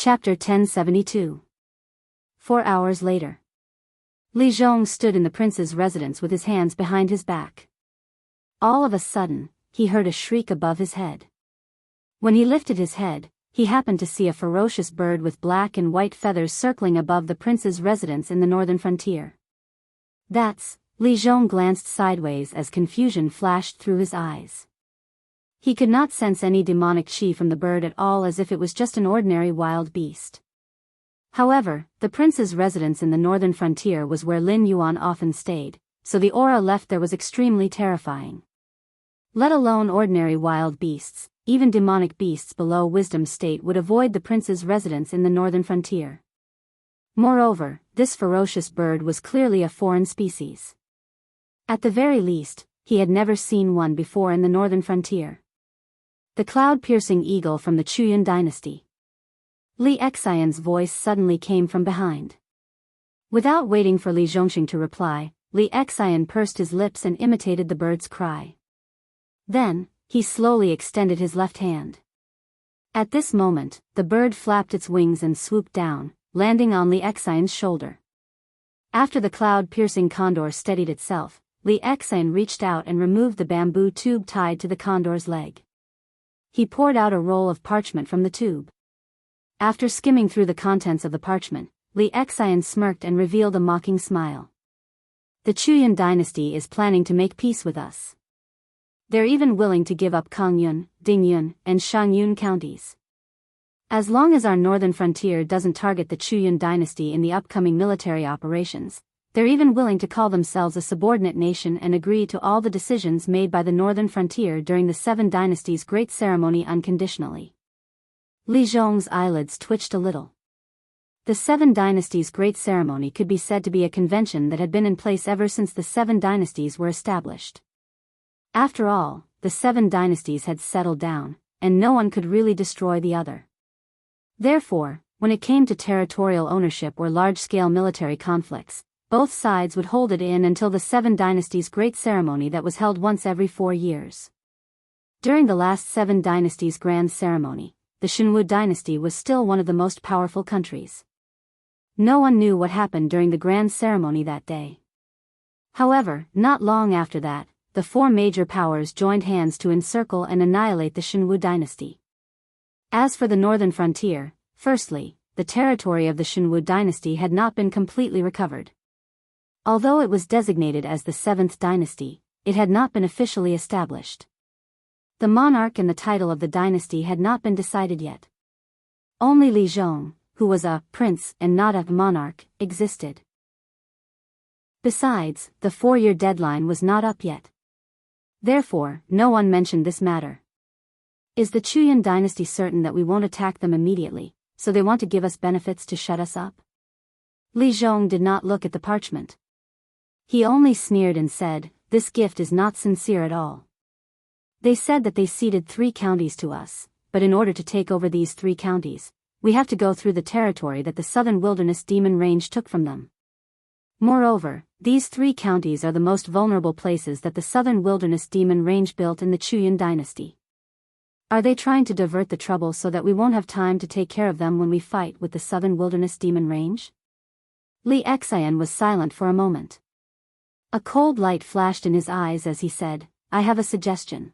Chapter 1072. 4 hours later. Li Zhong stood in the prince's residence with his hands behind his back. All of a sudden, he heard a shriek above his head. When he lifted his head, he happened to see a ferocious bird with black and white feathers circling above the prince's residence in the northern frontier. That's, Li Zhong glanced sideways as confusion flashed through his eyes. He could not sense any demonic chi from the bird at all, as if it was just an ordinary wild beast. However, the prince's residence in the northern frontier was where Lin Yuan often stayed, so the aura left there was extremely terrifying. Let alone ordinary wild beasts, even demonic beasts below wisdom state would avoid the prince's residence in the northern frontier. Moreover, this ferocious bird was clearly a foreign species. At the very least, he had never seen one before in the northern frontier. The cloud-piercing eagle from the Chuyun dynasty. Li Xian's voice suddenly came from behind. Without waiting for Li Zhongxing to reply, Li Xian pursed his lips and imitated the bird's cry. Then, he slowly extended his left hand. At this moment, the bird flapped its wings and swooped down, landing on Li Xian's shoulder. After the cloud-piercing condor steadied itself, Li Xian reached out and removed the bamboo tube tied to the condor's leg. He poured out a roll of parchment from the tube. After skimming through the contents of the parchment, Li Xian smirked and revealed a mocking smile. The Chuyun dynasty is planning to make peace with us. They're even willing to give up Kongyun, Dingyun, and Shangyun counties. As long as our northern frontier doesn't target the Chuyun dynasty in the upcoming military operations, they're even willing to call themselves a subordinate nation and agree to all the decisions made by the northern frontier during the Seven Dynasties' great ceremony unconditionally. Li Zhong's eyelids twitched a little. The Seven Dynasties' great ceremony could be said to be a convention that had been in place ever since the Seven Dynasties were established. After all, the Seven Dynasties had settled down, and no one could really destroy the other. Therefore, when it came to territorial ownership or large-scale military conflicts, both sides would hold it in until the Seven Dynasties' great ceremony that was held once every 4 years. During the last Seven Dynasties' grand ceremony, the Shenwu dynasty was still one of the most powerful countries. No one knew what happened during the grand ceremony that day. However, not long after that, the 4 major powers joined hands to encircle and annihilate the Shenwu dynasty. As for the northern frontier, firstly, the territory of the Shenwu dynasty had not been completely recovered. Although it was designated as the 7th dynasty, it had not been officially established. The monarch and the title of the dynasty had not been decided yet. Only Li Zhong, who was a prince and not a monarch, existed. Besides, the 4-year deadline was not up yet. Therefore, no one mentioned this matter. Is the Chuyun dynasty certain that we won't attack them immediately, so they want to give us benefits to shut us up? Li Zhong did not look at the parchment. He only sneered and said, "This gift is not sincere at all. They said that they ceded 3 counties to us, but in order to take over these 3 counties, we have to go through the territory that the Southern Wilderness Demon Range took from them. Moreover, these 3 counties are the most vulnerable places that the Southern Wilderness Demon Range built in the Chuyun dynasty. Are they trying to divert the trouble so that we won't have time to take care of them when we fight with the Southern Wilderness Demon Range?" Li Xian was silent for a moment. A cold light flashed in his eyes as he said, "I have a suggestion.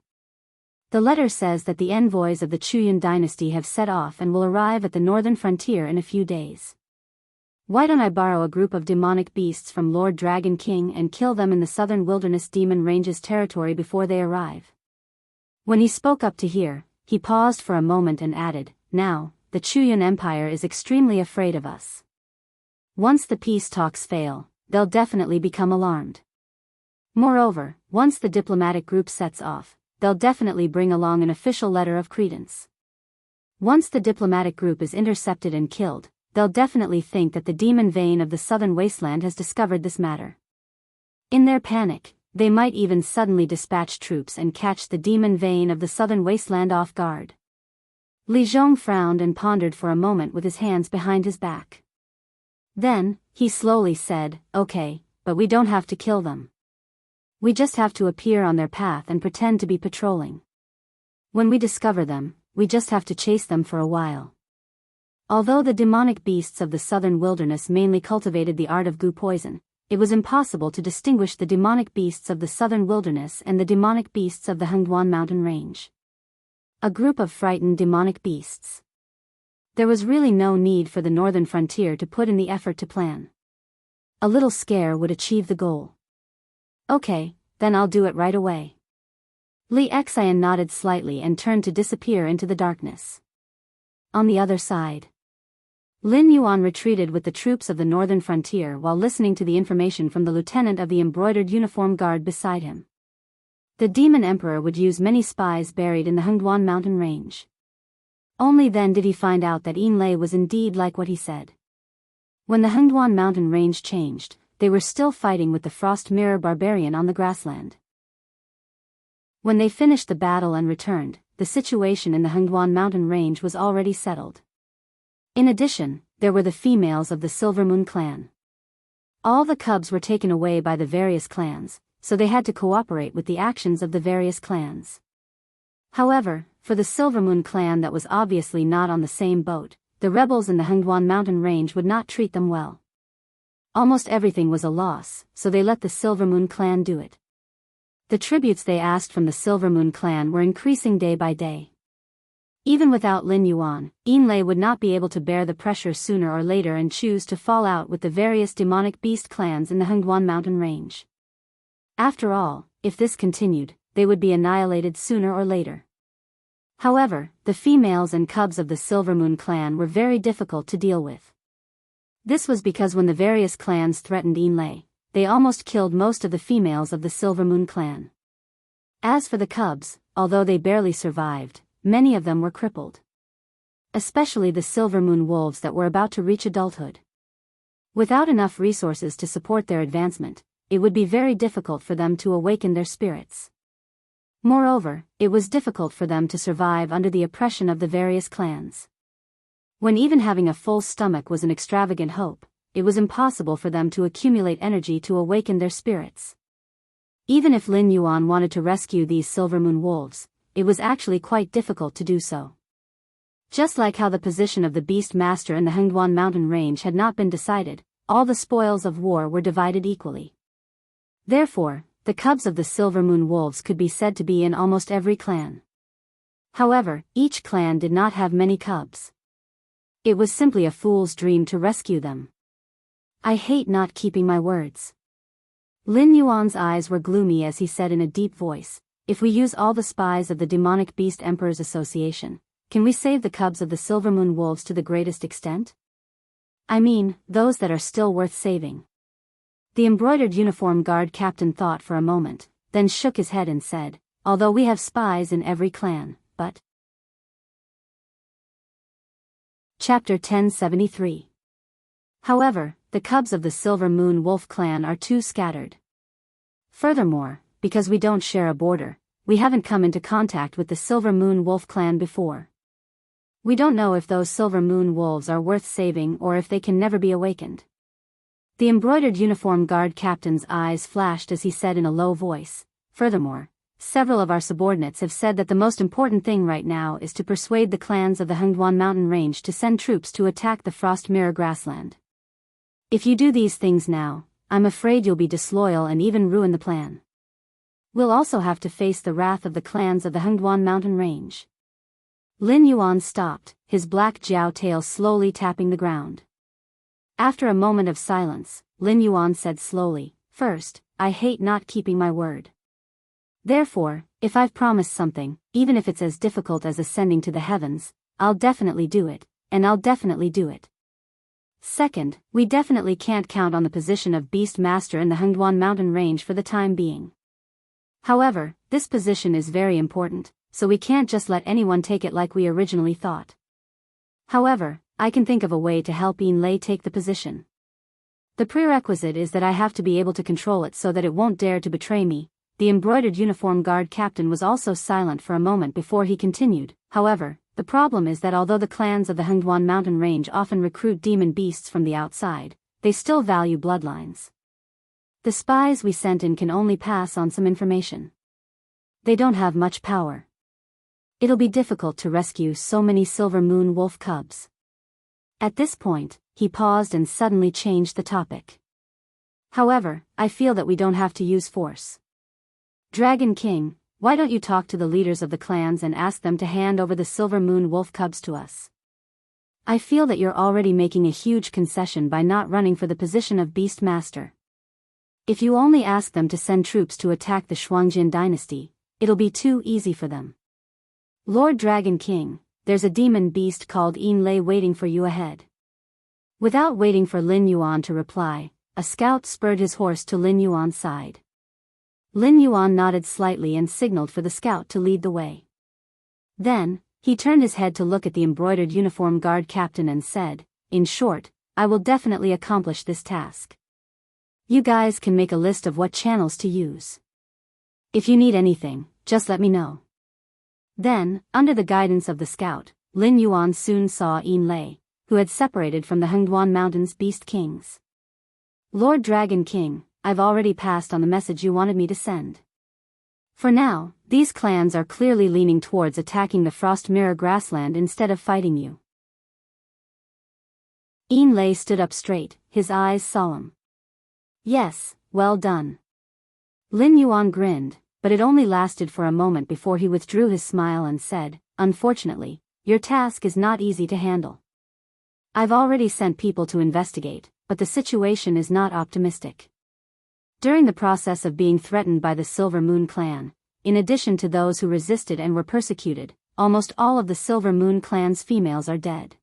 The letter says that the envoys of the Chuyun dynasty have set off and will arrive at the northern frontier in a few days. Why don't I borrow a group of demonic beasts from Lord Dragon King and kill them in the Southern Wilderness Demon Range's territory before they arrive?" When he spoke up to hear, he paused for a moment and added, "Now, the Chuyun Empire is extremely afraid of us. Once the peace talks fail, they'll definitely become alarmed. Moreover, once the diplomatic group sets off, they'll definitely bring along an official letter of credence. Once the diplomatic group is intercepted and killed, they'll definitely think that the demon vein of the southern wasteland has discovered this matter. In their panic, they might even suddenly dispatch troops and catch the demon vein of the southern wasteland off guard." Li Zhong frowned and pondered for a moment with his hands behind his back. Then, he slowly said, "Okay, but we don't have to kill them. We just have to appear on their path and pretend to be patrolling. When we discover them, we just have to chase them for a while. Although the demonic beasts of the southern wilderness mainly cultivated the art of goo poison, it was impossible to distinguish the demonic beasts of the southern wilderness and the demonic beasts of the Hengduan mountain range. A group of frightened demonic beasts. There was really no need for the northern frontier to put in the effort to plan. A little scare would achieve the goal. Okay, then I'll do it right away. Li Xian nodded slightly and turned to disappear into the darkness. On the other side, Lin Yuan retreated with the troops of the northern frontier while listening to the information from the lieutenant of the embroidered uniform guard beside him. The demon emperor would use many spies buried in the Hengduan mountain range. Only then did he find out that Yinlei was indeed like what he said. When the Hengduan mountain range changed, they were still fighting with the Frost Mirror Barbarian on the grassland. When they finished the battle and returned, the situation in the Hengduan mountain range was already settled. In addition, there were the females of the Silvermoon clan. All the cubs were taken away by the various clans, so they had to cooperate with the actions of the various clans. However, for the Silvermoon clan that was obviously not on the same boat, the rebels in the Hengduan mountain range would not treat them well. Almost everything was a loss, so they let the Silvermoon clan do it. The tributes they asked from the Silvermoon clan were increasing day by day. Even without Lin Yuan, Yinlei would not be able to bear the pressure sooner or later and choose to fall out with the various demonic beast clans in the Hengduan mountain range. After all, if this continued, they would be annihilated sooner or later. However, the females and cubs of the Silvermoon clan were very difficult to deal with. This was because when the various clans threatened Yinlei, they almost killed most of the females of the Silvermoon clan. As for the cubs, although they barely survived, many of them were crippled. Especially the Silvermoon wolves that were about to reach adulthood. Without enough resources to support their advancement, it would be very difficult for them to awaken their spirits. Moreover, it was difficult for them to survive under the oppression of the various clans. When even having a full stomach was an extravagant hope, it was impossible for them to accumulate energy to awaken their spirits. Even if Lin Yuan wanted to rescue these Silvermoon wolves, it was actually quite difficult to do so. Just like how the position of the Beast Master in the Hengduan mountain range had not been decided, all the spoils of war were divided equally. Therefore, the cubs of the Silvermoon wolves could be said to be in almost every clan. However, each clan did not have many cubs. It was simply a fool's dream to rescue them. I hate not keeping my words. Lin Yuan's eyes were gloomy as he said in a deep voice, if we use all the spies of the Demonic Beast Emperor's Association, can we save the cubs of the Silvermoon wolves to the greatest extent? I mean, those that are still worth saving. The embroidered uniform guard captain thought for a moment, then shook his head and said, although we have spies in every clan, but... Chapter 1073. However, the cubs of the Silvermoon Wolf clan are too scattered. Furthermore, because we don't share a border, we haven't come into contact with the Silvermoon Wolf clan before. We don't know if those Silvermoon wolves are worth saving or if they can never be awakened. The embroidered uniform guard captain's eyes flashed as he said in a low voice, furthermore, several of our subordinates have said that the most important thing right now is to persuade the clans of the Hengduan mountain range to send troops to attack the Frost Mirror grassland. If you do these things now, I'm afraid you'll be disloyal and even ruin the plan. We'll also have to face the wrath of the clans of the Hengduan mountain range. Lin Yuan stopped, his black jiao tail slowly tapping the ground. After a moment of silence, Lin Yuan said slowly, first, I hate not keeping my word. Therefore, if I've promised something, even if it's as difficult as ascending to the heavens, I'll definitely do it, and I'll definitely do it. Second, we definitely can't count on the position of Beast Master in the Hengduan mountain range for the time being. However, this position is very important, so we can't just let anyone take it like we originally thought. However, I can think of a way to help Yinlei take the position. The prerequisite is that I have to be able to control it so that it won't dare to betray me. The embroidered uniform guard captain was also silent for a moment before he continued. However, the problem is that although the clans of the Hengduan mountain range often recruit demon beasts from the outside, they still value bloodlines. The spies we sent in can only pass on some information. They don't have much power. It'll be difficult to rescue so many Silvermoon wolf cubs. At this point, he paused and suddenly changed the topic. However, I feel that we don't have to use force. Dragon King, why don't you talk to the leaders of the clans and ask them to hand over the Silver Moon wolf cubs to us? I feel that you're already making a huge concession by not running for the position of Beast Master. If you only ask them to send troops to attack the Shuangjin dynasty, it'll be too easy for them. Lord Dragon King, there's a demon beast called Enlei waiting for you ahead. Without waiting for Lin Yuan to reply, a scout spurred his horse to Lin Yuan's side. Lin Yuan nodded slightly and signaled for the scout to lead the way. Then, he turned his head to look at the embroidered uniform guard captain and said, "In short, I will definitely accomplish this task. You guys can make a list of what channels to use. If you need anything, just let me know." Then, under the guidance of the scout, Lin Yuan soon saw Enlei, who had separated from the Hengduan Mountains Beast Kings. "Lord Dragon King, I've already passed on the message you wanted me to send. For now, these clans are clearly leaning towards attacking the Frost Mirror grassland instead of fighting you." Enlei stood up straight, his eyes solemn. "Yes, well done." Lin Yuan grinned, but it only lasted for a moment before he withdrew his smile and said, "Unfortunately, your task is not easy to handle. I've already sent people to investigate, but the situation is not optimistic. During the process of being threatened by the Silver Moon clan, in addition to those who resisted and were persecuted, almost all of the Silver Moon clan's females are dead.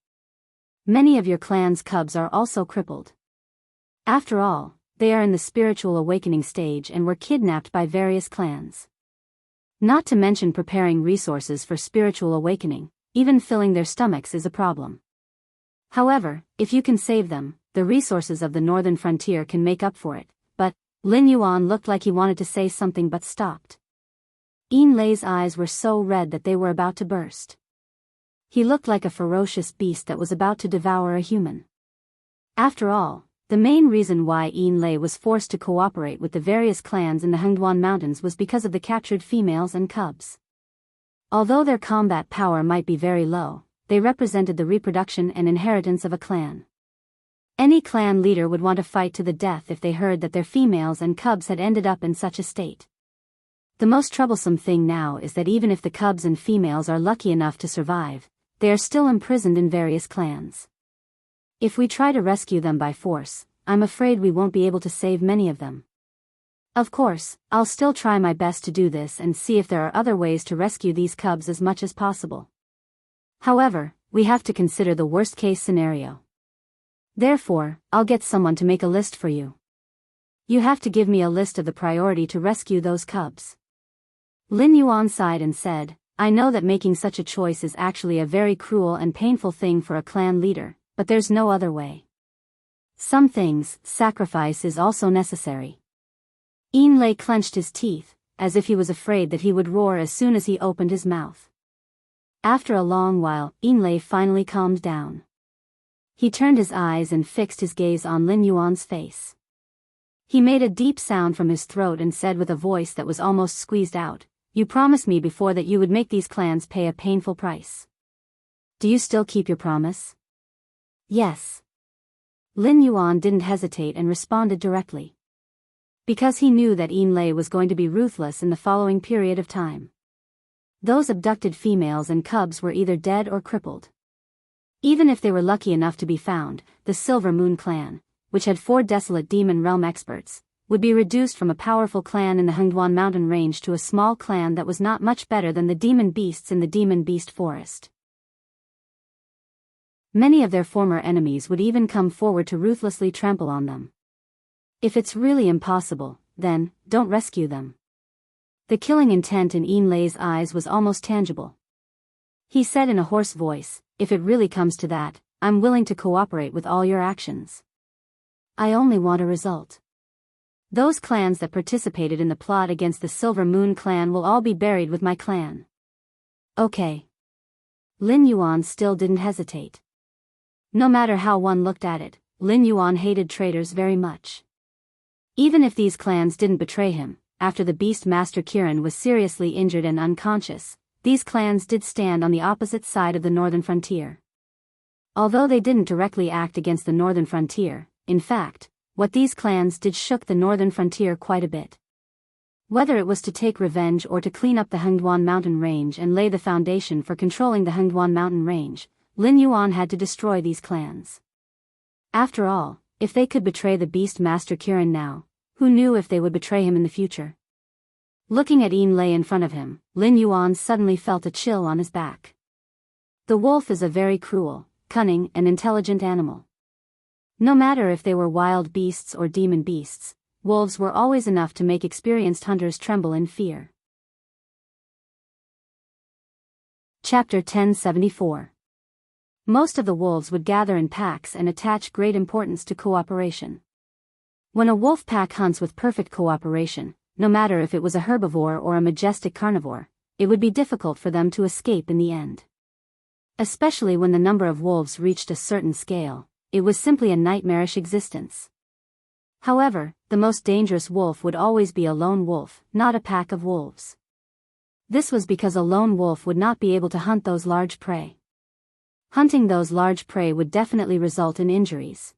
Many of your clan's cubs are also crippled. After all, they are in the spiritual awakening stage and were kidnapped by various clans. Not to mention preparing resources for spiritual awakening, even filling their stomachs is a problem. However, if you can save them, the resources of the northern frontier can make up for it." But Lin Yuan looked like he wanted to say something but stopped. Enlei's eyes were so red that they were about to burst. He looked like a ferocious beast that was about to devour a human. After all, the main reason why Enlei was forced to cooperate with the various clans in the Hengduan Mountains was because of the captured females and cubs. Although their combat power might be very low, they represented the reproduction and inheritance of a clan. Any clan leader would want to fight to the death if they heard that their females and cubs had ended up in such a state. The most troublesome thing now is that even if the cubs and females are lucky enough to survive, they are still imprisoned in various clans. If we try to rescue them by force, I'm afraid we won't be able to save many of them. Of course, I'll still try my best to do this and see if there are other ways to rescue these cubs as much as possible. However, we have to consider the worst-case scenario. Therefore, I'll get someone to make a list for you. You have to give me a list of the priority to rescue those cubs." Lin Yuan sighed and said, "I know that making such a choice is actually a very cruel and painful thing for a clan leader, but there's no other way. Some things, sacrifice is also necessary." Enlei clenched his teeth, as if he was afraid that he would roar as soon as he opened his mouth. After a long while, Enlei finally calmed down. He turned his eyes and fixed his gaze on Lin Yuan's face. He made a deep sound from his throat and said with a voice that was almost squeezed out, "You promised me before that you would make these clans pay a painful price. Do you still keep your promise?" "Yes." Lin Yuan didn't hesitate and responded directly. Because he knew that Enlei was going to be ruthless in the following period of time. Those abducted females and cubs were either dead or crippled. Even if they were lucky enough to be found, the Silver Moon clan, which had 4 desolate demon realm experts, would be reduced from a powerful clan in the Hengduan mountain range to a small clan that was not much better than the demon beasts in the demon beast forest. Many of their former enemies would even come forward to ruthlessly trample on them. If it's really impossible, then, don't rescue them. The killing intent in Enlei's eyes was almost tangible. He said in a hoarse voice, "If it really comes to that, I'm willing to cooperate with all your actions. I only want a result. Those clans that participated in the plot against the Silver Moon clan will all be buried with my clan." "Okay." Lin Yuan still didn't hesitate. No matter how one looked at it, Lin Yuan hated traitors very much. Even if these clans didn't betray him, after the Beast Master Kirin was seriously injured and unconscious, these clans did stand on the opposite side of the northern frontier. Although they didn't directly act against the northern frontier, in fact, what these clans did shook the northern frontier quite a bit. Whether it was to take revenge or to clean up the Hengduan mountain range and lay the foundation for controlling the Hengduan mountain range, Lin Yuan had to destroy these clans. After all, if they could betray the Beast Master Kirin now, who knew if they would betray him in the future? Looking at Yin Lei in front of him, Lin Yuan suddenly felt a chill on his back. The wolf is a very cruel, cunning and intelligent animal. No matter if they were wild beasts or demon beasts, wolves were always enough to make experienced hunters tremble in fear. Chapter 1074. Most of the wolves would gather in packs and attach great importance to cooperation. When a wolf pack hunts with perfect cooperation, no matter if it was a herbivore or a majestic carnivore, it would be difficult for them to escape in the end. Especially when the number of wolves reached a certain scale, it was simply a nightmarish existence. However, the most dangerous wolf would always be a lone wolf, not a pack of wolves. This was because a lone wolf would not be able to hunt those large prey. Hunting those large prey would definitely result in injuries.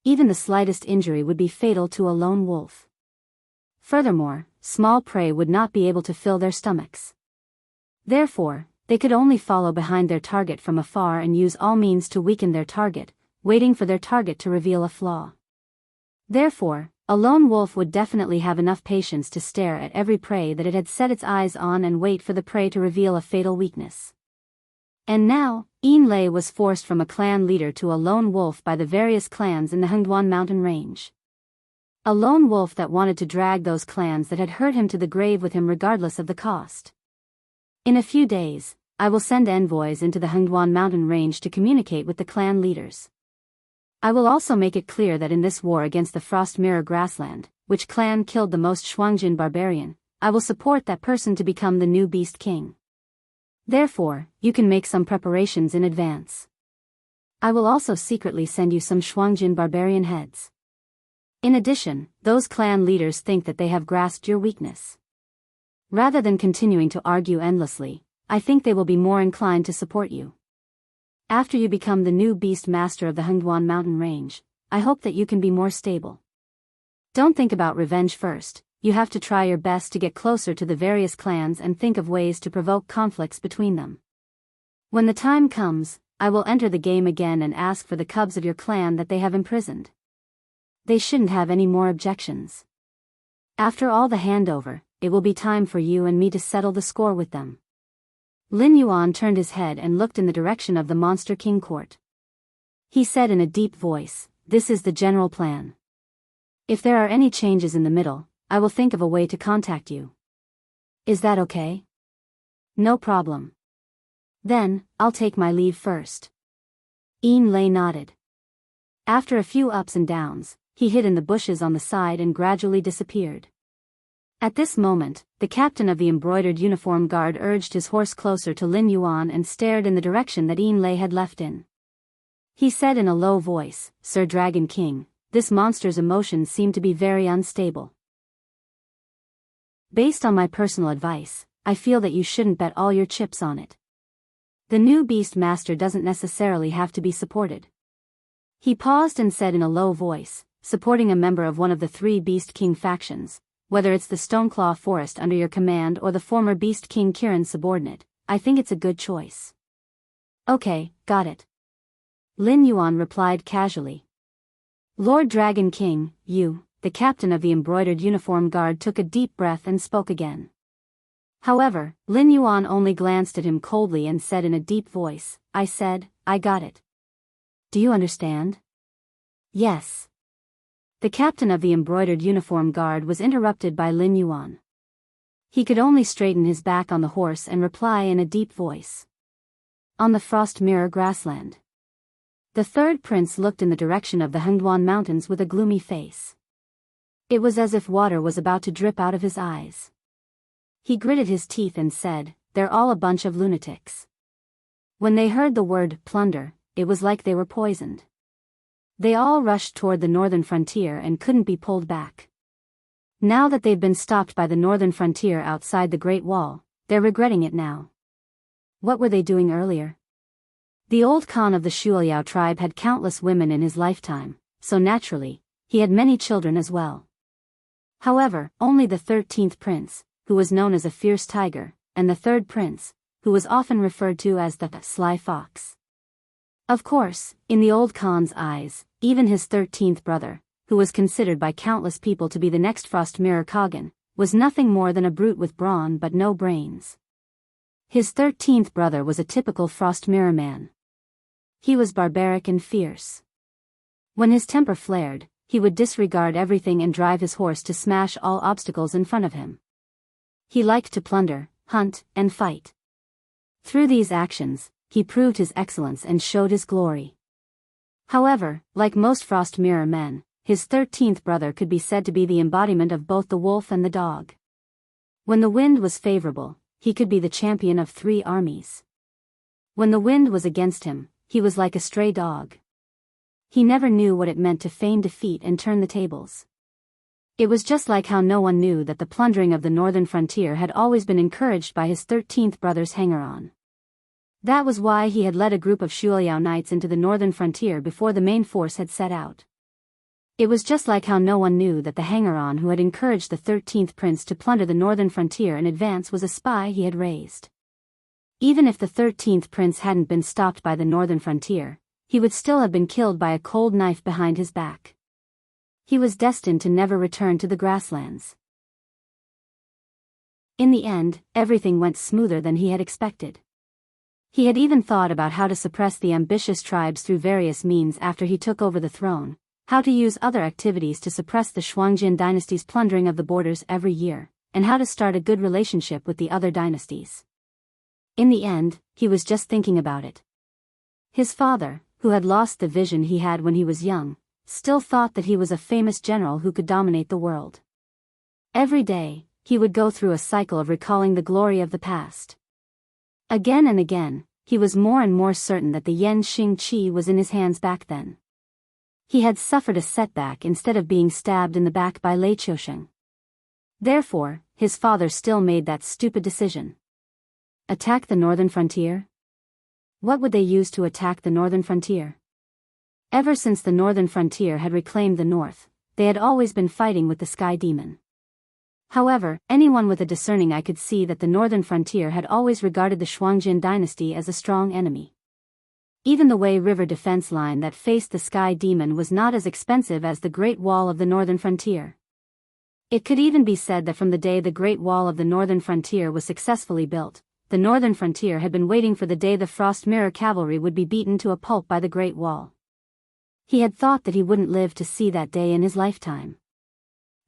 Even the slightest injury would be fatal to a lone wolf. Furthermore, small prey would not be able to fill their stomachs. Therefore, they could only follow behind their target from afar and use all means to weaken their target, waiting for their target to reveal a flaw. Therefore, a lone wolf would definitely have enough patience to stare at every prey that it had set its eyes on and wait for the prey to reveal a fatal weakness. And now, Yin Lei was forced from a clan leader to a lone wolf by the various clans in the Hengduan mountain range. A lone wolf that wanted to drag those clans that had hurt him to the grave with him regardless of the cost. In a few days, I will send envoys into the Hengduan mountain range to communicate with the clan leaders. I will also make it clear that in this war against the Frost Mirror Grassland, which clan killed the most Shuangjin barbarian, I will support that person to become the new Beast King. Therefore, you can make some preparations in advance. I will also secretly send you some Shuangjin barbarian heads. In addition, those clan leaders think that they have grasped your weakness. Rather than continuing to argue endlessly, I think they will be more inclined to support you. After you become the new Beast Master of the Hengduan mountain range, I hope that you can be more stable. Don't think about revenge first, you have to try your best to get closer to the various clans and think of ways to provoke conflicts between them. When the time comes, I will enter the game again and ask for the cubs of your clan that they have imprisoned. They shouldn't have any more objections. After all the handover, it will be time for you and me to settle the score with them. Lin Yuan turned his head and looked in the direction of the Monster King court. He said in a deep voice, "This is the general plan. If there are any changes in the middle, I will think of a way to contact you. Is that okay?" "No problem. Then, I'll take my leave first." Yin Lei nodded. After a few ups and downs, he hid in the bushes on the side and gradually disappeared. At this moment, the captain of the embroidered uniform guard urged his horse closer to Lin Yuan and stared in the direction that Yin Lei had left in. He said in a low voice, "Sir Dragon King, this monster's emotions seem to be very unstable. Based on my personal advice, I feel that you shouldn't bet all your chips on it. The new Beast Master doesn't necessarily have to be supported." He paused and said in a low voice, "Supporting a member of one of the three Beast King factions, whether it's the Stoneclaw Forest under your command or the former Beast King Kirin's subordinate, I think it's a good choice." "Okay, got it." Lin Yuan replied casually. "Lord Dragon King, you," the captain of the embroidered uniform guard took a deep breath and spoke again. However, Lin Yuan only glanced at him coldly and said in a deep voice, "I said, I got it. Do you understand?" "Yes." The captain of the embroidered uniform guard was interrupted by Lin Yuan. He could only straighten his back on the horse and reply in a deep voice. "On the Frost Mirror Grassland." The third prince looked in the direction of the Hengduan mountains with a gloomy face. It was as if water was about to drip out of his eyes. He gritted his teeth and said, "They're all a bunch of lunatics." When they heard the word plunder, it was like they were poisoned. They all rushed toward the northern frontier and couldn't be pulled back. Now that they've been stopped by the northern frontier outside the Great Wall, they're regretting it now. What were they doing earlier? The old Khan of the Shuiliao tribe had countless women in his lifetime, so naturally, he had many children as well. However, only the 13th prince, who was known as a fierce tiger, and the 3rd prince, who was often referred to as the sly fox. Of course, in the old Khan's eyes, even his 13th brother, who was considered by countless people to be the next Frost Mirror Kagan, was nothing more than a brute with brawn but no brains. His 13th brother was a typical Frost Mirror man. He was barbaric and fierce. When his temper flared, he would disregard everything and drive his horse to smash all obstacles in front of him. He liked to plunder, hunt, and fight. Through these actions, he proved his excellence and showed his glory. However, like most Frost Mirror men, his 13th brother could be said to be the embodiment of both the wolf and the dog. When the wind was favorable, he could be the champion of 3 armies. When the wind was against him, he was like a stray dog. He never knew what it meant to feign defeat and turn the tables. It was just like how no one knew that the plundering of the northern frontier had always been encouraged by his 13th brother's hanger-on. That was why he had led a group of Shuiliao knights into the northern frontier before the main force had set out. It was just like how no one knew that the hanger-on who had encouraged the 13th prince to plunder the northern frontier in advance was a spy he had raised. Even if the 13th prince hadn't been stopped by the northern frontier, he would still have been killed by a cold knife behind his back. He was destined to never return to the grasslands. In the end, everything went smoother than he had expected. He had even thought about how to suppress the ambitious tribes through various means after he took over the throne, how to use other activities to suppress the Shuangjin dynasty's plundering of the borders every year, and how to start a good relationship with the other dynasties. In the end, he was just thinking about it. His father, who had lost the vision he had when he was young, still thought that he was a famous general who could dominate the world. Every day, he would go through a cycle of recalling the glory of the past. Again and again, he was more and more certain that the Yan Xing Qi was in his hands back then. He had suffered a setback instead of being stabbed in the back by Lei Qiusheng. Therefore, his father still made that stupid decision. Attack the northern frontier? What would they use to attack the northern frontier? Ever since the northern frontier had reclaimed the north, they had always been fighting with the Sky Demon. However, anyone with a discerning eye could see that the northern frontier had always regarded the Shuangjin dynasty as a strong enemy. Even the Wei River defense line that faced the Sky Demon was not as expensive as the Great Wall of the northern frontier. It could even be said that from the day the Great Wall of the northern frontier was successfully built, the northern frontier had been waiting for the day the Frost Mirror cavalry would be beaten to a pulp by the Great Wall. He had thought that he wouldn't live to see that day in his lifetime.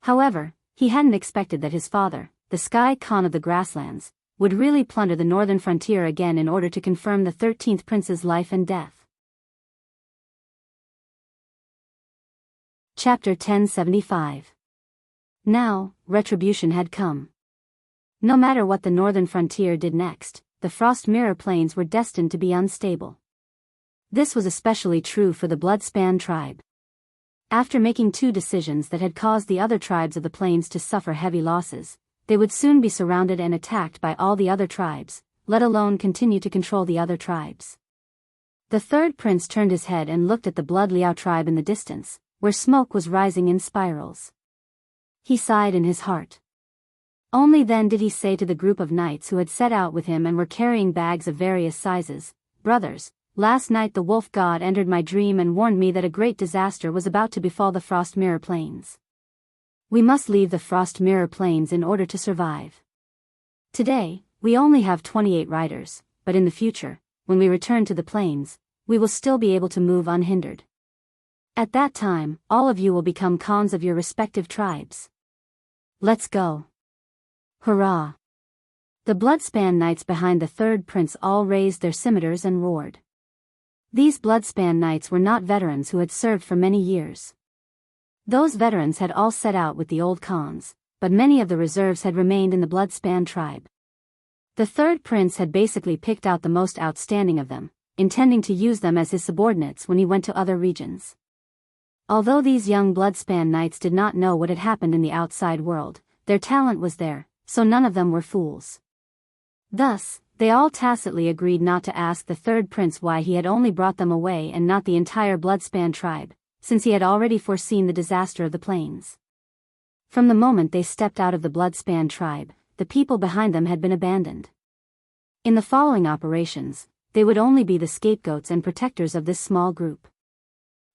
However, he hadn't expected that his father, the Sky Khan of the Grasslands, would really plunder the northern frontier again in order to confirm the 13th prince's life and death. Chapter 1075. Now, retribution had come. No matter what the northern frontier did next, the Frost Mirror Plains were destined to be unstable. This was especially true for the Bloodspan tribe. After making 2 decisions that had caused the other tribes of the plains to suffer heavy losses, they would soon be surrounded and attacked by all the other tribes, let alone continue to control the other tribes. The 3rd prince turned his head and looked at the Blood Liao tribe in the distance, where smoke was rising in spirals. He sighed in his heart. Only then did he say to the group of knights who had set out with him and were carrying bags of various sizes, "Brothers, last night the wolf god entered my dream and warned me that a great disaster was about to befall the Frost Mirror Plains. We must leave the Frost Mirror Plains in order to survive. Today, we only have 28 riders, but in the future, when we return to the plains, we will still be able to move unhindered. At that time, all of you will become khans of your respective tribes. Let's go. Hurrah!" The Bloodspan knights behind the 3rd prince all raised their scimitars and roared. These Bloodspan knights were not veterans who had served for many years. Those veterans had all set out with the old khans, but many of the reserves had remained in the Bloodspan tribe. The 3rd prince had basically picked out the most outstanding of them, intending to use them as his subordinates when he went to other regions. Although these young Bloodspan knights did not know what had happened in the outside world, their talent was there, so none of them were fools. Thus, They all tacitly agreed not to ask the third prince why he had only brought them away and not the entire Bloodspan tribe, since he had already foreseen the disaster of the plains. From the moment they stepped out of the Bloodspan tribe, the people behind them had been abandoned. In the following operations, they would only be the scapegoats and protectors of this small group.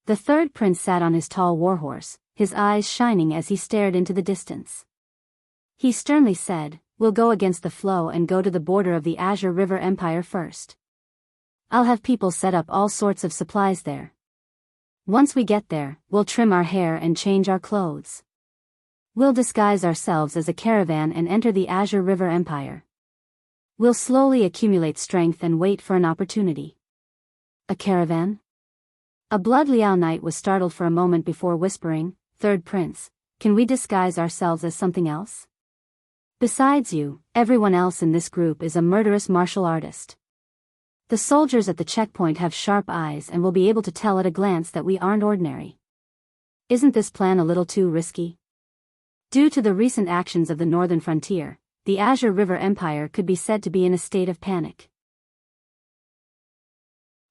The third prince sat on his tall warhorse, his eyes shining as he stared into the distance. He sternly said, "We'll go against the flow and go to the border of the Azure River Empire first. I'll have people set up all sorts of supplies there. Once we get there, we'll trim our hair and change our clothes. We'll disguise ourselves as a caravan and enter the Azure River Empire. We'll slowly accumulate strength and wait for an opportunity." A caravan? A Blood Liao knight was startled for a moment before whispering, "Third prince, can we disguise ourselves as something else? Besides you, everyone else in this group is a murderous martial artist. The soldiers at the checkpoint have sharp eyes and will be able to tell at a glance that we aren't ordinary. Isn't this plan a little too risky?" Due to the recent actions of the northern frontier, the Azure River Empire could be said to be in a state of panic.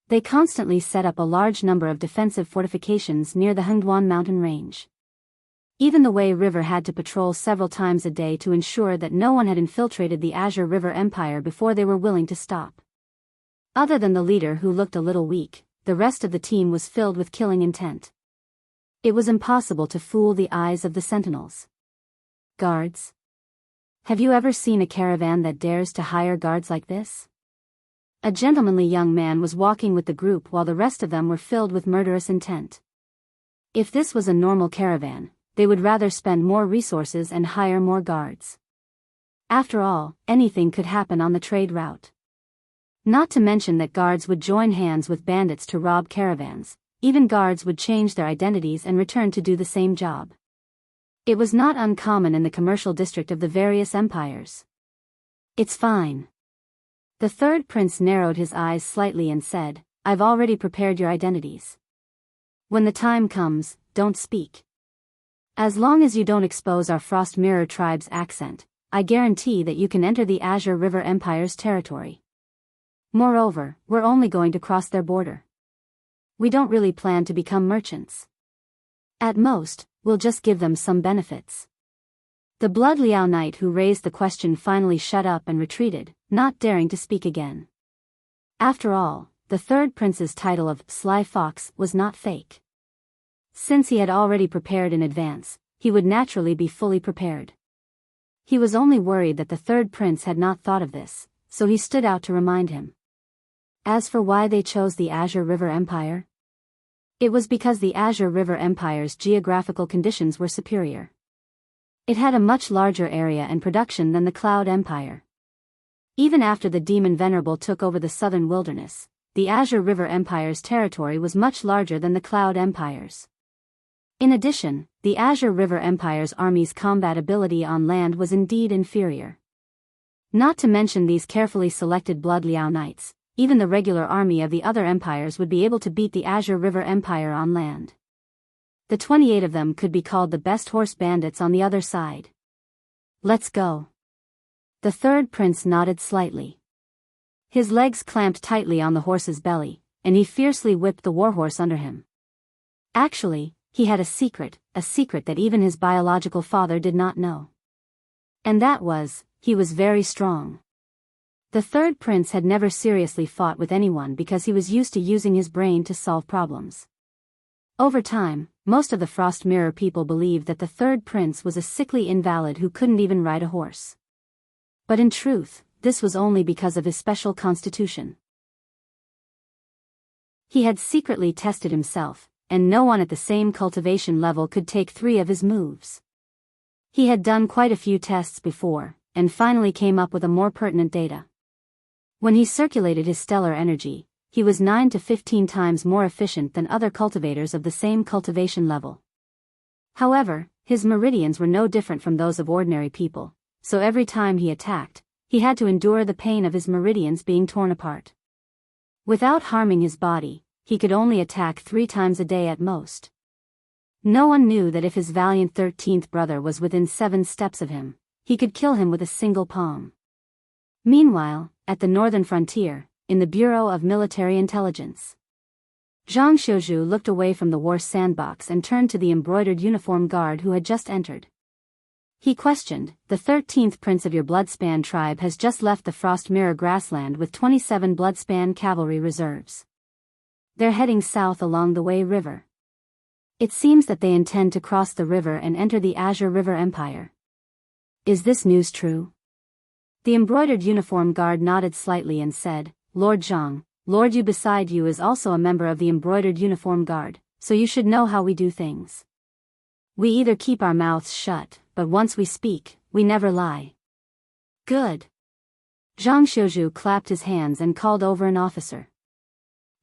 They constantly set up a large number of defensive fortifications near the Hengduan mountain range. Even the Wei River had to patrol several times a day to ensure that no one had infiltrated the Azure River Empire before they were willing to stop. Other than the leader who looked a little weak, the rest of the team was filled with killing intent. It was impossible to fool the eyes of the sentinels. Guards? Have you ever seen a caravan that dares to hire guards like this? A gentlemanly young man was walking with the group while the rest of them were filled with murderous intent. If this was a normal caravan, they would rather spend more resources and hire more guards. After all, anything could happen on the trade route. Not to mention that guards would join hands with bandits to rob caravans, even guards would change their identities and return to do the same job. It was not uncommon in the commercial district of the various empires. "It's fine." The third prince narrowed his eyes slightly and said, "I've already prepared your identities. When the time comes, don't speak. As long as you don't expose our Frost Mirror tribe's accent, I guarantee that you can enter the Azure River Empire's territory. Moreover, we're only going to cross their border. We don't really plan to become merchants. At most, we'll just give them some benefits." The Blood Liao knight who raised the question finally shut up and retreated, not daring to speak again. After all, the third prince's title of Sly Fox was not fake. Since he had already prepared in advance, he would naturally be fully prepared. He was only worried that the third prince had not thought of this, so he stood out to remind him. As for why they chose the Azure River Empire, it was because the Azure River Empire's geographical conditions were superior. It had a much larger area and production than the Cloud Empire. Even after the Demon Venerable took over the southern wilderness, the Azure River Empire's territory was much larger than the Cloud Empire's. In addition, the Azure River Empire's army's combat ability on land was indeed inferior. Not to mention these carefully selected Blood Liao knights, even the regular army of the other empires would be able to beat the Azure River Empire on land. The 28 of them could be called the best horse bandits on the other side. "Let's go." The third prince nodded slightly. His legs clamped tightly on the horse's belly, and he fiercely whipped the warhorse under him. Actually, he had a secret that even his biological father did not know. And that was, he was very strong. The third prince had never seriously fought with anyone because he was used to using his brain to solve problems. Over time, most of the Frost Mirror people believed that the third prince was a sickly invalid who couldn't even ride a horse. But in truth, this was only because of his special constitution. He had secretly tested himself, and no one at the same cultivation level could take 3 of his moves. He had done quite a few tests before, and finally came up with a more pertinent data. When he circulated his stellar energy, he was 9 to 15 times more efficient than other cultivators of the same cultivation level. However, his meridians were no different from those of ordinary people, so every time he attacked, he had to endure the pain of his meridians being torn apart. Without harming his body, he could only attack 3 times a day at most. No one knew that if his valiant 13th brother was within 7 steps of him, he could kill him with a single palm. Meanwhile, at the northern frontier, in the Bureau of Military Intelligence. Zhang Xiuzhu looked away from the war sandbox and turned to the embroidered uniform guard who had just entered. He questioned, "The 13th prince of your Bloodspan tribe has just left the Frost Mirror grassland with 27 Bloodspan cavalry reserves. They're heading south along the Wei River. It seems that they intend to cross the river and enter the Azure River Empire. Is this news true?" The embroidered uniform guard nodded slightly and said, "Lord Zhang, Lord Yu beside you is also a member of the embroidered uniform guard, so you should know how we do things. We either keep our mouths shut, but once we speak, we never lie." "Good." Zhang Xiuzhu clapped his hands and called over an officer.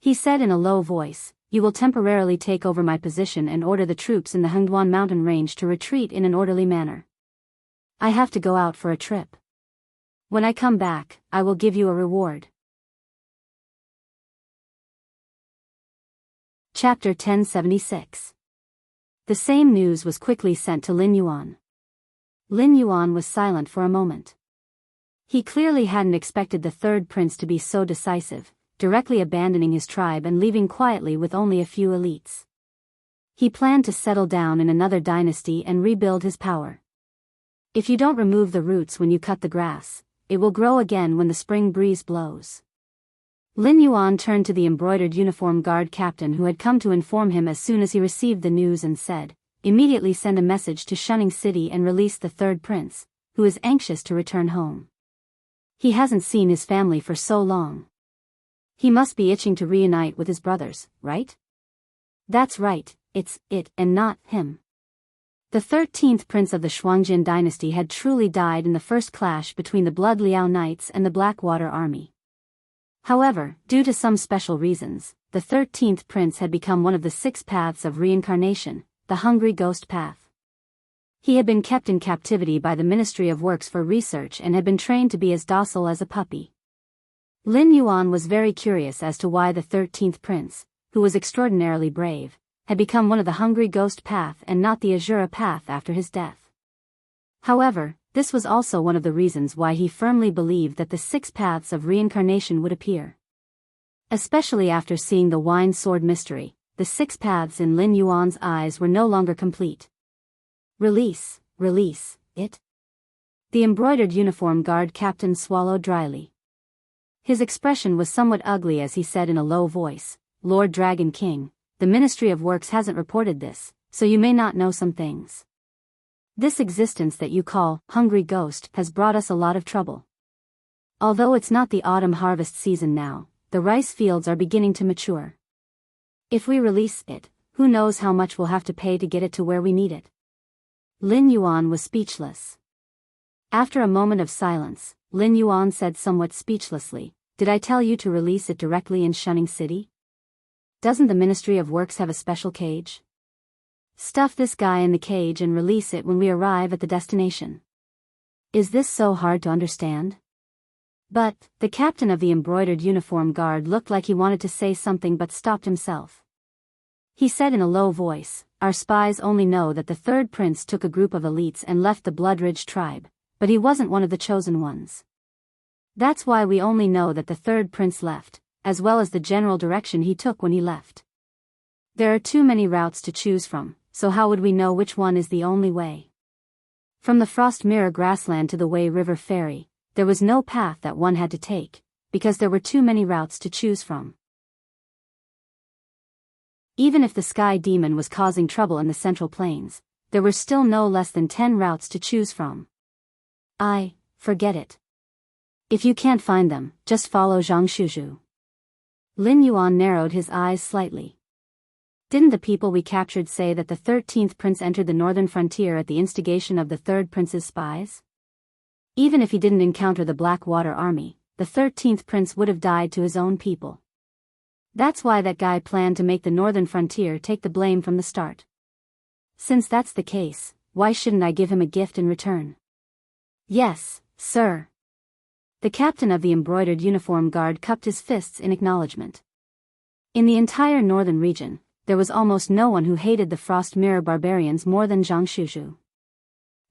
He said in a low voice, "You will temporarily take over my position and order the troops in the Hengduan mountain range to retreat in an orderly manner. I have to go out for a trip. When I come back, I will give you a reward." Chapter 1076. The same news was quickly sent to Lin Yuan. Lin Yuan was silent for a moment. He clearly hadn't expected the third prince to be so decisive, directly abandoning his tribe and leaving quietly with only a few elites. He planned to settle down in another dynasty and rebuild his power. If you don't remove the roots when you cut the grass, it will grow again when the spring breeze blows. Lin Yuan turned to the embroidered uniform guard captain who had come to inform him as soon as he received the news and said, "Immediately send a message to Shunning City and release the third prince, who is anxious to return home. He hasn't seen his family for so long. He must be itching to reunite with his brothers, right?" "That's right, it's it and not him." The 13th prince of the Shuangjin dynasty had truly died in the first clash between the Blood Liao Knights and the Blackwater army. However, due to some special reasons, the 13th prince had become one of the 6 paths of reincarnation, the Hungry Ghost Path. He had been kept in captivity by the Ministry of Works for research and had been trained to be as docile as a puppy. Lin Yuan was very curious as to why the 13th prince, who was extraordinarily brave, had become one of the Hungry Ghost Path and not the Azura Path after his death. However, this was also one of the reasons why he firmly believed that the 6 paths of reincarnation would appear. Especially after seeing the Wine Sword mystery, the 6 paths in Lin Yuan's eyes were no longer complete. "Release it?" The embroidered uniform guard captain swallowed dryly. His expression was somewhat ugly as he said in a low voice, "Lord Dragon King, the Ministry of Works hasn't reported this, so you may not know some things. This existence that you call Hungry Ghost has brought us a lot of trouble. Although it's not the autumn harvest season now, the rice fields are beginning to mature. If we release it, who knows how much we'll have to pay to get it to where we need it." Lin Yuan was speechless. After a moment of silence, Lin Yuan said somewhat speechlessly, "Did I tell you to release it directly in Shunning City? Doesn't the Ministry of Works have a special cage? Stuff this guy in the cage and release it when we arrive at the destination. Is this so hard to understand?" But the captain of the embroidered uniform guard looked like he wanted to say something but stopped himself. He said in a low voice, "Our spies only know that the third prince took a group of elites and left the Bloodridge tribe, but he wasn't one of the chosen ones. That's why we only know that the third prince left, as well as the general direction he took when he left. There are too many routes to choose from, so how would we know which one is the only way? From the Frost Mirror grassland to the Wei River ferry, there was no path that one had to take, because there were too many routes to choose from. Even if the Sky Demon was causing trouble in the Central Plains, there were still no less than 10 routes to choose from. Forget it. If you can't find them, just follow Zhang Xiuzhu." Lin Yuan narrowed his eyes slightly. "Didn't the people we captured say that the 13th prince entered the northern frontier at the instigation of the third prince's spies? Even if he didn't encounter the Blackwater army, the 13th prince would have died to his own people. That's why that guy planned to make the northern frontier take the blame from the start. Since that's the case, why shouldn't I give him a gift in return?" "Yes, sir." The captain of the embroidered uniform guard cupped his fists in acknowledgement. In the entire northern region, there was almost no one who hated the Frost Mirror barbarians more than Zhang Xiuzhu.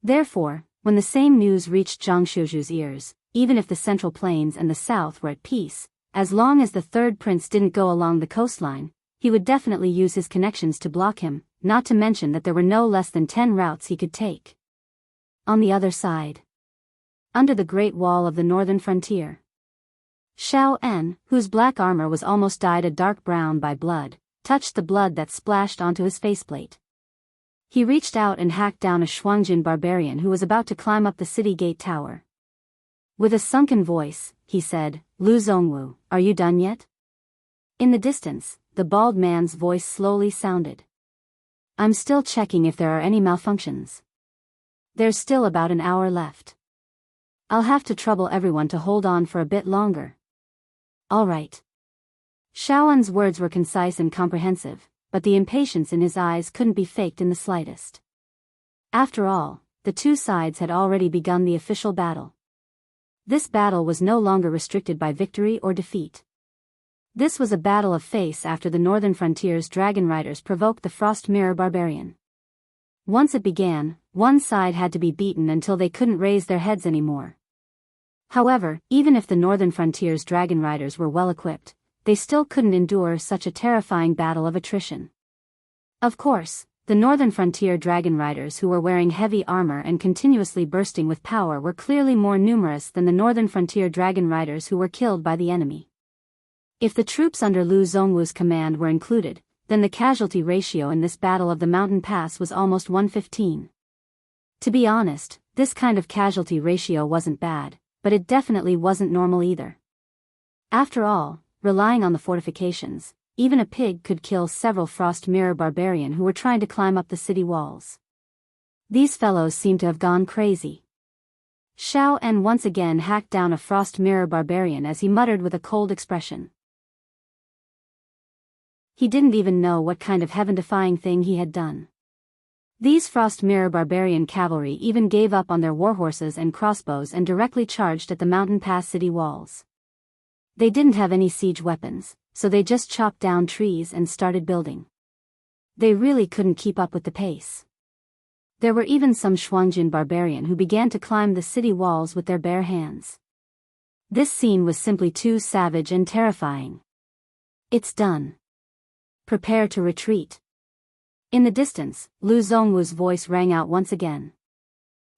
Therefore, when the same news reached Zhang Xiuzhu's ears, even if the Central Plains and the South were at peace, as long as the third prince didn't go along the coastline, he would definitely use his connections to block him, not to mention that there were no less than 10 routes he could take. On the other side, under the Great Wall of the northern frontier, Xiao En, whose black armor was almost dyed a dark brown by blood, touched the blood that splashed onto his faceplate. He reached out and hacked down a Shuangjin barbarian who was about to climb up the city gate tower. With a sunken voice, he said, "Lu Zongwu, are you done yet?" In the distance, the bald man's voice slowly sounded. "I'm still checking if there are any malfunctions. There's still about an hour left. I'll have to trouble everyone to hold on for a bit longer." "All right." Xiaoan's words were concise and comprehensive, but the impatience in his eyes couldn't be faked in the slightest. After all, the two sides had already begun the official battle. This battle was no longer restricted by victory or defeat. This was a battle of face after the northern frontier's dragon riders provoked the Frost Mirror barbarian. Once it began, one side had to be beaten until they couldn't raise their heads anymore. However, even if the northern frontier's dragon riders were well equipped, they still couldn't endure such a terrifying battle of attrition. Of course, the northern frontier dragon riders who were wearing heavy armor and continuously bursting with power were clearly more numerous than the northern frontier dragon riders who were killed by the enemy. If the troops under Lu Zongwu's command were included, then the casualty ratio in this battle of the mountain pass was almost 1:15. To be honest, this kind of casualty ratio wasn't bad, but it definitely wasn't normal either. After all, relying on the fortifications, even a pig could kill several Frost Mirror barbarian who were trying to climb up the city walls. These fellows seemed to have gone crazy. Xiao En once again hacked down a Frost Mirror barbarian as he muttered with a cold expression. He didn't even know what kind of heaven-defying thing he had done. These Frost Mirror barbarian cavalry even gave up on their warhorses and crossbows and directly charged at the mountain pass city walls. They didn't have any siege weapons, so they just chopped down trees and started building. They really couldn't keep up with the pace. There were even some Shuangjin barbarian who began to climb the city walls with their bare hands. This scene was simply too savage and terrifying. "It's done. Prepare to retreat." In the distance, Lu Zongwu's voice rang out once again.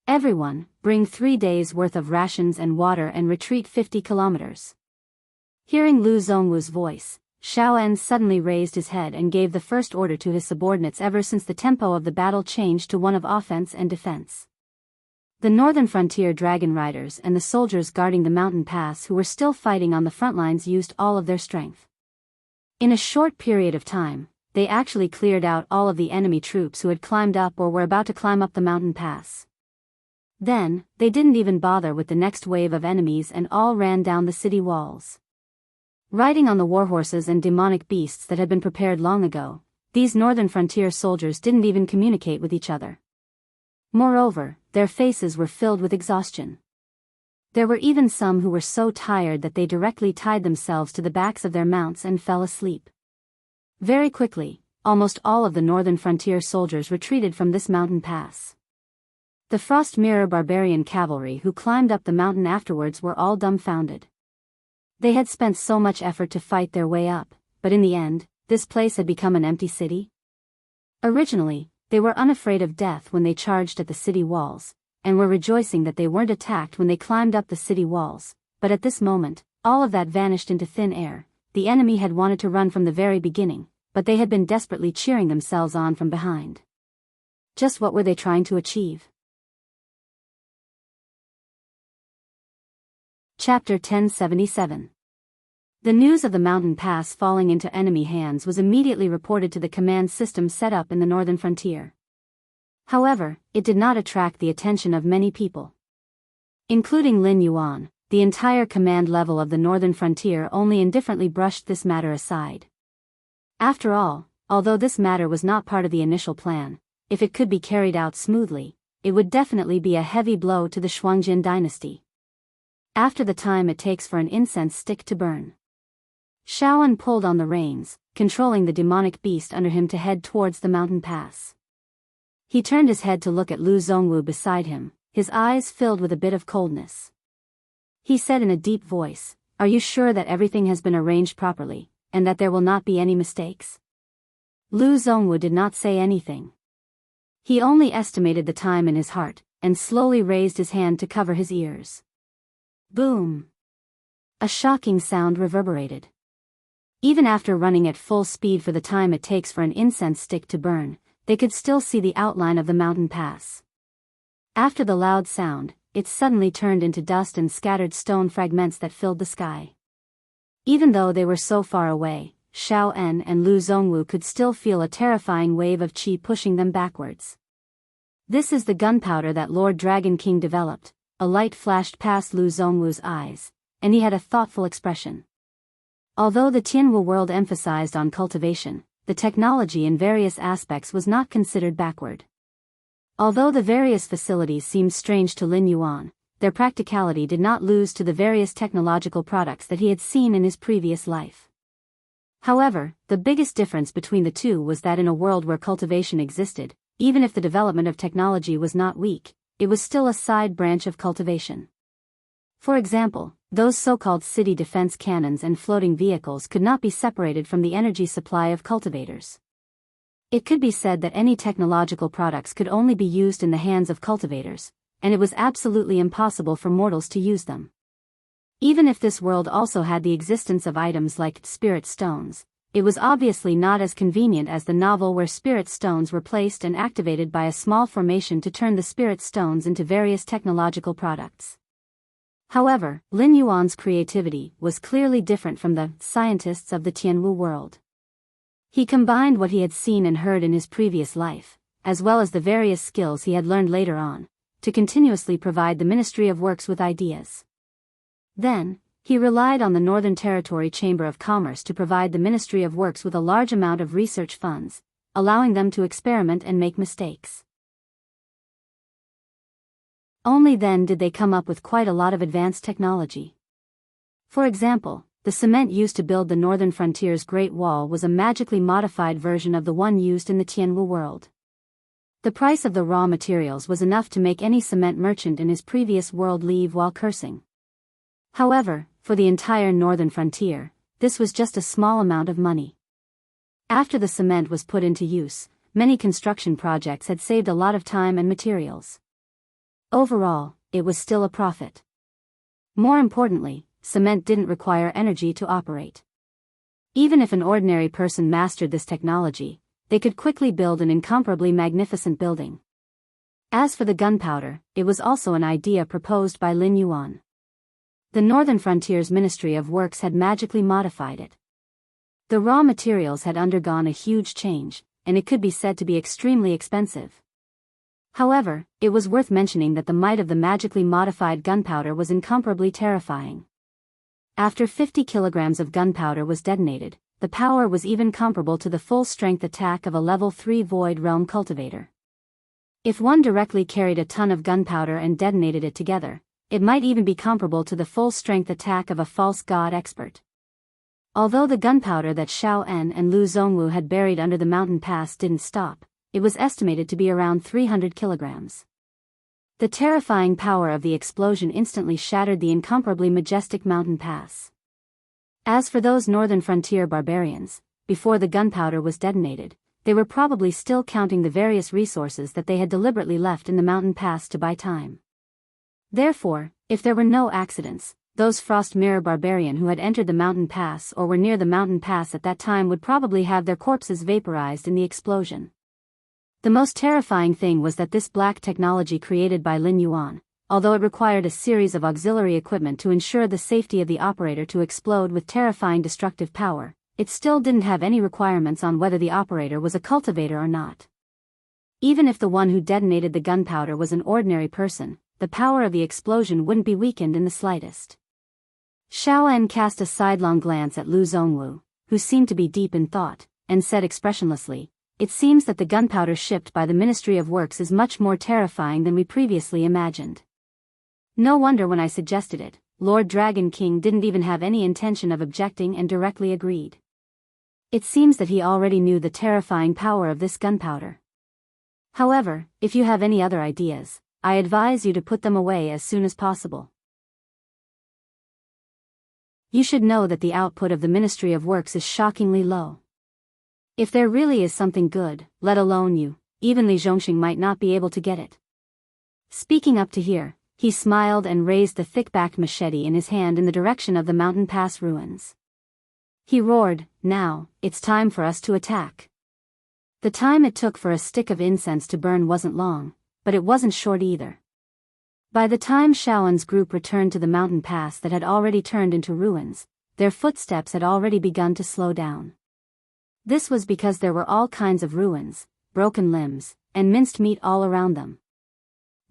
"Everyone, bring 3 days' worth of rations and water and retreat 50 kilometers. Hearing Lu Zongwu's voice, Xiao En suddenly raised his head and gave the first order to his subordinates ever since the tempo of the battle changed to one of offense and defense. The northern frontier dragon riders and the soldiers guarding the mountain pass who were still fighting on the front lines used all of their strength. In a short period of time, they actually cleared out all of the enemy troops who had climbed up or were about to climb up the mountain pass. Then, they didn't even bother with the next wave of enemies and all ran down the city walls. Riding on the warhorses and demonic beasts that had been prepared long ago, these northern frontier soldiers didn't even communicate with each other. Moreover, their faces were filled with exhaustion. There were even some who were so tired that they directly tied themselves to the backs of their mounts and fell asleep. Very quickly, almost all of the northern frontier soldiers retreated from this mountain pass. The Frost Mirror barbarian cavalry who climbed up the mountain afterwards were all dumbfounded. They had spent so much effort to fight their way up, but in the end, this place had become an empty city. Originally, they were unafraid of death when they charged at the city walls, and were rejoicing that they weren't attacked when they climbed up the city walls, but at this moment, all of that vanished into thin air. The enemy had wanted to run from the very beginning, but they had been desperately cheering themselves on from behind. Just what were they trying to achieve? Chapter 1077. The news of the mountain pass falling into enemy hands was immediately reported to the command system set up in the northern frontier. However, it did not attract the attention of many people. Including Lin Yuan, the entire command level of the northern frontier only indifferently brushed this matter aside. After all, although this matter was not part of the initial plan, if it could be carried out smoothly, it would definitely be a heavy blow to the Shuangjin dynasty. After the time it takes for an incense stick to burn. Xiaoan pulled on the reins, controlling the demonic beast under him to head towards the mountain pass. He turned his head to look at Lu Zongwu beside him, his eyes filled with a bit of coldness. He said in a deep voice, "Are you sure that everything has been arranged properly, and that there will not be any mistakes?" Lu Zongwu did not say anything. He only estimated the time in his heart, and slowly raised his hand to cover his ears. Boom! A shocking sound reverberated. Even after running at full speed for the time it takes for an incense stick to burn, they could still see the outline of the mountain pass. After the loud sound, it suddenly turned into dust and scattered stone fragments that filled the sky. Even though they were so far away, Xiao En and Lu Zongwu could still feel a terrifying wave of qi pushing them backwards. "This is the gunpowder that Lord Dragon King developed." A light flashed past Lu Zongwu's eyes, and he had a thoughtful expression. Although the Tianwu world emphasized on cultivation, the technology in various aspects was not considered backward. Although the various facilities seemed strange to Lin Yuan, their practicality did not lose to the various technological products that he had seen in his previous life. However, the biggest difference between the two was that in a world where cultivation existed, even if the development of technology was not weak, it was still a side branch of cultivation. For example, those so-called city defense cannons and floating vehicles could not be separated from the energy supply of cultivators. It could be said that any technological products could only be used in the hands of cultivators, and it was absolutely impossible for mortals to use them. Even if this world also had the existence of items like spirit stones, it was obviously not as convenient as the novel where spirit stones were placed and activated by a small formation to turn the spirit stones into various technological products. However, Lin Yuan's creativity was clearly different from the scientists of the Tianwu world. He combined what he had seen and heard in his previous life, as well as the various skills he had learned later on, to continuously provide the Ministry of Works with ideas. Then, he relied on the Northern Territory Chamber of Commerce to provide the Ministry of Works with a large amount of research funds, allowing them to experiment and make mistakes. Only then did they come up with quite a lot of advanced technology. For example, the cement used to build the Northern Frontier's Great Wall was a magically modified version of the one used in the Tianwu world. The price of the raw materials was enough to make any cement merchant in his previous world leave while cursing. However, for the entire Northern Frontier, this was just a small amount of money. After the cement was put into use, many construction projects had saved a lot of time and materials. Overall, it was still a profit. More importantly, cement didn't require energy to operate. Even if an ordinary person mastered this technology, they could quickly build an incomparably magnificent building. As for the gunpowder, it was also an idea proposed by Lin Yuan. The Northern Frontier's Ministry of Works had magically modified it. The raw materials had undergone a huge change, and it could be said to be extremely expensive. However, it was worth mentioning that the might of the magically modified gunpowder was incomparably terrifying. After 50 kilograms of gunpowder was detonated, the power was even comparable to the full-strength attack of a level 3 Void Realm cultivator. If one directly carried a ton of gunpowder and detonated it together, it might even be comparable to the full-strength attack of a false god expert. Although the gunpowder that Xiao En and Lu Zongwu had buried under the mountain pass didn't stop, it was estimated to be around 300 kilograms. The terrifying power of the explosion instantly shattered the incomparably majestic mountain pass. As for those Northern Frontier barbarians, before the gunpowder was detonated, they were probably still counting the various resources that they had deliberately left in the mountain pass to buy time. Therefore, if there were no accidents, those Frost Mirror barbarian who had entered the mountain pass or were near the mountain pass at that time would probably have their corpses vaporized in the explosion. The most terrifying thing was that this black technology created by Lin Yuan, although it required a series of auxiliary equipment to ensure the safety of the operator to explode with terrifying destructive power, it still didn't have any requirements on whether the operator was a cultivator or not. Even if the one who detonated the gunpowder was an ordinary person, the power of the explosion wouldn't be weakened in the slightest. Xiao En cast a sidelong glance at Lu Zongwu, who seemed to be deep in thought, and said expressionlessly, "It seems that the gunpowder shipped by the Ministry of Works is much more terrifying than we previously imagined. No wonder when I suggested it, Lord Dragon King didn't even have any intention of objecting and directly agreed. It seems that he already knew the terrifying power of this gunpowder. However, if you have any other ideas, I advise you to put them away as soon as possible." you should know that the output of the Ministry of Works is shockingly low. If there really is something good, let alone you, even Li Zhongxing might not be able to get it. Speaking up to here, he smiled and raised the thick-backed machete in his hand in the direction of the mountain pass ruins. He roared, "Now, it's time for us to attack." The time it took for a stick of incense to burn wasn't long, but it wasn't short either. By the time Shaoan's group returned to the mountain pass that had already turned into ruins, their footsteps had already begun to slow down. This was because there were all kinds of ruins, broken limbs, and minced meat all around them.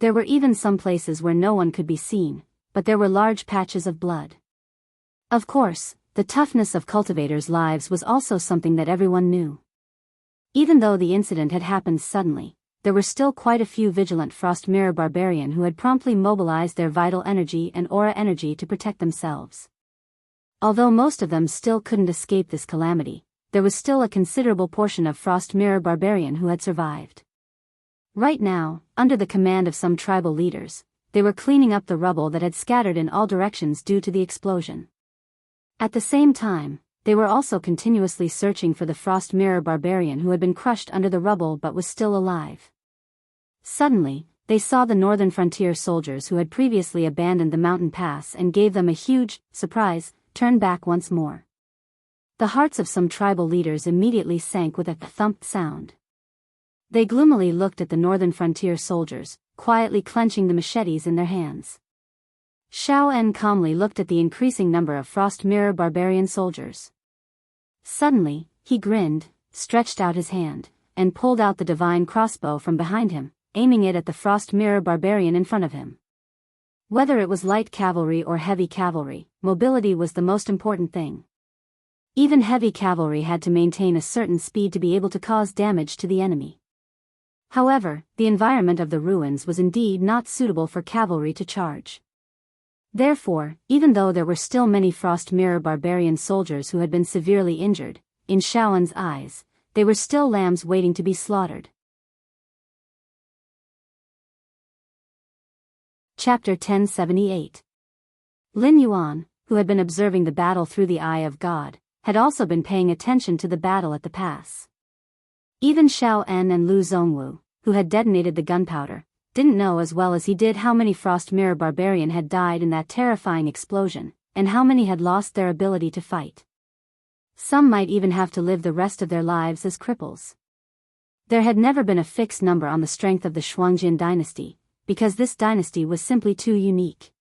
There were even some places where no one could be seen, but there were large patches of blood. Of course, the toughness of cultivators' lives was also something that everyone knew. Even though the incident had happened suddenly, there were still quite a few vigilant Frost Mirror Barbarian who had promptly mobilized their vital energy and aura energy to protect themselves. Although most of them still couldn't escape this calamity, there was still a considerable portion of Frost Mirror Barbarian who had survived. Right now, under the command of some tribal leaders, they were cleaning up the rubble that had scattered in all directions due to the explosion. At the same time, they were also continuously searching for the Frost Mirror Barbarian who had been crushed under the rubble but was still alive. Suddenly, they saw the northern frontier soldiers who had previously abandoned the mountain pass and gave them a huge surprise turn back once more. The hearts of some tribal leaders immediately sank with a thump sound. They gloomily looked at the northern frontier soldiers, quietly clenching the machetes in their hands. Xiao En calmly looked at the increasing number of Frost Mirror Barbarian soldiers. Suddenly, he grinned, stretched out his hand, and pulled out the divine crossbow from behind him, aiming it at the Frost Mirror Barbarian in front of him. Whether it was light cavalry or heavy cavalry, mobility was the most important thing. Even heavy cavalry had to maintain a certain speed to be able to cause damage to the enemy. However, the environment of the ruins was indeed not suitable for cavalry to charge. Therefore, even though there were still many Frost Mirror Barbarian soldiers who had been severely injured, in Shaoan's eyes, they were still lambs waiting to be slaughtered. Chapter 1078. Lin Yuan, who had been observing the battle through the eye of God, had also been paying attention to the battle at the pass. Even Xiao En and Lu Zongwu, who had detonated the gunpowder, didn't know as well as he did how many Frost Mirror Barbarian had died in that terrifying explosion, and how many had lost their ability to fight. Some might even have to live the rest of their lives as cripples. There had never been a fixed number on the strength of the Shuangjin dynasty, because this dynasty was simply too unique.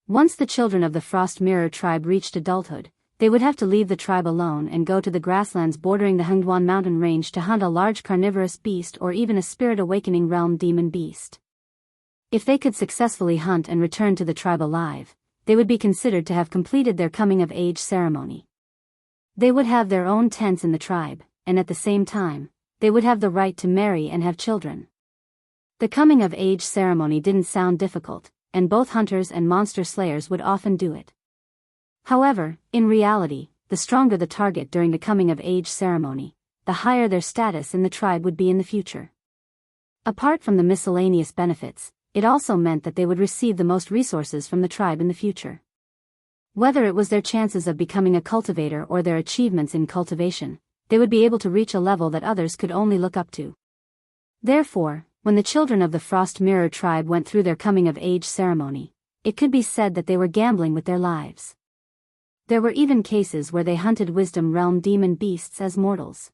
Once the children of the Frost Mirror tribe reached adulthood, they would have to leave the tribe alone and go to the grasslands bordering the Hengduan mountain range to hunt a large carnivorous beast or even a spirit awakening realm demon beast. If they could successfully hunt and return to the tribe alive, they would be considered to have completed their coming-of-age ceremony. They would have their own tents in the tribe, and at the same time, they would have the right to marry and have children. The coming-of-age ceremony didn't sound difficult, and both hunters and monster slayers would often do it. However, in reality, the stronger the target during the coming-of-age ceremony, the higher their status in the tribe would be in the future. Apart from the miscellaneous benefits, it also meant that they would receive the most resources from the tribe in the future. Whether it was their chances of becoming a cultivator or their achievements in cultivation, they would be able to reach a level that others could only look up to. Therefore, when the children of the Frost Mirror tribe went through their coming-of-age ceremony, it could be said that they were gambling with their lives. There were even cases where they hunted Wisdom Realm demon beasts as mortals.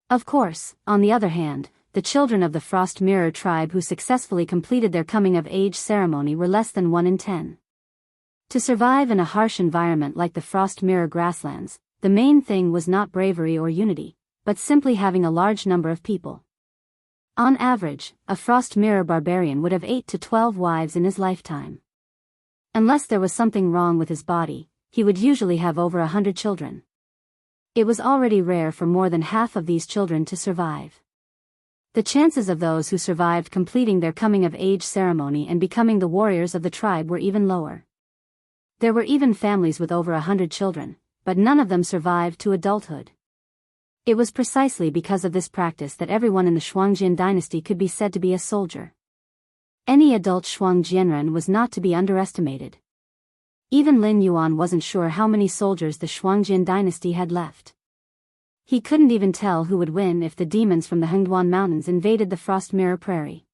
Of course, on the other hand, the children of the Frost Mirror tribe who successfully completed their coming-of-age ceremony were less than 1 in 10. To survive in a harsh environment like the Frost Mirror grasslands, the main thing was not bravery or unity, but simply having a large number of people. On average, a Frost Mirror Barbarian would have 8 to 12 wives in his lifetime. Unless there was something wrong with his body, he would usually have over 100 children. It was already rare for more than half of these children to survive. The chances of those who survived completing their coming-of-age ceremony and becoming the warriors of the tribe were even lower. There were even families with over 100 children, but none of them survived to adulthood. It was precisely because of this practice that everyone in the Shuangjin dynasty could be said to be a soldier. Any adult Shuangjianren was not to be underestimated. Even Lin Yuan wasn't sure how many soldiers the Shuangjin dynasty had left. He couldn't even tell who would win if the demons from the Hengduan Mountains invaded the Frost Mirror Prairie.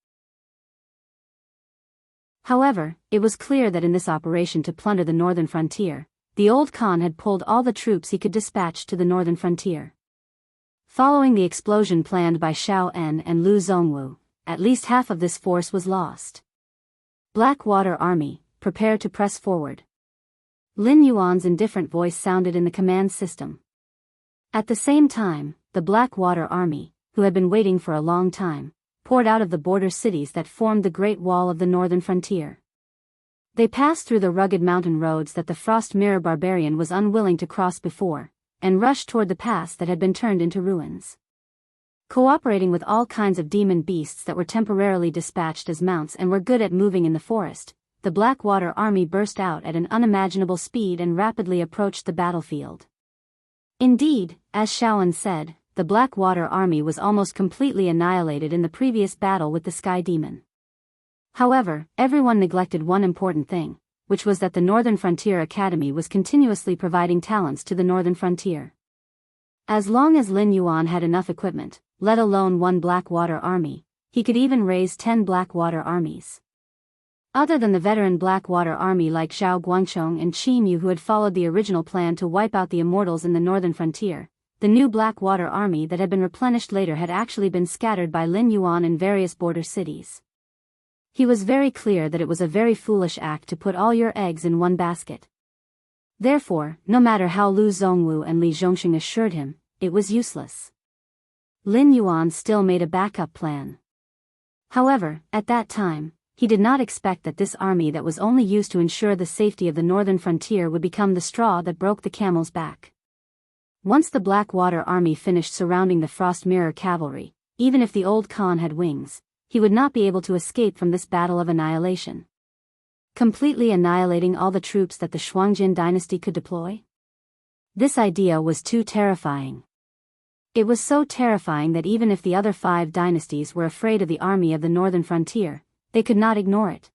However, it was clear that in this operation to plunder the northern frontier, the old Khan had pulled all the troops he could dispatch to the northern frontier. Following the explosion planned by Xiao En and Lu Zongwu, at least half of this force was lost. Blackwater Army, prepare to press forward. Lin Yuan's indifferent voice sounded in the command system. At the same time, the Blackwater Army, who had been waiting for a long time, poured out of the border cities that formed the Great Wall of the northern frontier. They passed through the rugged mountain roads that the Frost Mirror Barbarian was unwilling to cross before, and rushed toward the pass that had been turned into ruins. Cooperating with all kinds of demon beasts that were temporarily dispatched as mounts and were good at moving in the forest, the Blackwater Army burst out at an unimaginable speed and rapidly approached the battlefield. Indeed, as Shaoan said, the Blackwater Army was almost completely annihilated in the previous battle with the Sky Demon. However, everyone neglected one important thing, which was that the Northern Frontier Academy was continuously providing talents to the Northern Frontier. As long as Lin Yuan had enough equipment, let alone one Blackwater Army, he could even raise 10 Blackwater armies. Other than the veteran Blackwater Army like Zhao Guangchong and Qin Yu who had followed the original plan to wipe out the Immortals in the Northern Frontier, the new Blackwater Army that had been replenished later had actually been scattered by Lin Yuan in various border cities. He was very clear that it was a very foolish act to put all your eggs in one basket. Therefore, no matter how Lu Zongwu and Li Zhongxing assured him, it was useless. Lin Yuan still made a backup plan. However, at that time, he did not expect that this army that was only used to ensure the safety of the northern frontier would become the straw that broke the camel's back. Once the Blackwater Army finished surrounding the Frost Mirror cavalry, even if the old Khan had wings, he would not be able to escape from this battle of annihilation. Completely annihilating all the troops that the Shuangjin dynasty could deploy? This idea was too terrifying. It was so terrifying that even if the other 5 dynasties were afraid of the army of the northern frontier, they could not ignore it.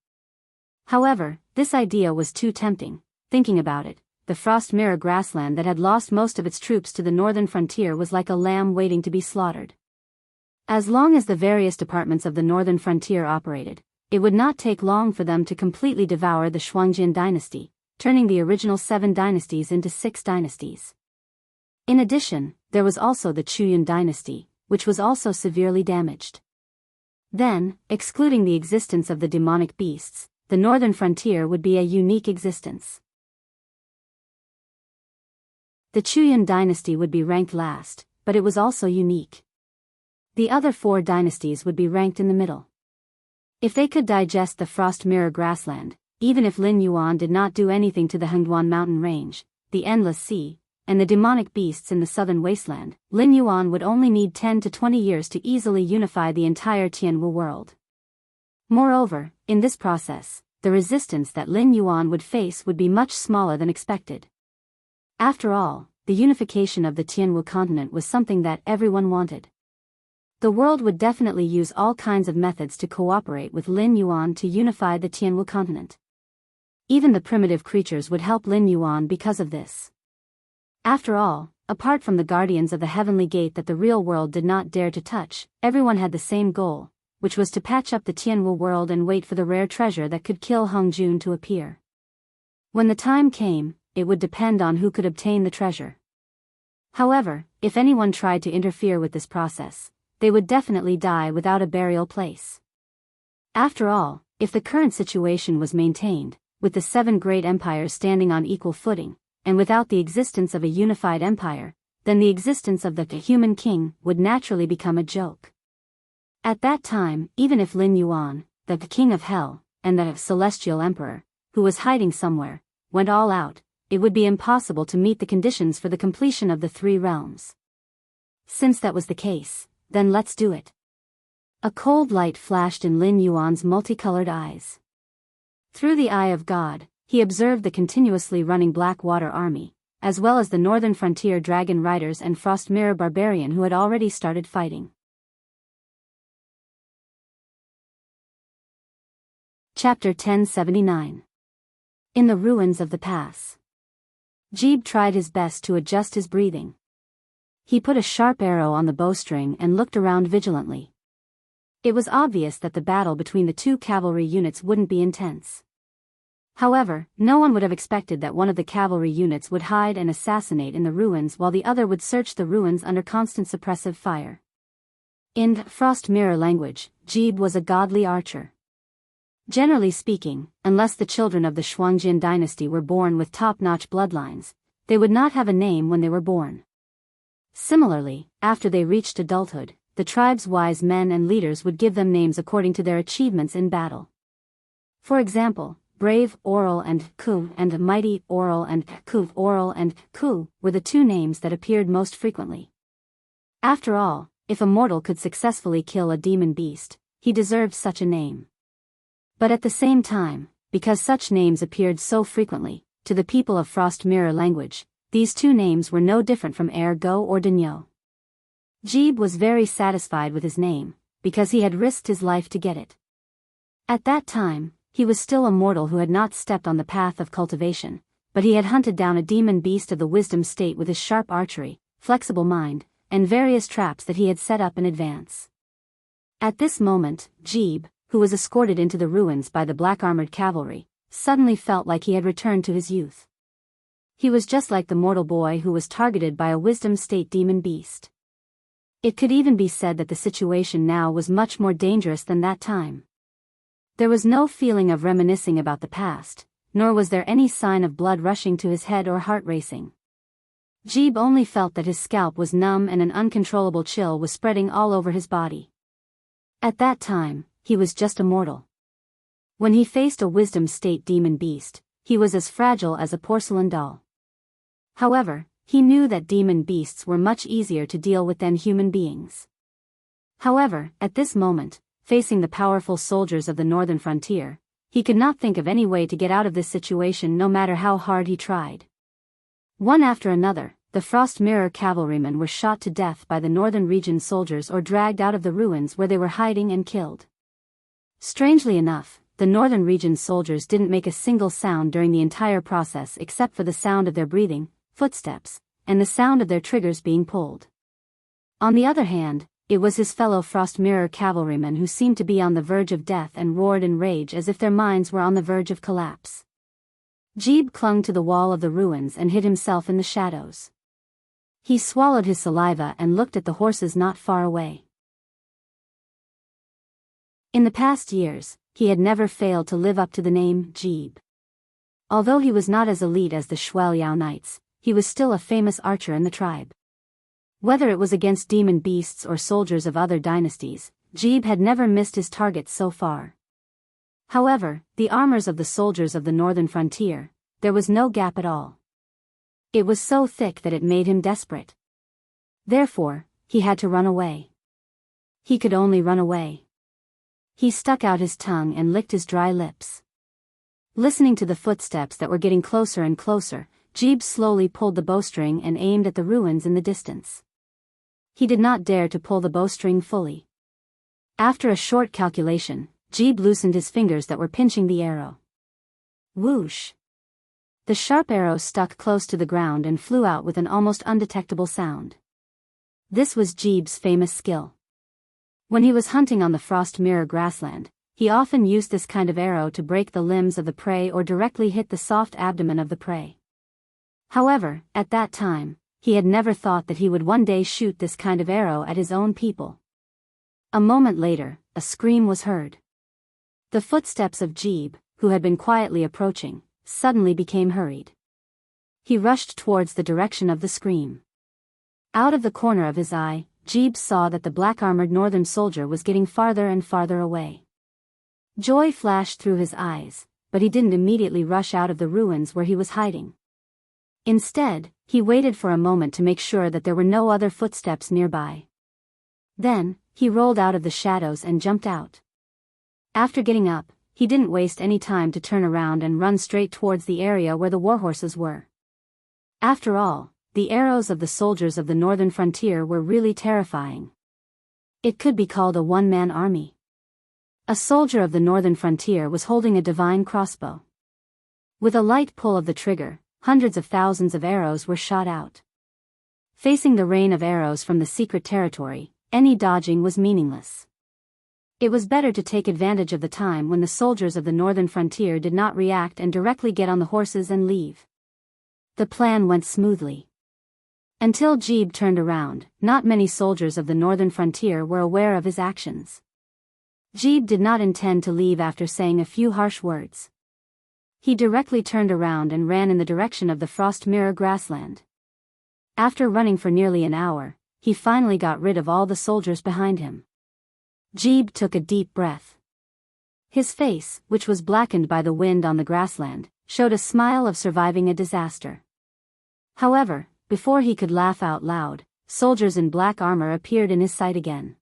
However, this idea was too tempting. Thinking about it, the Frost Mirror grassland that had lost most of its troops to the northern frontier was like a lamb waiting to be slaughtered. As long as the various departments of the northern frontier operated, it would not take long for them to completely devour the Shuangjin dynasty, turning the original 7 dynasties into 6 dynasties. In addition, there was also the Chuyun dynasty, which was also severely damaged. Then, excluding the existence of the demonic beasts, the northern frontier would be a unique existence. The Chuyun dynasty would be ranked last, but it was also unique. The other 4 dynasties would be ranked in the middle. If they could digest the Frost Mirror grassland, even if Lin Yuan did not do anything to the Hengduan mountain range, the Endless Sea, and the demonic beasts in the southern wasteland, Lin Yuan would only need 10 to 20 years to easily unify the entire Tianwu world. Moreover, in this process, the resistance that Lin Yuan would face would be much smaller than expected. After all, the unification of the Tianwu continent was something that everyone wanted. The world would definitely use all kinds of methods to cooperate with Lin Yuan to unify the Tianwu continent. Even the primitive creatures would help Lin Yuan because of this. After all, apart from the guardians of the heavenly gate that the real world did not dare to touch, everyone had the same goal, which was to patch up the Tianwu world and wait for the rare treasure that could kill Heng Jun to appear. When the time came, it would depend on who could obtain the treasure. However, if anyone tried to interfere with this process, they would definitely die without a burial place. After all, if the current situation was maintained, with the 7 great empires standing on equal footing, and without the existence of a unified empire, then the existence of the human king would naturally become a joke. At that time, even if Lin Yuan, the king of hell, and the celestial emperor, who was hiding somewhere, went all out, it would be impossible to meet the conditions for the completion of the 3 realms. Since that was the case, then let's do it. A cold light flashed in Lin Yuan's multicolored eyes. Through the eye of God, he observed the continuously running Blackwater Army, as well as the Northern Frontier Dragon Riders and Frost Mirror Barbarian who had already started fighting. Chapter 1079. In the ruins of the pass. Jeeb tried his best to adjust his breathing. He put a sharp arrow on the bowstring and looked around vigilantly. It was obvious that the battle between the two cavalry units wouldn't be intense. However, no one would have expected that one of the cavalry units would hide and assassinate in the ruins while the other would search the ruins under constant suppressive fire. In Frost Mirror language, Jeeb was a godly archer. Generally speaking, unless the children of the Shuangjin dynasty were born with top-notch bloodlines, they would not have a name when they were born. Similarly, after they reached adulthood, the tribe's wise men and leaders would give them names according to their achievements in battle. For example, Brave Oral and Ku and Mighty Oral and Ku Oral and Ku were the two names that appeared most frequently. After all, if a mortal could successfully kill a demon beast, he deserved such a name. But at the same time, because such names appeared so frequently, to the people of Frost Mirror language, these two names were no different from Ergo or Denyo. Jeeb was very satisfied with his name, because he had risked his life to get it. At that time, he was still a mortal who had not stepped on the path of cultivation, but he had hunted down a demon beast of the wisdom state with his sharp archery, flexible mind, and various traps that he had set up in advance. At this moment, Jeeb, who was escorted into the ruins by the black-armored cavalry, suddenly felt like he had returned to his youth. He was just like the mortal boy who was targeted by a wisdom state demon beast. It could even be said that the situation now was much more dangerous than that time. There was no feeling of reminiscing about the past, nor was there any sign of blood rushing to his head or heart racing. Jeeb only felt that his scalp was numb and an uncontrollable chill was spreading all over his body. At that time, he was just a mortal. When he faced a wisdom state demon beast, he was as fragile as a porcelain doll. However, he knew that demon beasts were much easier to deal with than human beings. However, at this moment, facing the powerful soldiers of the northern frontier, he could not think of any way to get out of this situation no matter how hard he tried. One after another, the Frost Mirror cavalrymen were shot to death by the northern region soldiers or dragged out of the ruins where they were hiding and killed. Strangely enough, the northern region soldiers didn't make a single sound during the entire process except for the sound of their breathing, footsteps, and the sound of their triggers being pulled. On the other hand, it was his fellow Frost Mirror cavalrymen who seemed to be on the verge of death and roared in rage as if their minds were on the verge of collapse. Jeeb clung to the wall of the ruins and hid himself in the shadows. He swallowed his saliva and looked at the horses not far away. In the past years, he had never failed to live up to the name Jeeb. Although he was not as elite as the Shuaoliao Knights, he was still a famous archer in the tribe. Whether it was against demon beasts or soldiers of other dynasties, Jeeb had never missed his targets so far. However, the armors of the soldiers of the northern frontier, there was no gap at all. It was so thick that it made him desperate. Therefore, he had to run away. He could only run away. He stuck out his tongue and licked his dry lips. Listening to the footsteps that were getting closer and closer, Jeeb slowly pulled the bowstring and aimed at the ruins in the distance. He did not dare to pull the bowstring fully. After a short calculation, Jeeb loosened his fingers that were pinching the arrow. Whoosh! The sharp arrow stuck close to the ground and flew out with an almost undetectable sound. This was Jeeb's famous skill. When he was hunting on the Frost Mirror grassland, he often used this kind of arrow to break the limbs of the prey or directly hit the soft abdomen of the prey. However, at that time, he had never thought that he would one day shoot this kind of arrow at his own people. A moment later, a scream was heard. The footsteps of Jeeb, who had been quietly approaching, suddenly became hurried. He rushed towards the direction of the scream. Out of the corner of his eye, Jeeb saw that the black-armored northern soldier was getting farther and farther away. Joy flashed through his eyes, but he didn't immediately rush out of the ruins where he was hiding. Instead, he waited for a moment to make sure that there were no other footsteps nearby. Then, he rolled out of the shadows and jumped out. After getting up, he didn't waste any time to turn around and run straight towards the area where the warhorses were. After all, the arrows of the soldiers of the northern frontier were really terrifying. It could be called a one-man army. A soldier of the northern frontier was holding a divine crossbow. With a light pull of the trigger, hundreds of thousands of arrows were shot out. Facing the rain of arrows from the secret territory, any dodging was meaningless. It was better to take advantage of the time when the soldiers of the northern frontier did not react and directly get on the horses and leave. The plan went smoothly. Until Jeeb turned around, not many soldiers of the northern frontier were aware of his actions. Jeeb did not intend to leave after saying a few harsh words. He directly turned around and ran in the direction of the Frost Mirror grassland. After running for nearly an hour, he finally got rid of all the soldiers behind him. Jeeb took a deep breath. His face, which was blackened by the wind on the grassland, showed a smile of surviving a disaster. However, before he could laugh out loud, soldiers in black armor appeared in his sight again.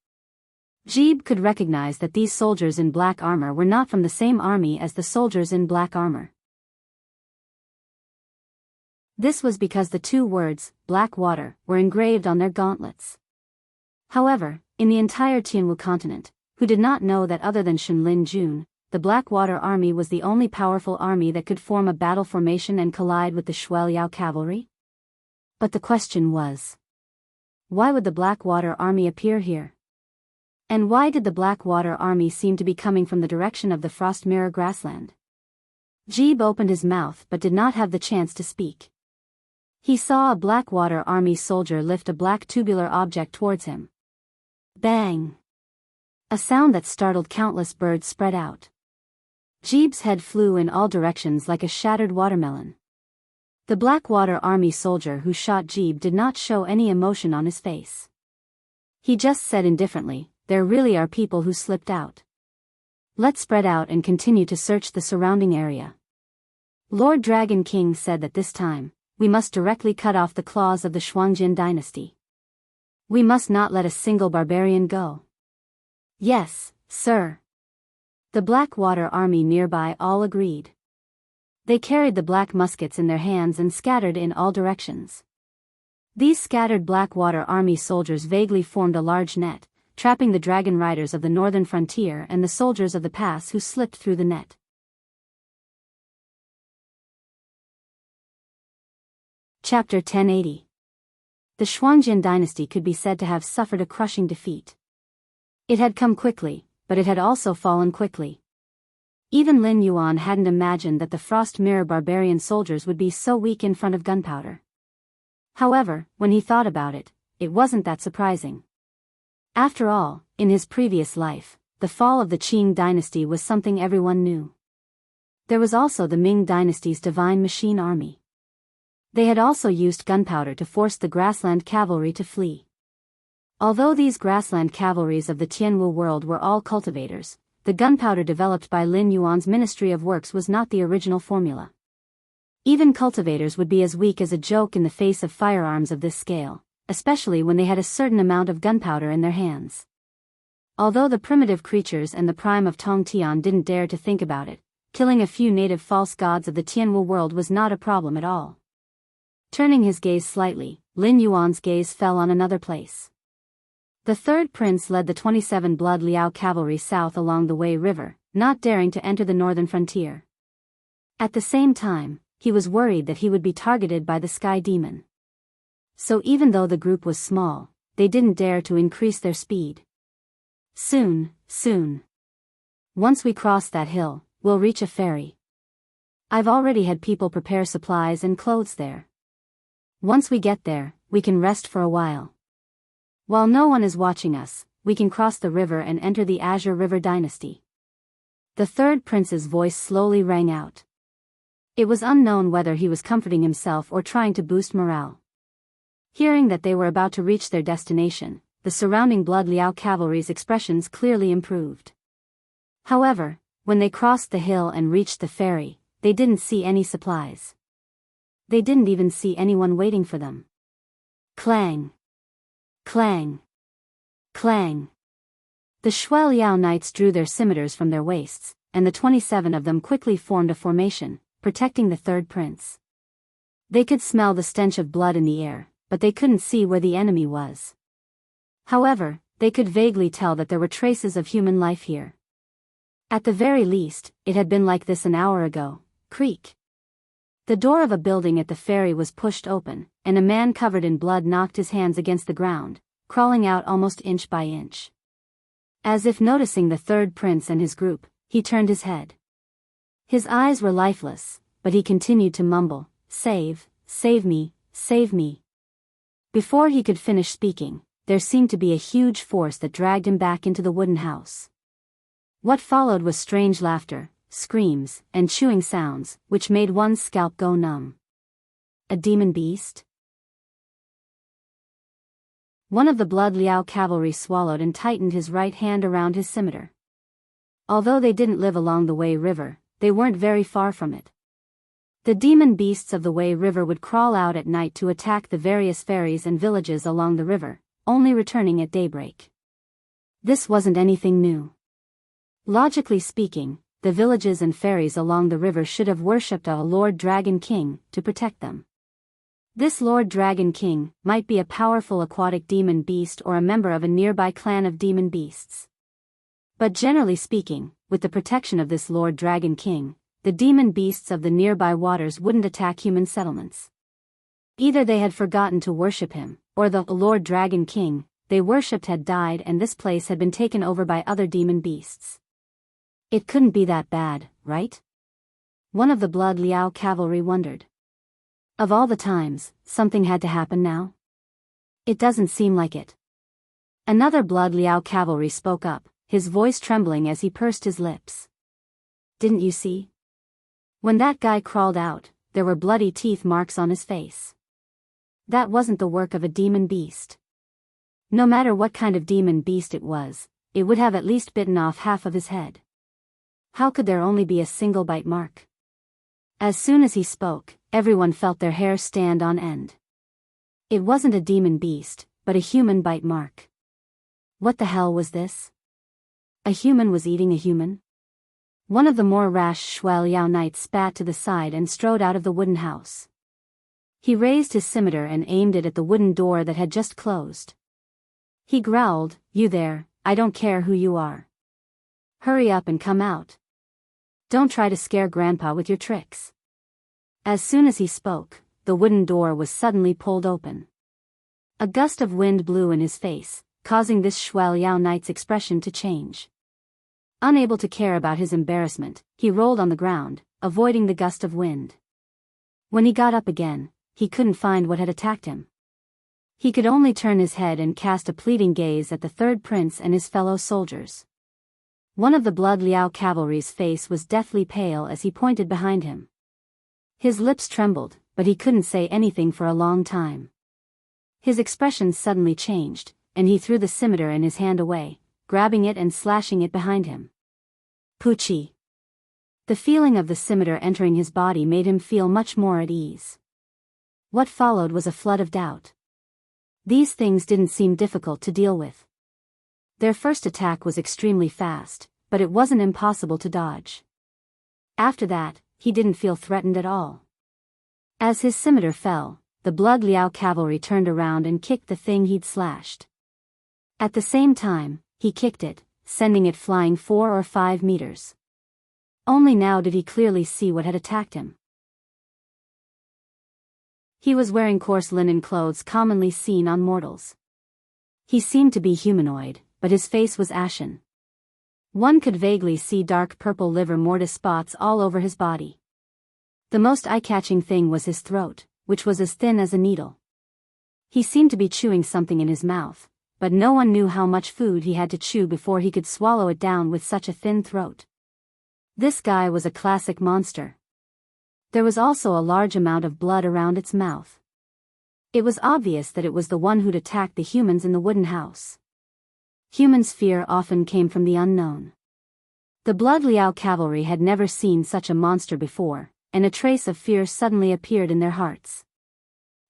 Jeeb could recognize that these soldiers in black armor were not from the same army as the soldiers in black armor. This was because the two words, Black Water, were engraved on their gauntlets. However, in the entire Tianwu continent, who did not know that other than Shenlin Jun, the Blackwater army was the only powerful army that could form a battle formation and collide with the Shueliao cavalry? But the question was, why would the Blackwater army appear here? And why did the Blackwater army seem to be coming from the direction of the Frost Mirror grassland? Jeeb opened his mouth but did not have the chance to speak. He saw a Blackwater army soldier lift a black tubular object towards him. Bang! A sound that startled countless birds spread out. Jeeb's head flew in all directions like a shattered watermelon. The Blackwater army soldier who shot Jeeb did not show any emotion on his face. He just said indifferently, "There really are people who slipped out. Let's spread out and continue to search the surrounding area." Lord Dragon King said that this time, we must directly cut off the claws of the Shuangjin dynasty. We must not let a single barbarian go. Yes, sir. The Blackwater army nearby all agreed. They carried the black muskets in their hands and scattered in all directions. These scattered Blackwater army soldiers vaguely formed a large net, trapping the dragon riders of the northern frontier and the soldiers of the pass who slipped through the net. Chapter 1080. The Shuangjin dynasty could be said to have suffered a crushing defeat. It had come quickly, but it had also fallen quickly. Even Lin Yuan hadn't imagined that the Frost Mirror barbarian soldiers would be so weak in front of gunpowder. However, when he thought about it, it wasn't that surprising. After all, in his previous life, the fall of the Qing dynasty was something everyone knew. There was also the Ming dynasty's divine machine army. They had also used gunpowder to force the grassland cavalry to flee. Although these grassland cavalries of the Tianwu world were all cultivators, the gunpowder developed by Lin Yuan's Ministry of Works was not the original formula. Even cultivators would be as weak as a joke in the face of firearms of this scale, especially when they had a certain amount of gunpowder in their hands. Although the primitive creatures and the prime of Tongtian didn't dare to think about it, killing a few native false gods of the Tianwu world was not a problem at all. Turning his gaze slightly, Lin Yuan's gaze fell on another place. The third prince led the 27 Blood Liao cavalry south along the Wei River, not daring to enter the northern frontier. At the same time, he was worried that he would be targeted by the Sky Demon. So even though the group was small, they didn't dare to increase their speed. Soon. Once we cross that hill, we'll reach a ferry. I've already had people prepare supplies and clothes there. Once we get there, we can rest for a while. While no one is watching us, we can cross the river and enter the Azure River dynasty. The third prince's voice slowly rang out. It was unknown whether he was comforting himself or trying to boost morale. Hearing that they were about to reach their destination, the surrounding Blood Liao cavalry's expressions clearly improved. However, when they crossed the hill and reached the ferry, they didn't see any supplies. They didn't even see anyone waiting for them. Clang! Clang! Clang! The Shueliao knights drew their scimitars from their waists, and the 27 of them quickly formed a formation, protecting the third prince. They could smell the stench of blood in the air, but they couldn't see where the enemy was. However, they could vaguely tell that there were traces of human life here. At the very least, it had been like this an hour ago. Creak! The door of a building at the ferry was pushed open, and a man covered in blood knocked his hands against the ground, crawling out almost inch by inch. As if noticing the third prince and his group, he turned his head. His eyes were lifeless, but he continued to mumble, "Save, save me, save me." Before he could finish speaking, there seemed to be a huge force that dragged him back into the wooden house. What followed was strange laughter, screams, and chewing sounds, which made one's scalp go numb. A demon beast? One of the Blood Liao cavalry swallowed and tightened his right hand around his scimitar. Although they didn't live along the Wei River, they weren't very far from it. The demon beasts of the Wei River would crawl out at night to attack the various ferries and villages along the river, only returning at daybreak. This wasn't anything new. Logically speaking, the villages and ferries along the river should have worshipped a Lord Dragon King to protect them. This Lord Dragon King might be a powerful aquatic demon beast or a member of a nearby clan of demon beasts. But generally speaking, with the protection of this Lord Dragon King, the demon beasts of the nearby waters wouldn't attack human settlements. Either they had forgotten to worship him, or the Lord Dragon King they worshipped had died and this place had been taken over by other demon beasts. It couldn't be that bad, right? One of the Blood Liao cavalry wondered. Of all the times, something had to happen now? It doesn't seem like it. Another Blood Liao cavalry spoke up, his voice trembling as he pursed his lips. Didn't you see? When that guy crawled out, there were bloody teeth marks on his face. That wasn't the work of a demon beast. No matter what kind of demon beast it would have at least bitten off half of his head. How could there only be a single bite mark? As soon as he spoke, everyone felt their hair stand on end. It wasn't a demon beast, but a human bite mark. What the hell was this? A human was eating a human? One of the more rash Shui Liao knights spat to the side and strode out of the wooden house. He raised his scimitar and aimed it at the wooden door that had just closed. He growled, "You there, I don't care who you are. Hurry up and come out. Don't try to scare Grandpa with your tricks." As soon as he spoke, the wooden door was suddenly pulled open. A gust of wind blew in his face, causing this Shui Liao knight's expression to change. Unable to care about his embarrassment, he rolled on the ground, avoiding the gust of wind. When he got up again, he couldn't find what had attacked him. He could only turn his head and cast a pleading gaze at the third prince and his fellow soldiers. One of the Blood Liao cavalry's face was deathly pale as he pointed behind him. His lips trembled, but he couldn't say anything for a long time. His expression suddenly changed, and he threw the scimitar in his hand away, grabbing it and slashing it behind him. Poochie. The feeling of the scimitar entering his body made him feel much more at ease. What followed was a flood of doubt. These things didn't seem difficult to deal with. Their first attack was extremely fast, but it wasn't impossible to dodge. After that, he didn't feel threatened at all. As his scimitar fell, the Blood Liao cavalry turned around and kicked the thing he'd slashed. At the same time, he kicked it, sending it flying 4 or 5 meters. Only now did he clearly see what had attacked him. He was wearing coarse linen clothes commonly seen on mortals. He seemed to be humanoid, but his face was ashen. One could vaguely see dark purple liver mortis spots all over his body. The most eye-catching thing was his throat, which was as thin as a needle. He seemed to be chewing something in his mouth, but no one knew how much food he had to chew before he could swallow it down with such a thin throat. This guy was a classic monster. There was also a large amount of blood around its mouth. It was obvious that it was the one who'd attacked the humans in the wooden house. Humans' fear often came from the unknown. The Blood Liao cavalry had never seen such a monster before, and a trace of fear suddenly appeared in their hearts.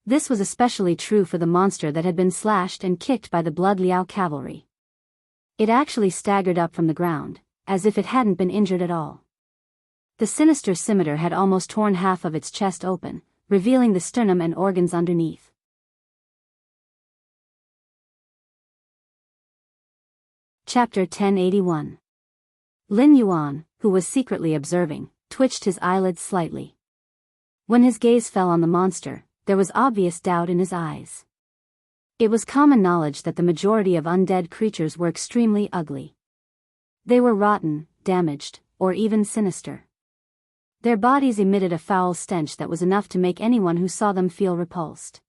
This was especially true for the monster that had been slashed and kicked by the Blood Liao cavalry. It actually staggered up from the ground, as if it hadn't been injured at all. The sinister scimitar had almost torn half of its chest open, revealing the sternum and organs underneath. Chapter 1081. Lin Yuan, who was secretly observing, twitched his eyelids slightly. When his gaze fell on the monster, there was obvious doubt in his eyes. It was common knowledge that the majority of undead creatures were extremely ugly. They were rotten, damaged, or even sinister. Their bodies emitted a foul stench that was enough to make anyone who saw them feel repulsed.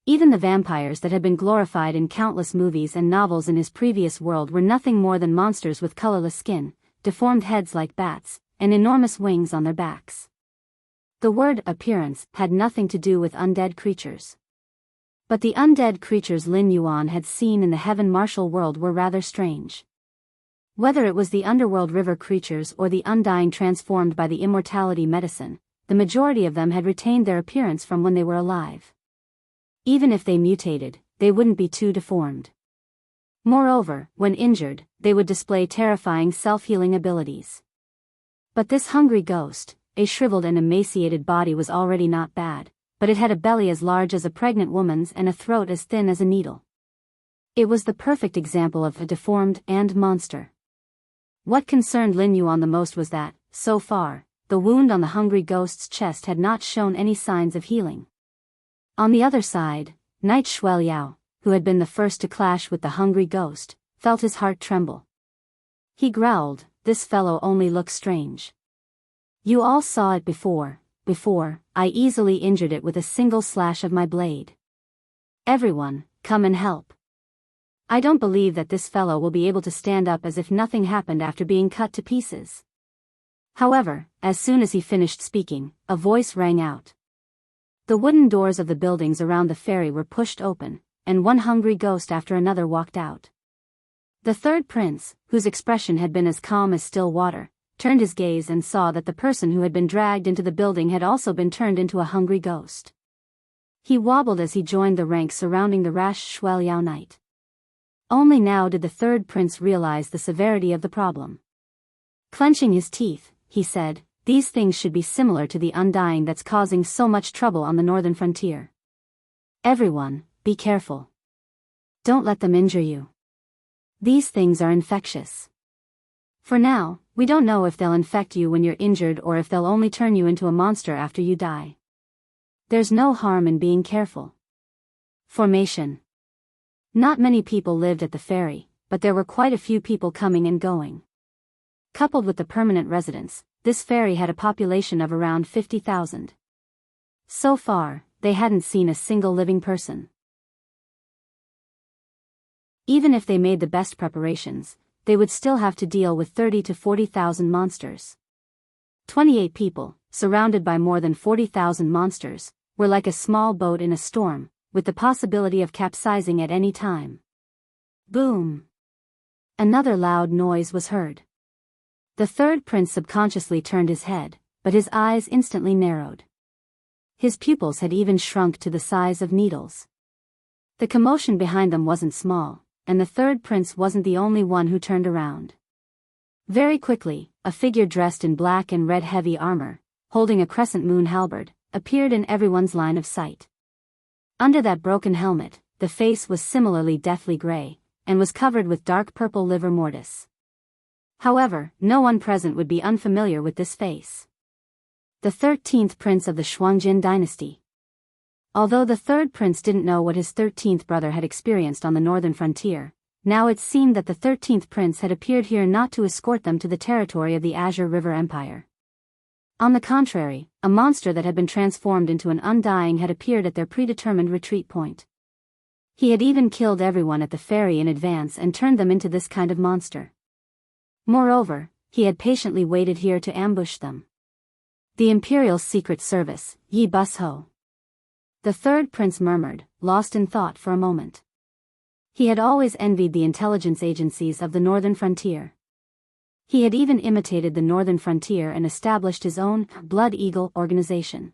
Even the vampires that had been glorified in countless movies and novels in his previous world were nothing more than monsters with colorless skin, deformed heads like bats, and enormous wings on their backs. The word appearance had nothing to do with undead creatures. But the undead creatures Lin Yuan had seen in the Heaven Martial world were rather strange. Whether it was the underworld river creatures or the undying transformed by the immortality medicine, the majority of them had retained their appearance from when they were alive. Even if they mutated, they wouldn't be too deformed. Moreover, when injured, they would display terrifying self-healing abilities. But this hungry ghost, a shriveled and emaciated body was already not bad, but it had a belly as large as a pregnant woman's and a throat as thin as a needle. It was the perfect example of a deformed and monster. What concerned Lin Yuan the most was that, so far, the wound on the hungry ghost's chest had not shown any signs of healing. On the other side, Knight Shueliao, who had been the first to clash with the hungry ghost, felt his heart tremble. He growled, "This fellow only looks strange. You all saw it before, I easily injured it with a single slash of my blade. Everyone, come and help. I don't believe that this fellow will be able to stand up as if nothing happened after being cut to pieces." However, as soon as he finished speaking, a voice rang out. The wooden doors of the buildings around the ferry were pushed open, and one hungry ghost after another walked out. The third prince, whose expression had been as calm as still water, turned his gaze and saw that the person who had been dragged into the building had also been turned into a hungry ghost. He wobbled as he joined the ranks surrounding the rash Shueliao knight. Only now did the third prince realize the severity of the problem. Clenching his teeth, he said, "These things should be similar to the undying that's causing so much trouble on the northern frontier. Everyone, be careful. Don't let them injure you. These things are infectious. For now, we don't know if they'll infect you when you're injured or if they'll only turn you into a monster after you die. There's no harm in being careful." Formation. Not many people lived at the ferry, but there were quite a few people coming and going. Coupled with the permanent residents, this ferry had a population of around 50,000. So far, they hadn't seen a single living person. Even if they made the best preparations, they would still have to deal with 30 to 40,000 monsters. 28 people, surrounded by more than 40,000 monsters, were like a small boat in a storm, with the possibility of capsizing at any time. Boom! Another loud noise was heard. The third prince subconsciously turned his head, but his eyes instantly narrowed. His pupils had even shrunk to the size of needles. The commotion behind them wasn't small, and the third prince wasn't the only one who turned around. Very quickly, a figure dressed in black and red heavy armor, holding a crescent moon halberd, appeared in everyone's line of sight. Under that broken helmet, the face was similarly deathly gray, and was covered with dark purple livor mortis. However, no one present would be unfamiliar with this face. The 13th prince of the Shuangjin dynasty. Although the third prince didn't know what his 13th brother had experienced on the northern frontier, now it seemed that the 13th prince had appeared here not to escort them to the territory of the Azure River Empire. On the contrary, a monster that had been transformed into an undying had appeared at their predetermined retreat point. He had even killed everyone at the ferry in advance and turned them into this kind of monster. Moreover, he had patiently waited here to ambush them. The Imperial Secret Service, Yi Busho. The third prince murmured, lost in thought for a moment. He had always envied the intelligence agencies of the northern frontier. He had even imitated the northern frontier and established his own Blood Eagle organization.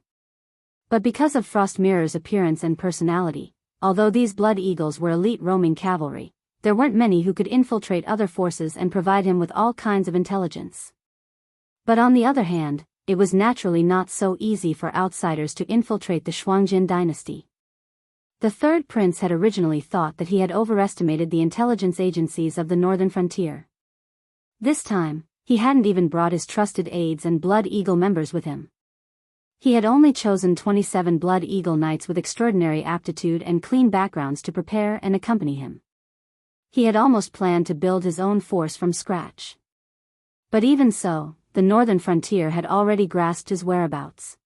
But because of Frost Mirror's appearance and personality, although these Blood Eagles were elite roaming cavalry, there weren't many who could infiltrate other forces and provide him with all kinds of intelligence. But on the other hand, it was naturally not so easy for outsiders to infiltrate the Shuangjin dynasty. The third prince had originally thought that he had overestimated the intelligence agencies of the northern frontier. This time, he hadn't even brought his trusted aides and Blood Eagle members with him. He had only chosen 27 Blood Eagle Knights with extraordinary aptitude and clean backgrounds to prepare and accompany him. He had almost planned to build his own force from scratch. But even so, the northern frontier had already grasped his whereabouts.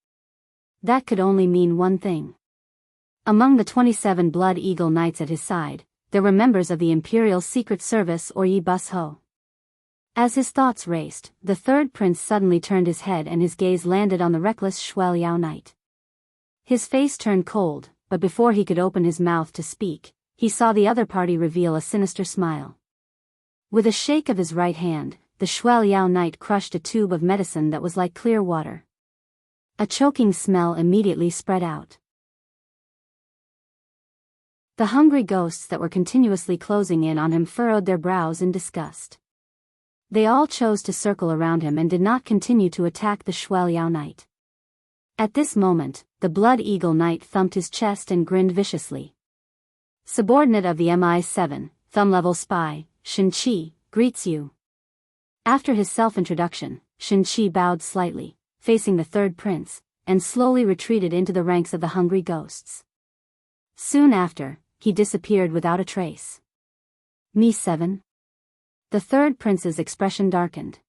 That could only mean one thing. Among the 27 Blood Eagle Knights at his side, there were members of the Imperial Secret Service or Immerse. As his thoughts raced, the third prince suddenly turned his head and his gaze landed on the reckless Shueliao knight. His face turned cold, but before he could open his mouth to speak, he saw the other party reveal a sinister smile. With a shake of his right hand, the Shueliao knight crushed a tube of medicine that was like clear water. A choking smell immediately spread out. The hungry ghosts that were continuously closing in on him furrowed their brows in disgust. They all chose to circle around him and did not continue to attack the Shueliao knight. At this moment, the Blood Eagle knight thumped his chest and grinned viciously. Subordinate of the MI7, thumb-level spy, Shen-Qi, greets you. After his self-introduction, Shen-Qi bowed slightly, facing the third prince, and slowly retreated into the ranks of the hungry ghosts. Soon after, he disappeared without a trace. Me-7? The third prince's expression darkened.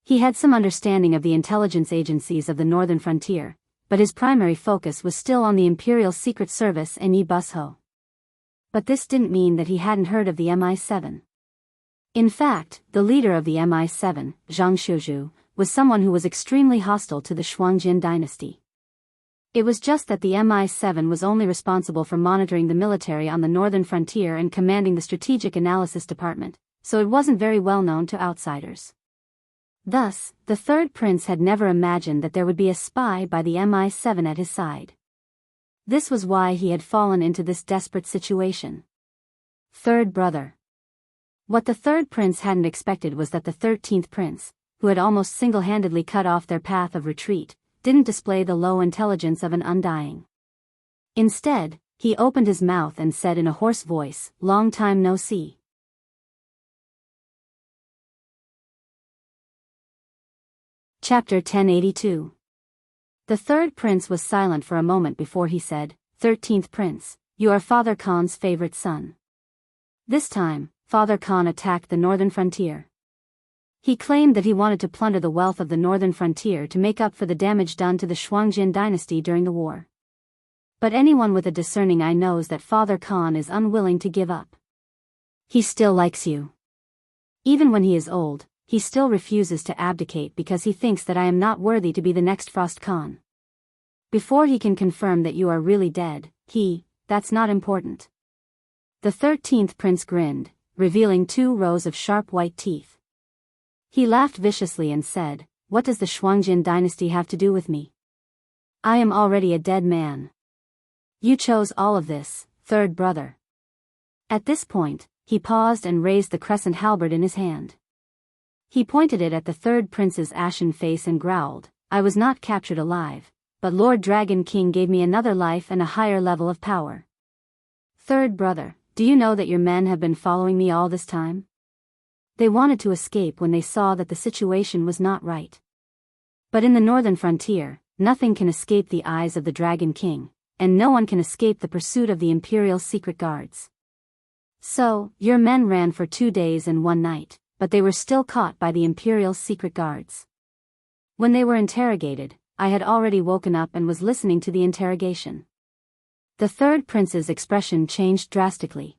He had some understanding of the intelligence agencies of the northern frontier, but his primary focus was still on the Imperial Secret Service and Immerse. But this didn't mean that he hadn't heard of the MI7. In fact, the leader of the MI7, Zhang Xiuzhu, was someone who was extremely hostile to the Shuangjin dynasty. It was just that the MI7 was only responsible for monitoring the military on the northern frontier and commanding the Strategic Analysis Department, so it wasn't very well known to outsiders. Thus, the third prince had never imagined that there would be a spy by the MI7 at his side. This was why he had fallen into this desperate situation. Third brother. What the third prince hadn't expected was that the 13th prince, who had almost single-handedly cut off their path of retreat, didn't display the low intelligence of an undying. Instead, he opened his mouth and said in a hoarse voice, "Long time no see." Chapter 1082. The third prince was silent for a moment before he said, 13th prince, you are Father Khan's favorite son. This time, Father Khan attacked the northern frontier. He claimed that he wanted to plunder the wealth of the northern frontier to make up for the damage done to the Shuangjin dynasty during the war. But anyone with a discerning eye knows that Father Khan is unwilling to give up. He still likes you. Even when he is old, he still refuses to abdicate because he thinks that I am not worthy to be the next Frost Khan. Before he can confirm that you are really dead, that's not important. The 13th prince grinned, revealing 2 rows of sharp white teeth. He laughed viciously and said, what does the Shuangjin dynasty have to do with me? I am already a dead man. You chose all of this, third brother. At this point, he paused and raised the crescent halberd in his hand. He pointed it at the third prince's ashen face and growled, I was not captured alive, but Lord Dragon King gave me another life and a higher level of power. Third brother, do you know that your men have been following me all this time? They wanted to escape when they saw that the situation was not right. But in the northern frontier, nothing can escape the eyes of the Dragon King, and no one can escape the pursuit of the Imperial Secret Guards. So, your men ran for 2 days and 1 night. But they were still caught by the Imperial Secret Guards. When they were interrogated, I had already woken up and was listening to the interrogation. The third prince's expression changed drastically.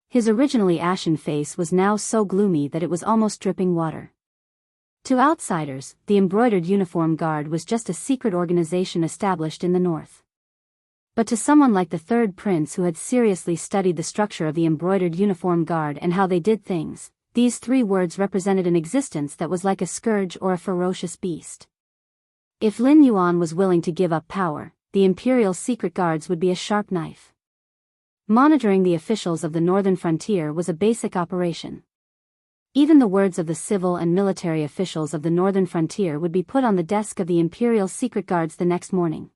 His originally ashen face was now so gloomy that it was almost dripping water. To outsiders, the Embroidered Uniform Guard was just a secret organization established in the north. But to someone like the third prince who had seriously studied the structure of the Embroidered Uniform Guard and how they did things, these 3 words represented an existence that was like a scourge or a ferocious beast. If Lin Yuan was willing to give up power, the Imperial Secret Guards would be a sharp knife. Monitoring the officials of the northern frontier was a basic operation. Even the words of the civil and military officials of the northern frontier would be put on the desk of the Imperial Secret Guards the next morning.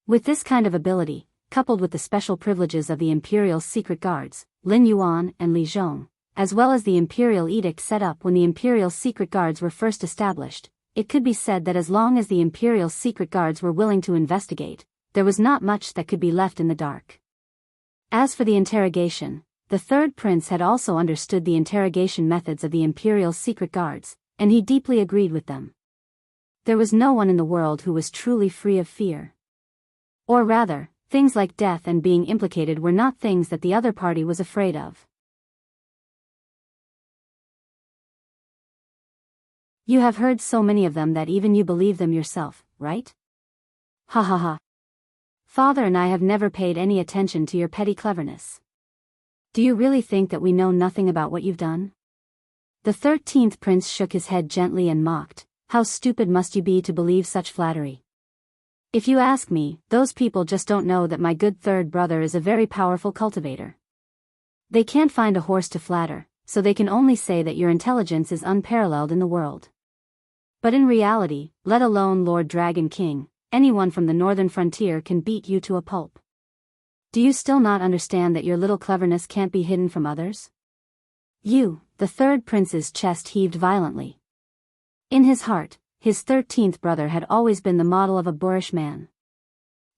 With this kind of ability, coupled with the special privileges of the Imperial Secret Guards, Lin Yuan and Li Zhong, as well as the Imperial Edict set up when the Imperial Secret Guards were first established, it could be said that as long as the Imperial secret guards were willing to investigate, there was not much that could be left in the dark. As for the interrogation, the third prince had also understood the interrogation methods of the Imperial secret guards, and he deeply agreed with them. There was no one in the world who was truly free of fear. Or rather, things like death and being implicated were not things that the other party was afraid of. You have heard so many of them that even you believe them yourself, right? Ha ha ha. Father and I have never paid any attention to your petty cleverness. Do you really think that we know nothing about what you've done? The 13th prince shook his head gently and mocked, "How stupid must you be to believe such flattery? If you ask me, those people just don't know that my good third brother is a very powerful cultivator. They can't find a horse to flatter, so they can only say that your intelligence is unparalleled in the world. But in reality, let alone Lord Dragon King, anyone from the northern frontier can beat you to a pulp. Do you still not understand that your little cleverness can't be hidden from others?" The third prince's chest heaved violently. In his heart, his 13th brother had always been the model of a boorish man.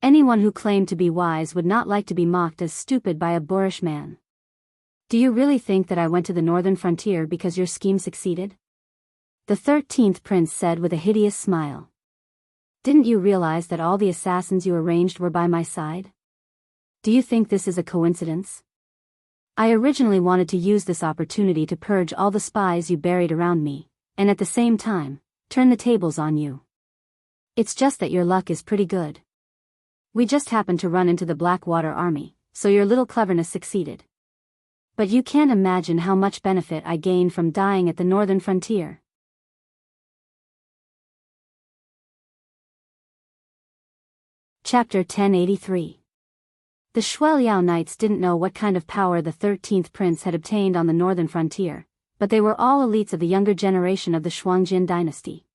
Anyone who claimed to be wise would not like to be mocked as stupid by a boorish man. "Do you really think that I went to the northern frontier because your scheme succeeded?" the 13th prince said with a hideous smile. "Didn't you realize that all the assassins you arranged were by my side? Do you think this is a coincidence? I originally wanted to use this opportunity to purge all the spies you buried around me, and at the same time, turn the tables on you. It's just that your luck is pretty good. We just happened to run into the Blackwater army, so your little cleverness succeeded. But you can't imagine how much benefit I gained from dying at the northern frontier." Chapter 1083. The Shueliao Knights didn't know what kind of power the 13th prince had obtained on the northern frontier, but they were all elites of the younger generation of the Shuangjin dynasty.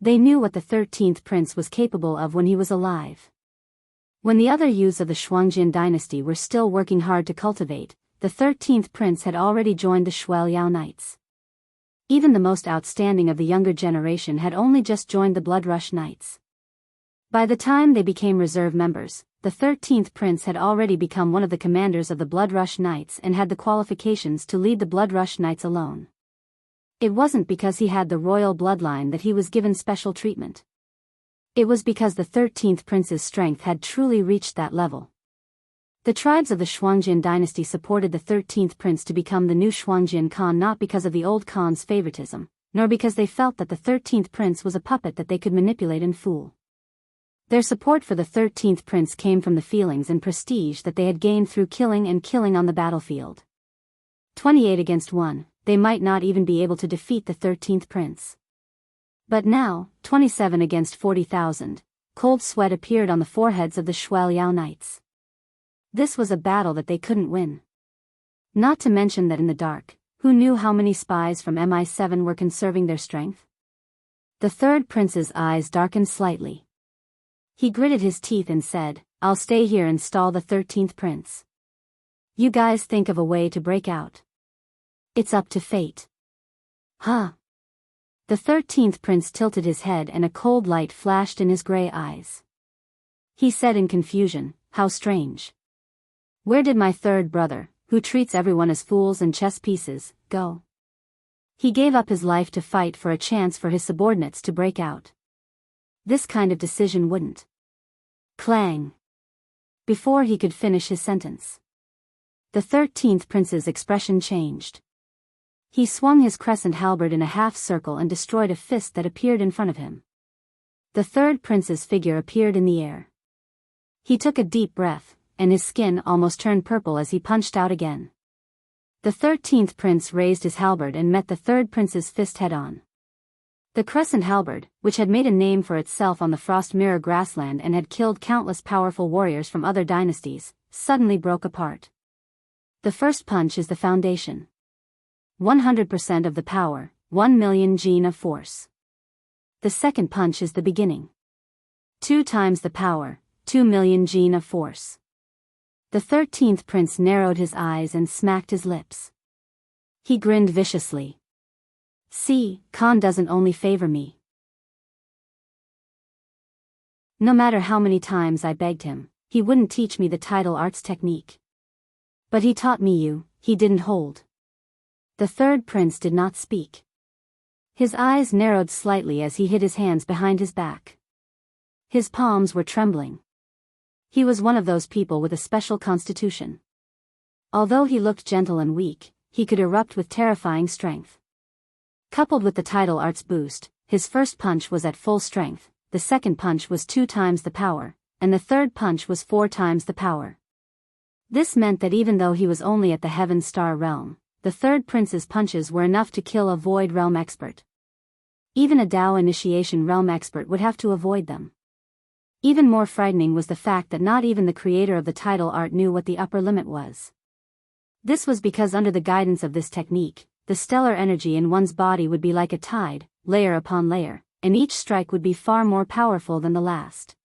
They knew what the 13th prince was capable of when he was alive. When the other youths of the Shuangjin dynasty were still working hard to cultivate, the 13th prince had already joined the Shueliao Knights. Even the most outstanding of the younger generation had only just joined the Bloodrush Knights. By the time they became reserve members, the 13th prince had already become one of the commanders of the Bloodrush Knights and had the qualifications to lead the Bloodrush Knights alone. It wasn't because he had the royal bloodline that he was given special treatment. It was because the 13th prince's strength had truly reached that level. The tribes of the Shuangjin dynasty supported the 13th prince to become the new Shuangjin Khan not because of the old Khan's favoritism, nor because they felt that the 13th prince was a puppet that they could manipulate and fool. Their support for the 13th prince came from the feelings and prestige that they had gained through killing on the battlefield. 28 against 1, they might not even be able to defeat the 13th prince. But now, 27 against 40,000, cold sweat appeared on the foreheads of the Shueliao Knights. This was a battle that they couldn't win. Not to mention that in the dark, who knew how many spies from MI7 were conserving their strength? The third prince's eyes darkened slightly. He gritted his teeth and said, "I'll stay here and stall the 13th prince. You guys think of a way to break out. It's up to fate." "Huh?" The 13th prince tilted his head and a cold light flashed in his gray eyes. He said in confusion, "How strange. Where did my third brother, who treats everyone as fools and chess pieces, go? He gave up his life to fight for a chance for his subordinates to break out. This kind of decision wouldn't." Clang. Before he could finish his sentence, the 13th prince's expression changed. He swung his crescent halberd in a half circle and destroyed a fist that appeared in front of him. The third prince's figure appeared in the air. He took a deep breath, and his skin almost turned purple as he punched out again. The 13th prince raised his halberd and met the third prince's fist head-on. The crescent halberd, which had made a name for itself on the Frost Mirror grassland and had killed countless powerful warriors from other dynasties, suddenly broke apart. The first punch is the foundation. 100% of the power, 1 million gene of force. The second punch is the beginning. 2 times the power, 2 million gene of force. The 13th prince narrowed his eyes and smacked his lips. He grinned viciously. "See, Khan doesn't only favor me. No matter how many times I begged him, he wouldn't teach me the tidal arts technique. But he taught me you, he didn't hold. The third prince did not speak. His eyes narrowed slightly as he hid his hands behind his back. His palms were trembling. He was one of those people with a special constitution. Although he looked gentle and weak, he could erupt with terrifying strength. Coupled with the tidal arts boost, his first punch was at full strength, the second punch was 2 times the power, and the third punch was 4 times the power. This meant that even though he was only at the Heaven Star realm, the third prince's punches were enough to kill a Void realm expert. Even a Dao initiation realm expert would have to avoid them. Even more frightening was the fact that not even the creator of the tidal art knew what the upper limit was. This was because under the guidance of this technique, the stellar energy in one's body would be like a tide, layer upon layer, and each strike would be far more powerful than the last.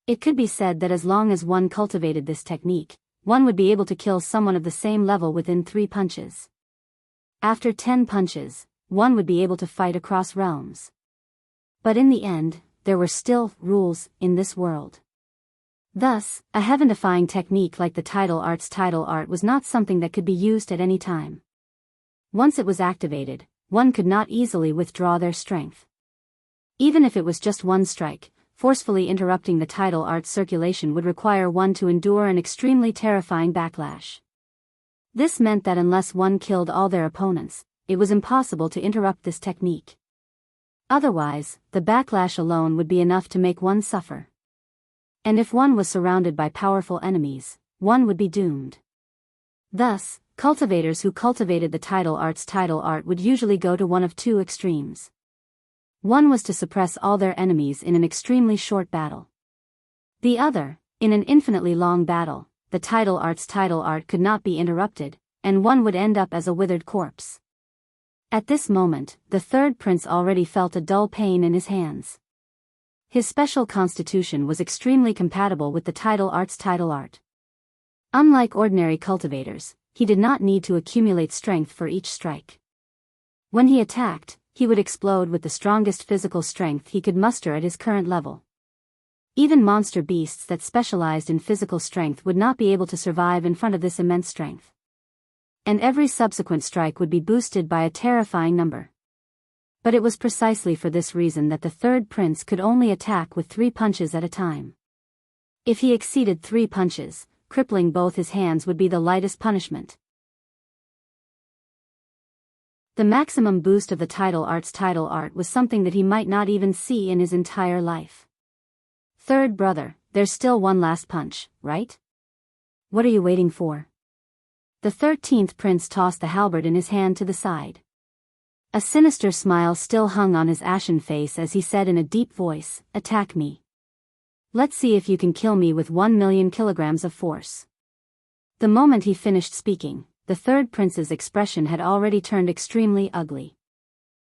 It could be said that as long as one cultivated this technique, one would be able to kill someone of the same level within 3 punches. After 10 punches, one would be able to fight across realms. But in the end, there were still rules in this world. Thus, a heaven-defying technique like the tidal art was not something that could be used at any time. Once it was activated, one could not easily withdraw their strength. Even if it was just one strike, forcefully interrupting the tidal art circulation would require one to endure an extremely terrifying backlash. This meant that unless one killed all their opponents, it was impossible to interrupt this technique. Otherwise, the backlash alone would be enough to make one suffer. And if one was surrounded by powerful enemies, one would be doomed. Thus, cultivators who cultivated the tidal art would usually go to one of 2 extremes. One was to suppress all their enemies in an extremely short battle. The other, in an infinitely long battle, the tidal art could not be interrupted, and one would end up as a withered corpse. At this moment, the third prince already felt a dull pain in his hands. His special constitution was extremely compatible with the tidal art. Unlike ordinary cultivators, he did not need to accumulate strength for each strike. When he attacked, he would explode with the strongest physical strength he could muster at his current level. Even monster beasts that specialized in physical strength would not be able to survive in front of this immense strength. And every subsequent strike would be boosted by a terrifying number. But it was precisely for this reason that the third prince could only attack with 3 punches at a time. If he exceeded 3 punches, crippling both his hands would be the lightest punishment. The maximum boost of the tidal art was something that he might not even see in his entire life. Third brother, there's still one last punch, right? What are you waiting for? The 13th prince tossed the halberd in his hand to the side. A sinister smile still hung on his ashen face as he said in a deep voice, "Attack me. Let's see if you can kill me with 1,000,000 kilograms of force." The moment he finished speaking, the third prince's expression had already turned extremely ugly.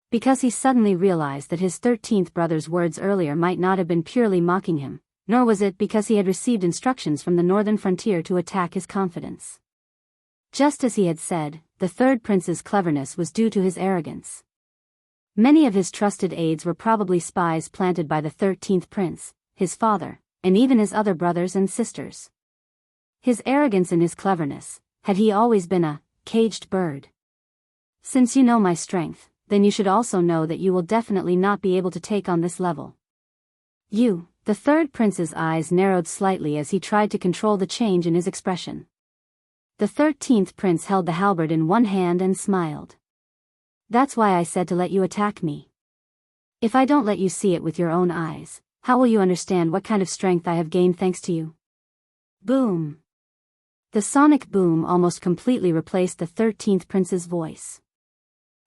Because he suddenly realized that his 13th brother's words earlier might not have been purely mocking him, nor was it because he had received instructions from the northern frontier to attack his confidence. Just as he had said, the third prince's cleverness was due to his arrogance. Many of his trusted aides were probably spies planted by the 13th prince, his father, and even his other brothers and sisters. His arrogance and his cleverness, had he always been a caged bird? Since you know my strength, then you should also know that you will definitely not be able to take on this level. You, the third prince's eyes narrowed slightly as he tried to control the change in his expression. The 13th prince held the halberd in one hand and smiled. That's why I said to let you attack me. If I don't let you see it with your own eyes, how will you understand what kind of strength I have gained thanks to you? Boom! The sonic boom almost completely replaced the 13th prince's voice.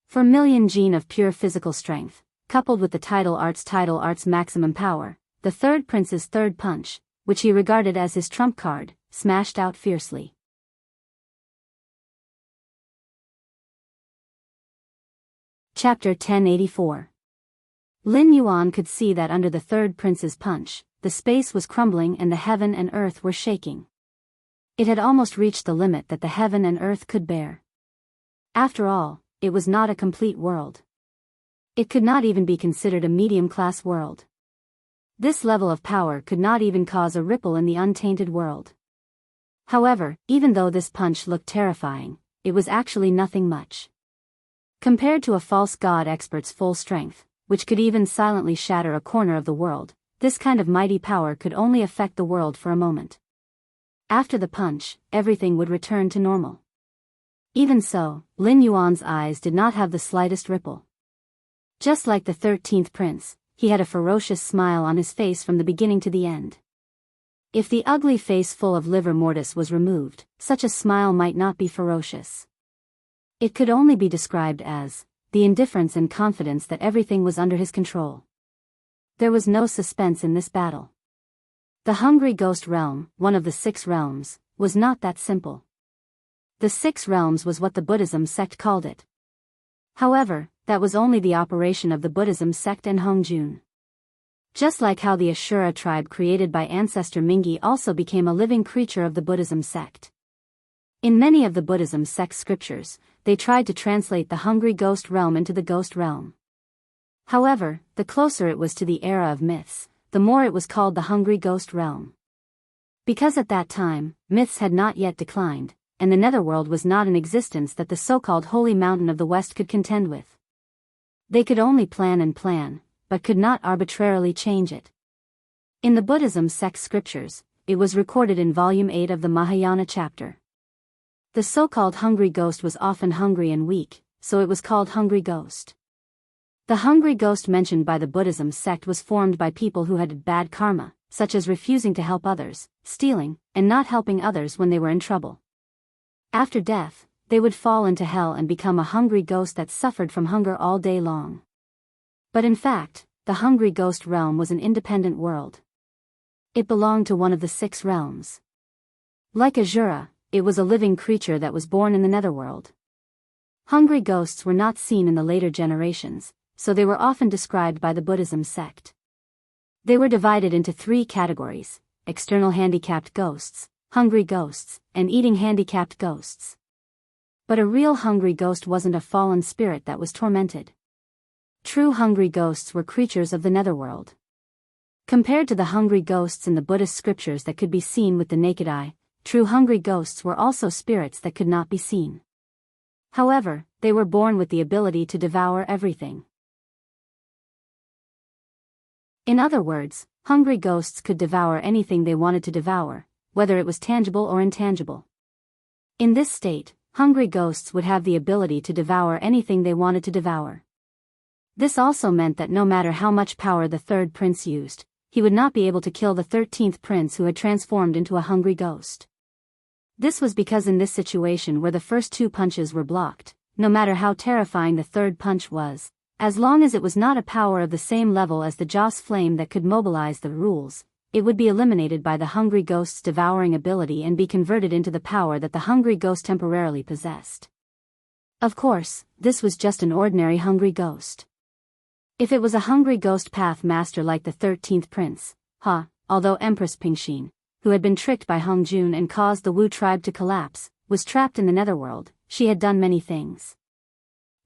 4,000,000 gene of pure physical strength, coupled with the tidal art's maximum power, the third prince's third punch, which he regarded as his trump card, smashed out fiercely. Chapter 1084. Lin Yuan could see that under the third prince's punch, the space was crumbling and the heaven and earth were shaking. It had almost reached the limit that the heaven and earth could bear. After all, it was not a complete world. It could not even be considered a medium-class world. This level of power could not even cause a ripple in the untainted world. However, even though this punch looked terrifying, it was actually nothing much. Compared to a false god expert's full strength, which could even silently shatter a corner of the world, this kind of mighty power could only affect the world for a moment. After the punch, everything would return to normal. Even so, Lin Yuan's eyes did not have the slightest ripple. Just like the 13th prince, he had a ferocious smile on his face from the beginning to the end. If the ugly face full of livor mortis was removed, such a smile might not be ferocious. It could only be described as the indifference and confidence that everything was under his control. There was no suspense in this battle. The Hungry Ghost Realm, one of the 6 realms, was not that simple. The 6 realms was what the Buddhism sect called it. However, that was only the operation of the Buddhism sect and Hongjun. Just like how the Ashura tribe created by ancestor Mingi also became a living creature of the Buddhism sect. In many of the Buddhism sect scriptures, they tried to translate the Hungry Ghost Realm into the Ghost Realm. However, the closer it was to the era of myths, the more it was called the Hungry Ghost Realm. Because at that time, myths had not yet declined, and the netherworld was not in existence that the so-called Holy Mountain of the West could contend with. They could only plan and plan, but could not arbitrarily change it. In the Buddhism sect scriptures, it was recorded in Volume 8 of the Mahayana chapter. The so-called hungry ghost was often hungry and weak, so it was called Hungry Ghost. The hungry ghost mentioned by the Buddhism sect was formed by people who had bad karma, such as refusing to help others, stealing, and not helping others when they were in trouble. After death, they would fall into hell and become a hungry ghost that suffered from hunger all day long. But in fact, the Hungry Ghost Realm was an independent world. It belonged to one of the 6 realms. Like Ashura, it was a living creature that was born in the netherworld. Hungry ghosts were not seen in the later generations, so they were often described by the Buddhism sect. They were divided into 3 categories: external handicapped ghosts, hungry ghosts, and eating handicapped ghosts. But a real hungry ghost wasn't a fallen spirit that was tormented. True hungry ghosts were creatures of the netherworld. Compared to the hungry ghosts in the Buddhist scriptures that could be seen with the naked eye, true hungry ghosts were also spirits that could not be seen. However, they were born with the ability to devour everything. In other words, hungry ghosts could devour anything they wanted to devour, whether it was tangible or intangible. In this state, hungry ghosts would have the ability to devour anything they wanted to devour. This also meant that no matter how much power the 3rd prince used, he would not be able to kill the 13th prince who had transformed into a hungry ghost. This was because in this situation where the first 2 punches were blocked, no matter how terrifying the 3rd punch was, as long as it was not a power of the same level as the Joss flame that could mobilize the rules, it would be eliminated by the hungry ghost's devouring ability and be converted into the power that the hungry ghost temporarily possessed. Of course, this was just an ordinary hungry ghost. If it was a hungry ghost path master like the 13th prince, although Empress Pingxin, who had been tricked by Hongjun and caused the Wu tribe to collapse, was trapped in the netherworld, she had done many things.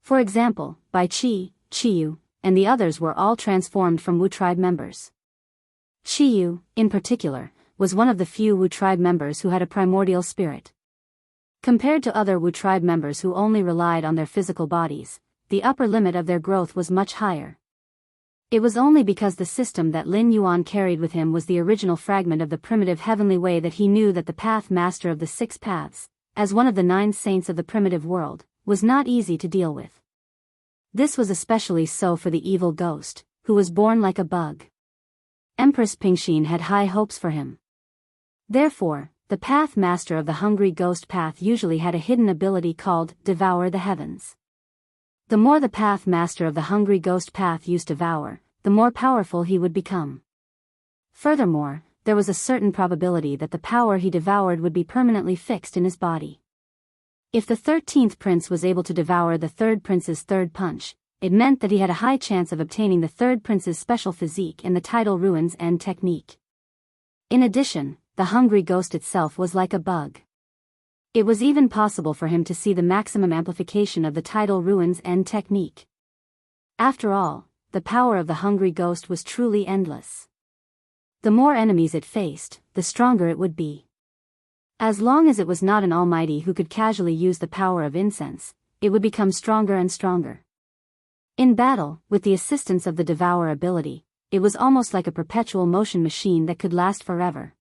For example, Bai Qi, Qiyu, and the others were all transformed from Wu tribe members. Qiyu, in particular, was one of the few Wu tribe members who had a primordial spirit. Compared to other Wu tribe members who only relied on their physical bodies, the upper limit of their growth was much higher. It was only because the system that Lin Yuan carried with him was the original fragment of the primitive heavenly way that he knew that the path master of the 6 paths, as one of the 9 saints of the primitive world, was not easy to deal with. This was especially so for the evil ghost, who was born like a bug. Empress Pingxin had high hopes for him. Therefore, the path master of the hungry ghost path usually had a hidden ability called Devour the Heavens. The more the path master of the hungry ghost path used Devour, the more powerful he would become. Furthermore, there was a certain probability that the power he devoured would be permanently fixed in his body. If the 13th prince was able to devour the 3rd prince's 3rd punch, it meant that he had a high chance of obtaining the 3rd prince's special physique and the title Ruins End technique. In addition, the hungry ghost itself was like a bug. It was even possible for him to see the maximum amplification of the title Ruins End technique. After all, the power of the hungry ghost was truly endless. the more enemies it faced, the stronger it would be. As long as it was not an almighty who could casually use the power of incense, it would become stronger and stronger. In battle, with the assistance of the Devour ability, it was almost like a perpetual motion machine that could last forever.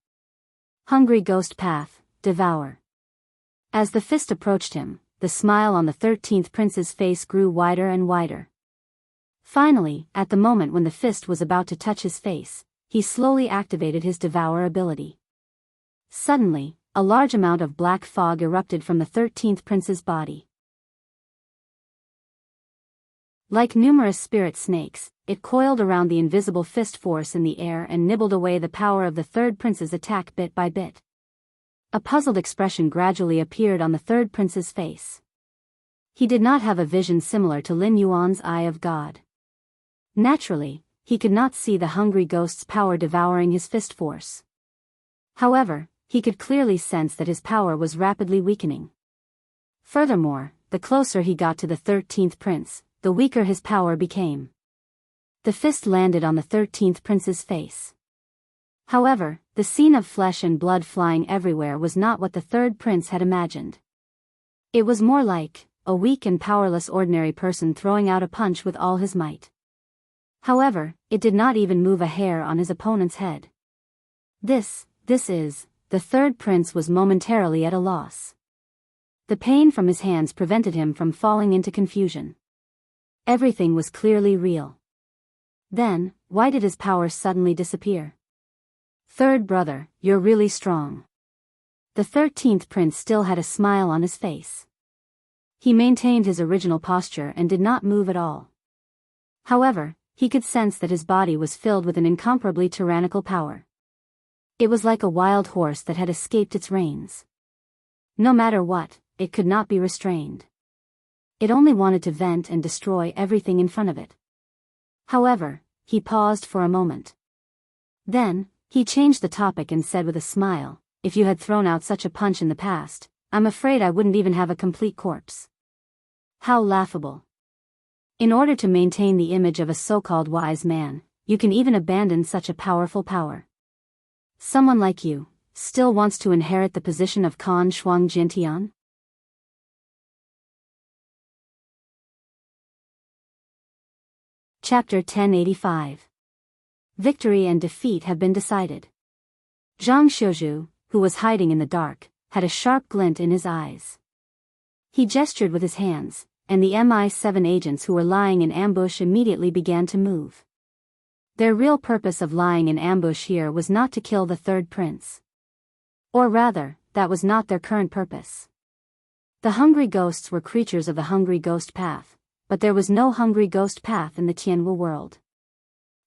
Hungry Ghost Path, Devour. As the fist approached him, the smile on the 13th prince's face grew wider and wider. Finally, at the moment when the fist was about to touch his face, he slowly activated his Devour ability. Suddenly, a large amount of black fog erupted from the 13th prince's body. Like numerous spirit snakes, it coiled around the invisible fist force in the air and nibbled away the power of the third prince's attack bit by bit. A puzzled expression gradually appeared on the third prince's face. He did not have a vision similar to Lin Yuan's Eye of God. Naturally, he could not see the hungry ghost's power devouring his fist force. However, he could clearly sense that his power was rapidly weakening. Furthermore, the closer he got to the 13th prince, the weaker his power became. The fist landed on the 13th prince's face. However, the scene of flesh and blood flying everywhere was not what the third prince had imagined. It was more like a weak and powerless ordinary person throwing out a punch with all his might. However, it did not even move a hair on his opponent's head. This is, the third prince was momentarily at a loss. The pain from his hands prevented him from falling into confusion. Everything was clearly real. Then, why did his power suddenly disappear? Third brother, you're really strong. The 13th prince still had a smile on his face. He maintained his original posture and did not move at all. However, he could sense that his body was filled with an incomparably tyrannical power. It was like a wild horse that had escaped its reins. No matter what, it could not be restrained. It only wanted to vent and destroy everything in front of it. However, he paused for a moment. Then, he changed the topic and said with a smile, "If you had thrown out such a punch in the past, I'm afraid I wouldn't even have a complete corpse." How laughable. In order to maintain the image of a so-called wise man, you can even abandon such a powerful power. Someone like you still wants to inherit the position of Kan Shuang Jintian? Chapter 1085. Victory and defeat have been decided. Zhang Xiuzhu, who was hiding in the dark, had a sharp glint in his eyes. He gestured with his hands, and the MI7 agents who were lying in ambush immediately began to move. Their real purpose of lying in ambush here was not to kill the third prince. Or rather, that was not their current purpose. The hungry ghosts were creatures of the hungry ghost path, but there was no hungry ghost path in the Tianwu world.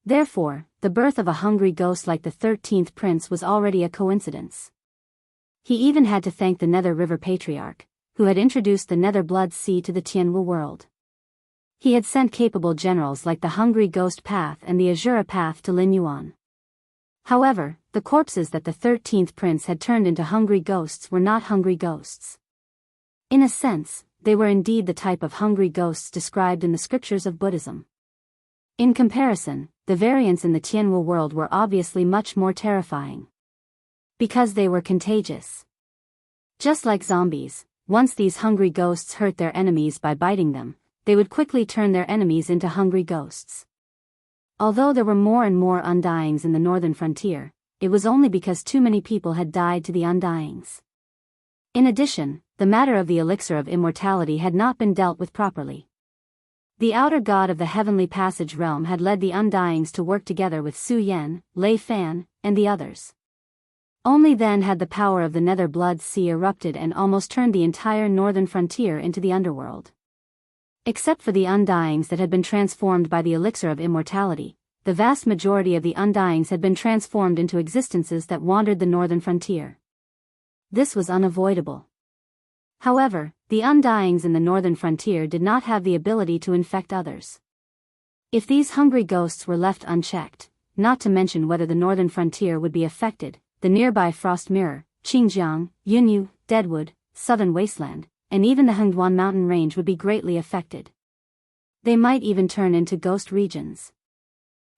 Therefore, the birth of a hungry ghost like the 13th prince was already a coincidence. He even had to thank the Nether River Patriarch, who had introduced the Nether Blood Sea to the Tianwu world. He had sent capable generals like the Hungry Ghost Path and the Azura Path to Lin Yuan. However, the corpses that the 13th prince had turned into hungry ghosts were not hungry ghosts. In a sense, they were indeed the type of hungry ghosts described in the scriptures of Buddhism. In comparison, the variants in the Tianwu world were obviously much more terrifying. Because they were contagious. Just like zombies, once these hungry ghosts hurt their enemies by biting them, they would quickly turn their enemies into hungry ghosts. Although there were more and more undyings in the northern frontier, it was only because too many people had died to the undyings. In addition, the matter of the elixir of immortality had not been dealt with properly. The outer god of the heavenly passage realm had led the undyings to work together with Su Yan, Lei Fan, and the others. Only then had the power of the Nether Blood Sea erupted and almost turned the entire northern frontier into the underworld. Except for the undyings that had been transformed by the elixir of immortality, the vast majority of the undyings had been transformed into existences that wandered the northern frontier. This was unavoidable. However, the undyings in the northern frontier did not have the ability to infect others. If these hungry ghosts were left unchecked, not to mention whether the northern frontier would be affected, the nearby Frost Mirror, Qingjiang, Yunyu, Deadwood, Southern Wasteland, and even the Hengduan mountain range would be greatly affected. They might even turn into ghost regions.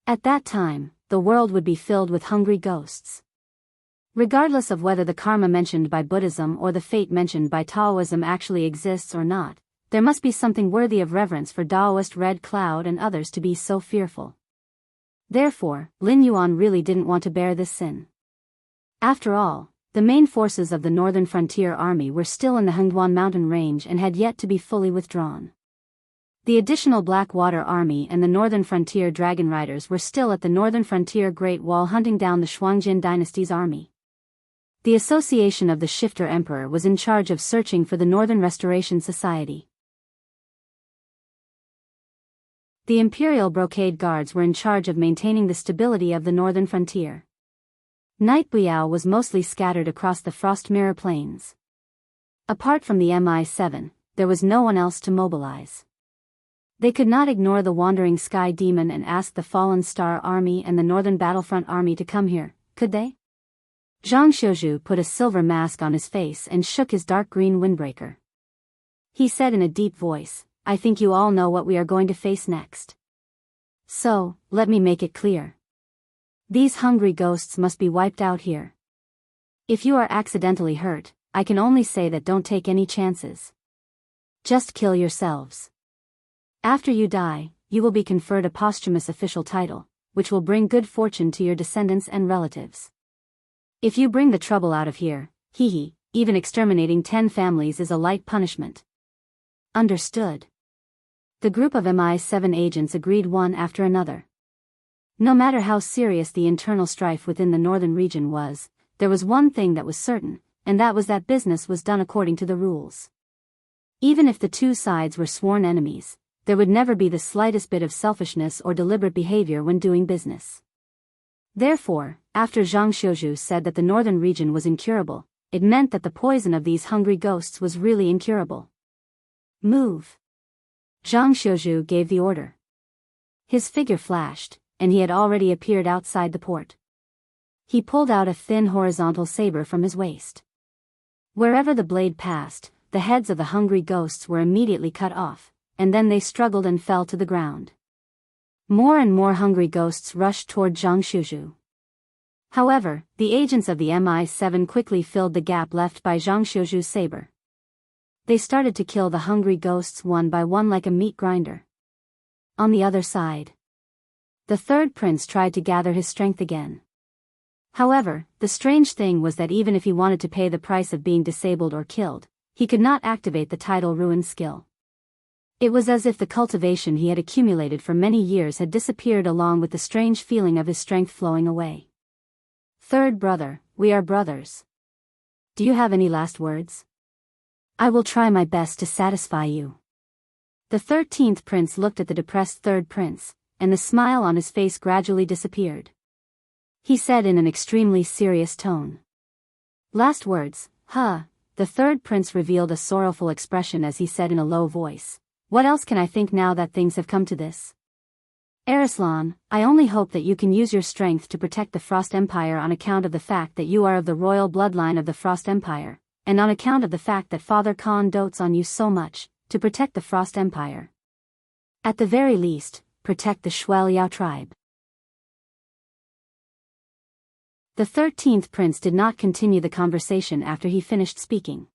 At that time, the world would be filled with hungry ghosts. Regardless of whether the karma mentioned by Buddhism or the fate mentioned by Taoism actually exists or not, there must be something worthy of reverence for Taoist Red Cloud and others to be so fearful. Therefore, Lin Yuan really didn't want to bear this sin. After all, the main forces of the Northern Frontier Army were still in the Hengduan mountain range and had yet to be fully withdrawn. The additional Blackwater Army and the Northern Frontier Dragon Riders were still at the Northern Frontier Great Wall hunting down the Shuangjin dynasty's army. The Association of the Shifter Emperor was in charge of searching for the Northern Restoration Society. The Imperial Brocade Guards were in charge of maintaining the stability of the Northern Frontier. Night Buyao was mostly scattered across the Frost Mirror Plains. Apart from the Mi-7, there was no one else to mobilize. They could not ignore the Wandering Sky Demon and ask the Fallen Star Army and the Northern Battlefront Army to come here, could they? Zhang Xiuzhu put a silver mask on his face and shook his dark green windbreaker. He said in a deep voice, I think you all know what we are going to face next. So, let me make it clear. These hungry ghosts must be wiped out here. If you are accidentally hurt, I can only say that don't take any chances. Just kill yourselves. After you die, you will be conferred a posthumous official title, which will bring good fortune to your descendants and relatives. If you bring the trouble out of here, even exterminating 10 families is a light punishment. Understood. The group of Mi-7 agents agreed one after another. No matter how serious the internal strife within the northern region was, there was one thing that was certain, and that was that business was done according to the rules. Even if the two sides were sworn enemies, there would never be the slightest bit of selfishness or deliberate behavior when doing business. Therefore, after Zhang Xiuzhu said that the northern region was incurable, it meant that the poison of these hungry ghosts was really incurable. Move. Zhang Xiuzhu gave the order. His figure flashed, and he had already appeared outside the port. He pulled out a thin horizontal saber from his waist. Wherever the blade passed, the heads of the hungry ghosts were immediately cut off, and then they struggled and fell to the ground. More and more hungry ghosts rushed toward Zhang Xiuzhu. However, the agents of the Mi-7 quickly filled the gap left by Zhang Xiuzhu's saber. They started to kill the hungry ghosts one by one like a meat grinder. On the other side, the third prince tried to gather his strength again. However, the strange thing was that even if he wanted to pay the price of being disabled or killed, he could not activate the tidal ruin skill. It was as if the cultivation he had accumulated for many years had disappeared along with the strange feeling of his strength flowing away. Third brother, we are brothers. Do you have any last words? I will try my best to satisfy you. The 13th prince looked at the depressed third prince, and the smile on his face gradually disappeared. He said in an extremely serious tone. Last words, huh? The third prince revealed a sorrowful expression as he said in a low voice. What else can I think now that things have come to this? Arislan, I only hope that you can use your strength to protect the Frost Empire on account of the fact that you are of the royal bloodline of the Frost Empire, and on account of the fact that Father Khan dotes on you so much, to protect the Frost Empire. At the very least, protect the Shuel Yao tribe. The 13th prince did not continue the conversation after he finished speaking.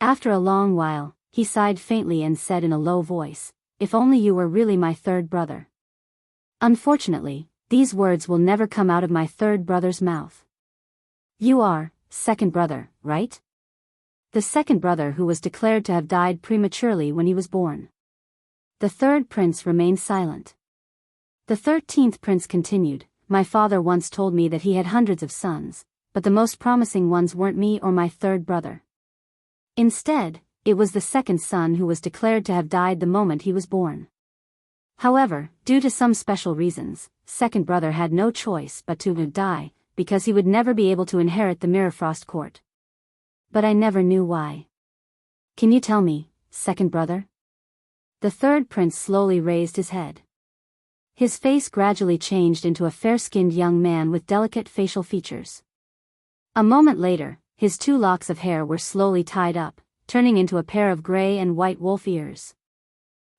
After a long while, he sighed faintly and said in a low voice, if only you were really my third brother. Unfortunately, these words will never come out of my third brother's mouth. You are, second brother, right? The second brother who was declared to have died prematurely when he was born. The third prince remained silent. The 13th prince continued, my father once told me that he had hundreds of sons, but the most promising ones weren't me or my third brother. Instead, it was the second son who was declared to have died the moment he was born. However, due to some special reasons, second brother had no choice but to die, because he would never be able to inherit the Mirrorfrost court. But I never knew why. Can you tell me, second brother? The third prince slowly raised his head. His face gradually changed into a fair-skinned young man with delicate facial features. A moment later, his 2 locks of hair were slowly tied up, turning into a pair of gray and white wolf ears.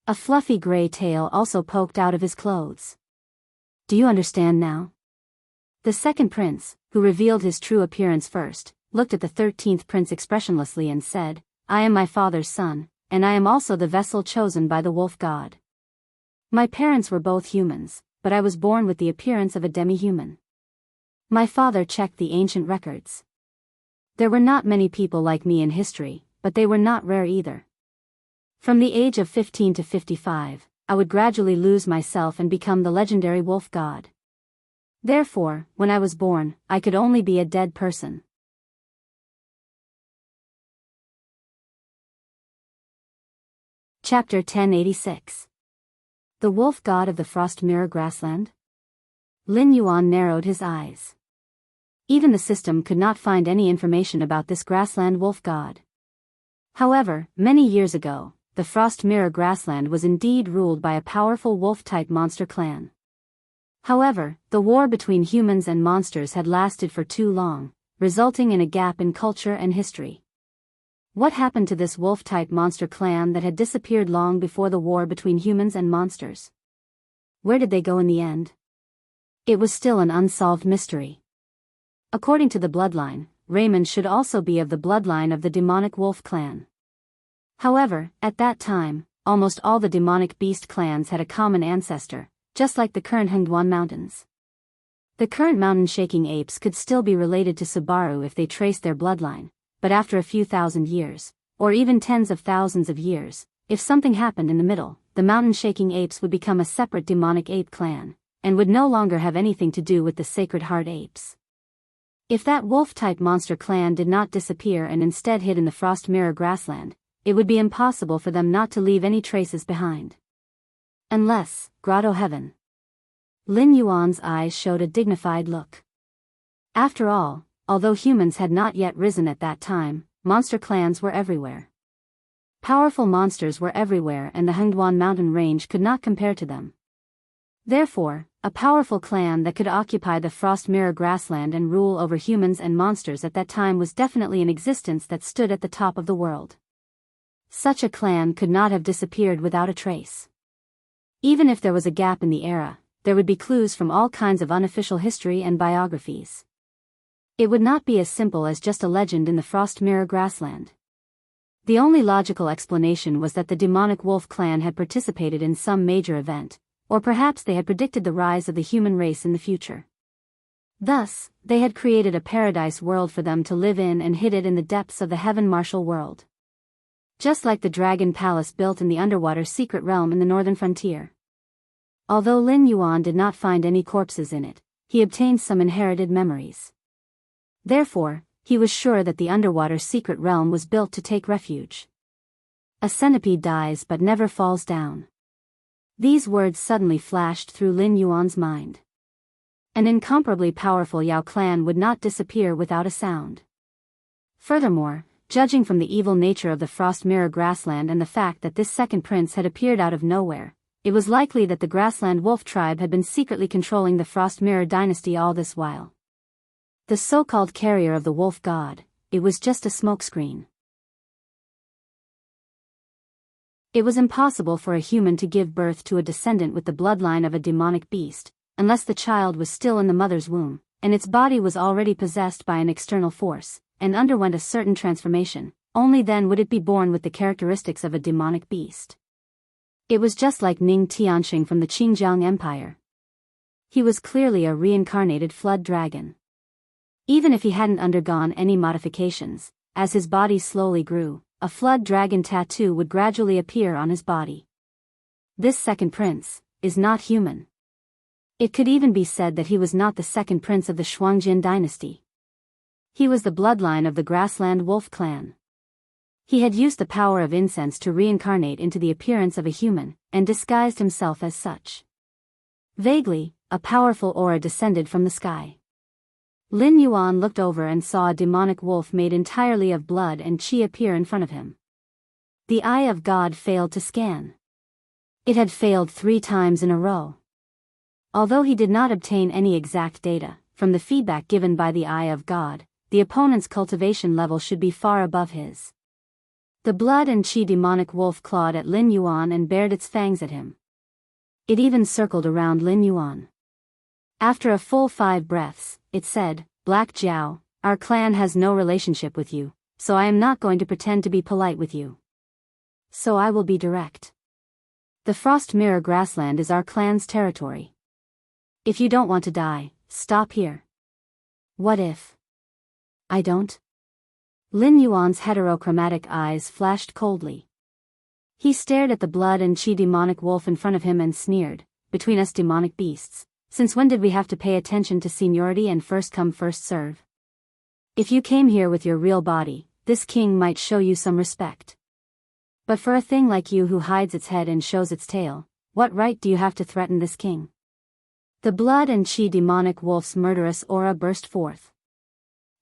A fluffy gray tail also poked out of his clothes. Do you understand now? The second prince, who revealed his true appearance first, looked at the 13th prince expressionlessly and said, "I am my father's son, and I am also the vessel chosen by the wolf god. My parents were both humans, but I was born with the appearance of a demi-human." My father checked the ancient records. There were not many people like me in history, but they were not rare either. From the age of 15 to 55, I would gradually lose myself and become the legendary wolf god. Therefore, when I was born, I could only be a dead person. Chapter 1086. The Wolf God of the Frost Mirror Grassland? Lin Yuan narrowed his eyes. Even the system could not find any information about this grassland wolf god. However, many years ago, the Frost Mirror Grassland was indeed ruled by a powerful wolf-type monster clan. However, the war between humans and monsters had lasted for too long, resulting in a gap in culture and history. What happened to this wolf-type monster clan that had disappeared long before the war between humans and monsters? Where did they go in the end? It was still an unsolved mystery. According to the bloodline, Raymond should also be of the bloodline of the demonic wolf clan. However, at that time, almost all the demonic beast clans had a common ancestor, just like the current Hengduan Mountains. The current mountain-shaking apes could still be related to Subaru if they traced their bloodline, but after a few thousand years, or even tens of thousands of years, if something happened in the middle, the mountain-shaking apes would become a separate demonic ape clan, and would no longer have anything to do with the Sacred Heart apes. If that wolf-type monster clan did not disappear and instead hid in the Frost Mirror Grassland, it would be impossible for them not to leave any traces behind. Unless, Grotto Heaven. Lin Yuan's eyes showed a dignified look. After all, although humans had not yet risen at that time, monster clans were everywhere. Powerful monsters were everywhere and the Hengduan mountain range could not compare to them. Therefore, a powerful clan that could occupy the Frost Mirror Grassland and rule over humans and monsters at that time was definitely an existence that stood at the top of the world. Such a clan could not have disappeared without a trace. Even if there was a gap in the era, there would be clues from all kinds of unofficial history and biographies. It would not be as simple as just a legend in the Frost Mirror Grassland. The only logical explanation was that the demonic wolf clan had participated in some major event, or perhaps they had predicted the rise of the human race in the future. Thus, they had created a paradise world for them to live in and hid it in the depths of the Heaven Martial world. Just like the dragon palace built in the underwater secret realm in the northern frontier. Although Lin Yuan did not find any corpses in it, he obtained some inherited memories. Therefore, he was sure that the underwater secret realm was built to take refuge. A centipede dies but never falls down. These words suddenly flashed through Lin Yuan's mind. An incomparably powerful Yao clan would not disappear without a sound. Furthermore, judging from the evil nature of the Frost Mirror Grassland and the fact that this second prince had appeared out of nowhere, it was likely that the Grassland Wolf tribe had been secretly controlling the Frost Mirror dynasty all this while. The so-called carrier of the wolf god, it was just a smokescreen. It was impossible for a human to give birth to a descendant with the bloodline of a demonic beast, unless the child was still in the mother's womb, and its body was already possessed by an external force, and underwent a certain transformation. Only then would it be born with the characteristics of a demonic beast. It was just like Ning Tianxing from the Qingjiang Empire. He was clearly a reincarnated flood dragon. Even if he hadn't undergone any modifications, as his body slowly grew, a flood dragon tattoo would gradually appear on his body. This second prince is not human. It could even be said that he was not the second prince of the Shuangjin dynasty. He was the bloodline of the Grassland Wolf clan. He had used the power of incense to reincarnate into the appearance of a human, and disguised himself as such. Vaguely, a powerful aura descended from the sky. Lin Yuan looked over and saw a demonic wolf made entirely of blood and qi appear in front of him. The Eye of God failed to scan. It had failed 3 times in a row. Although he did not obtain any exact data, from the feedback given by the Eye of God, the opponent's cultivation level should be far above his. The blood and qi demonic wolf clawed at Lin Yuan and bared its fangs at him. It even circled around Lin Yuan. After a full 5 breaths, it said, "Black Jiao, our clan has no relationship with you, so I am not going to pretend to be polite with you. So I will be direct. The Frost Mirror Grassland is our clan's territory. If you don't want to die, stop here." "What if I don't?" Lin Yuan's heterochromatic eyes flashed coldly. He stared at the blood and chi demonic wolf in front of him and sneered, "Between us demonic beasts, since when did we have to pay attention to seniority and first come first serve? If you came here with your real body, this king might show you some respect. But for a thing like you who hides its head and shows its tail, what right do you have to threaten this king?" The blood and chi demonic wolf's murderous aura burst forth.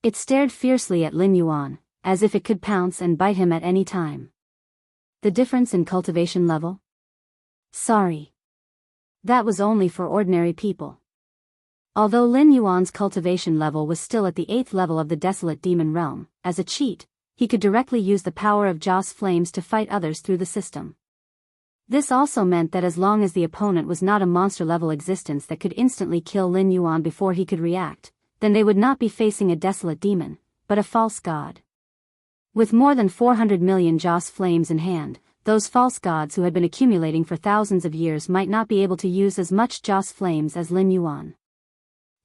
It stared fiercely at Lin Yuan, as if it could pounce and bite him at any time. The difference in cultivation level? Sorry. That was only for ordinary people. Although Lin Yuan's cultivation level was still at the 8th level of the Desolate Demon Realm, as a cheat, he could directly use the power of Joss Flames to fight others through the system. This also meant that as long as the opponent was not a monster-level existence that could instantly kill Lin Yuan before he could react, then they would not be facing a desolate demon, but a false god. With more than 400 million Joss Flames in hand, those false gods who had been accumulating for thousands of years might not be able to use as much Joss Flames as Lin Yuan.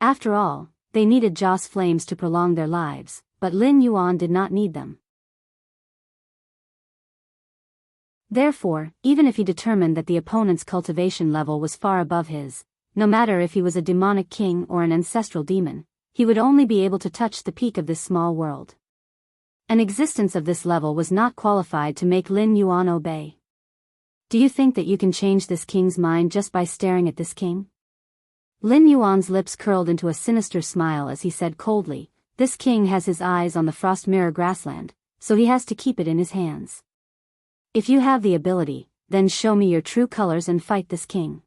After all, they needed Joss Flames to prolong their lives, but Lin Yuan did not need them. Therefore, even if he determined that the opponent's cultivation level was far above his, no matter if he was a demonic king or an ancestral demon, he would only be able to touch the peak of this small world. An existence of this level was not qualified to make Lin Yuan obey. "Do you think that you can change this king's mind just by staring at this king?" Lin Yuan's lips curled into a sinister smile as he said coldly, "This king has his eyes on the Frost Mirror Grassland, so he has to keep it in his hands. If you have the ability, then show me your true colors and fight this king.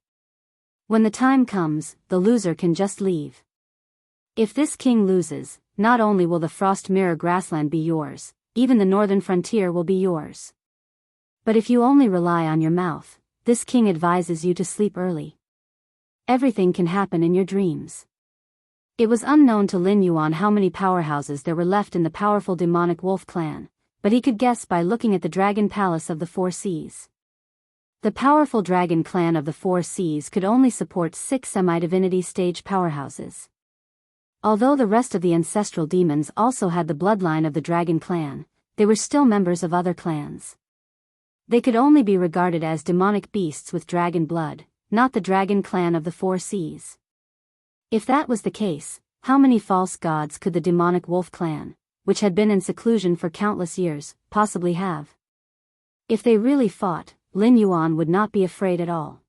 When the time comes, the loser can just leave. If this king loses, not only will the Frost Mirror Grassland be yours, even the northern frontier will be yours. But if you only rely on your mouth, this king advises you to sleep early. Everything can happen in your dreams." It was unknown to Lin Yuan how many powerhouses there were left in the powerful demonic wolf clan, but he could guess by looking at the Dragon Palace of the Four Seas. The powerful Dragon Clan of the Four Seas could only support 6 semi-divinity stage powerhouses. Although the rest of the ancestral demons also had the bloodline of the Dragon Clan, they were still members of other clans. They could only be regarded as demonic beasts with dragon blood, not the Dragon Clan of the Four Seas. If that was the case, how many false gods could the demonic wolf clan, which had been in seclusion for countless years, possibly have? If they really fought, Lin Yuan would not be afraid at all.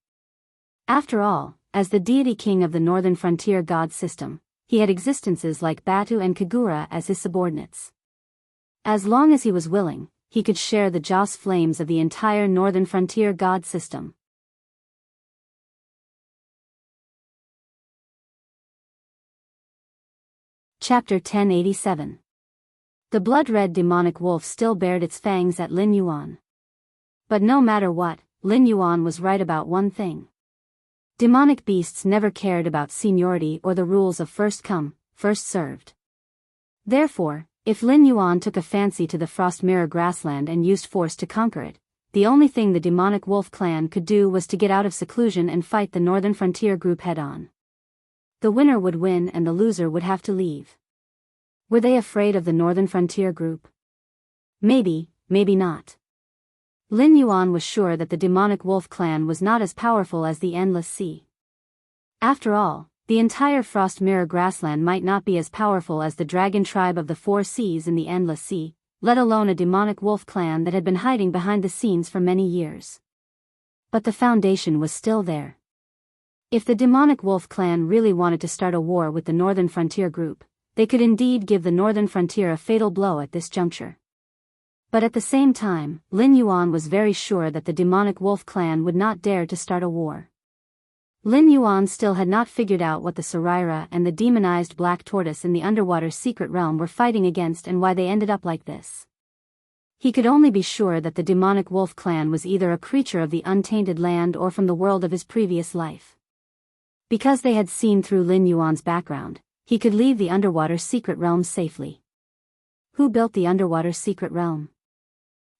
After all, as the deity king of the northern frontier god system, he had existences like Batu and Kagura as his subordinates. As long as he was willing, he could share the Joss Flames of the entire northern frontier god system. Chapter 1087. The blood-red demonic wolf still bared its fangs at Lin Yuan. But no matter what, Lin Yuan was right about one thing. Demonic beasts never cared about seniority or the rules of first come, first served. Therefore, if Lin Yuan took a fancy to the Frost Mirror Grassland and used force to conquer it, the only thing the demonic wolf clan could do was to get out of seclusion and fight the northern frontier group head-on. The winner would win and the loser would have to leave. Were they afraid of the northern frontier group? Maybe, maybe not. Lin Yuan was sure that the demonic wolf clan was not as powerful as the Endless Sea. After all, the entire Frost Mirror Grassland might not be as powerful as the dragon tribe of the Four Seas in the Endless Sea, let alone a demonic wolf clan that had been hiding behind the scenes for many years. But the foundation was still there. If the demonic wolf clan really wanted to start a war with the northern frontier group, they could indeed give the northern frontier a fatal blow at this juncture. But at the same time, Lin Yuan was very sure that the demonic wolf clan would not dare to start a war. Lin Yuan still had not figured out what the Saraira and the demonized black tortoise in the underwater secret realm were fighting against and why they ended up like this. He could only be sure that the demonic wolf clan was either a creature of the untainted land or from the world of his previous life. Because they had seen through Lin Yuan's background, he could leave the underwater secret realm safely. Who built the underwater secret realm?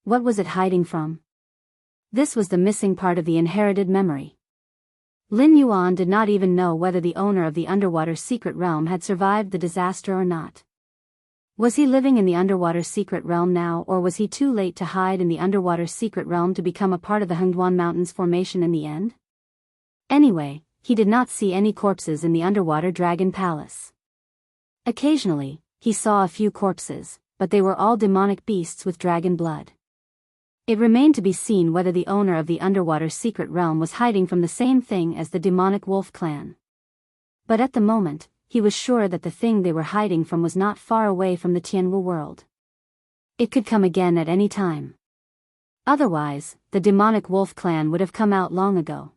What was it hiding from? This was the missing part of the inherited memory. Lin Yuan did not even know whether the owner of the underwater secret realm had survived the disaster or not. Was he living in the underwater secret realm now, or was he too late to hide in the underwater secret realm to become a part of the Hengduan Mountains formation in the end? Anyway, he did not see any corpses in the underwater dragon palace. Occasionally, he saw a few corpses, but they were all demonic beasts with dragon blood. It remained to be seen whether the owner of the underwater secret realm was hiding from the same thing as the demonic wolf clan. But at the moment, he was sure that the thing they were hiding from was not far away from the Tianwu world. It could come again at any time. Otherwise, the demonic wolf clan would have come out long ago.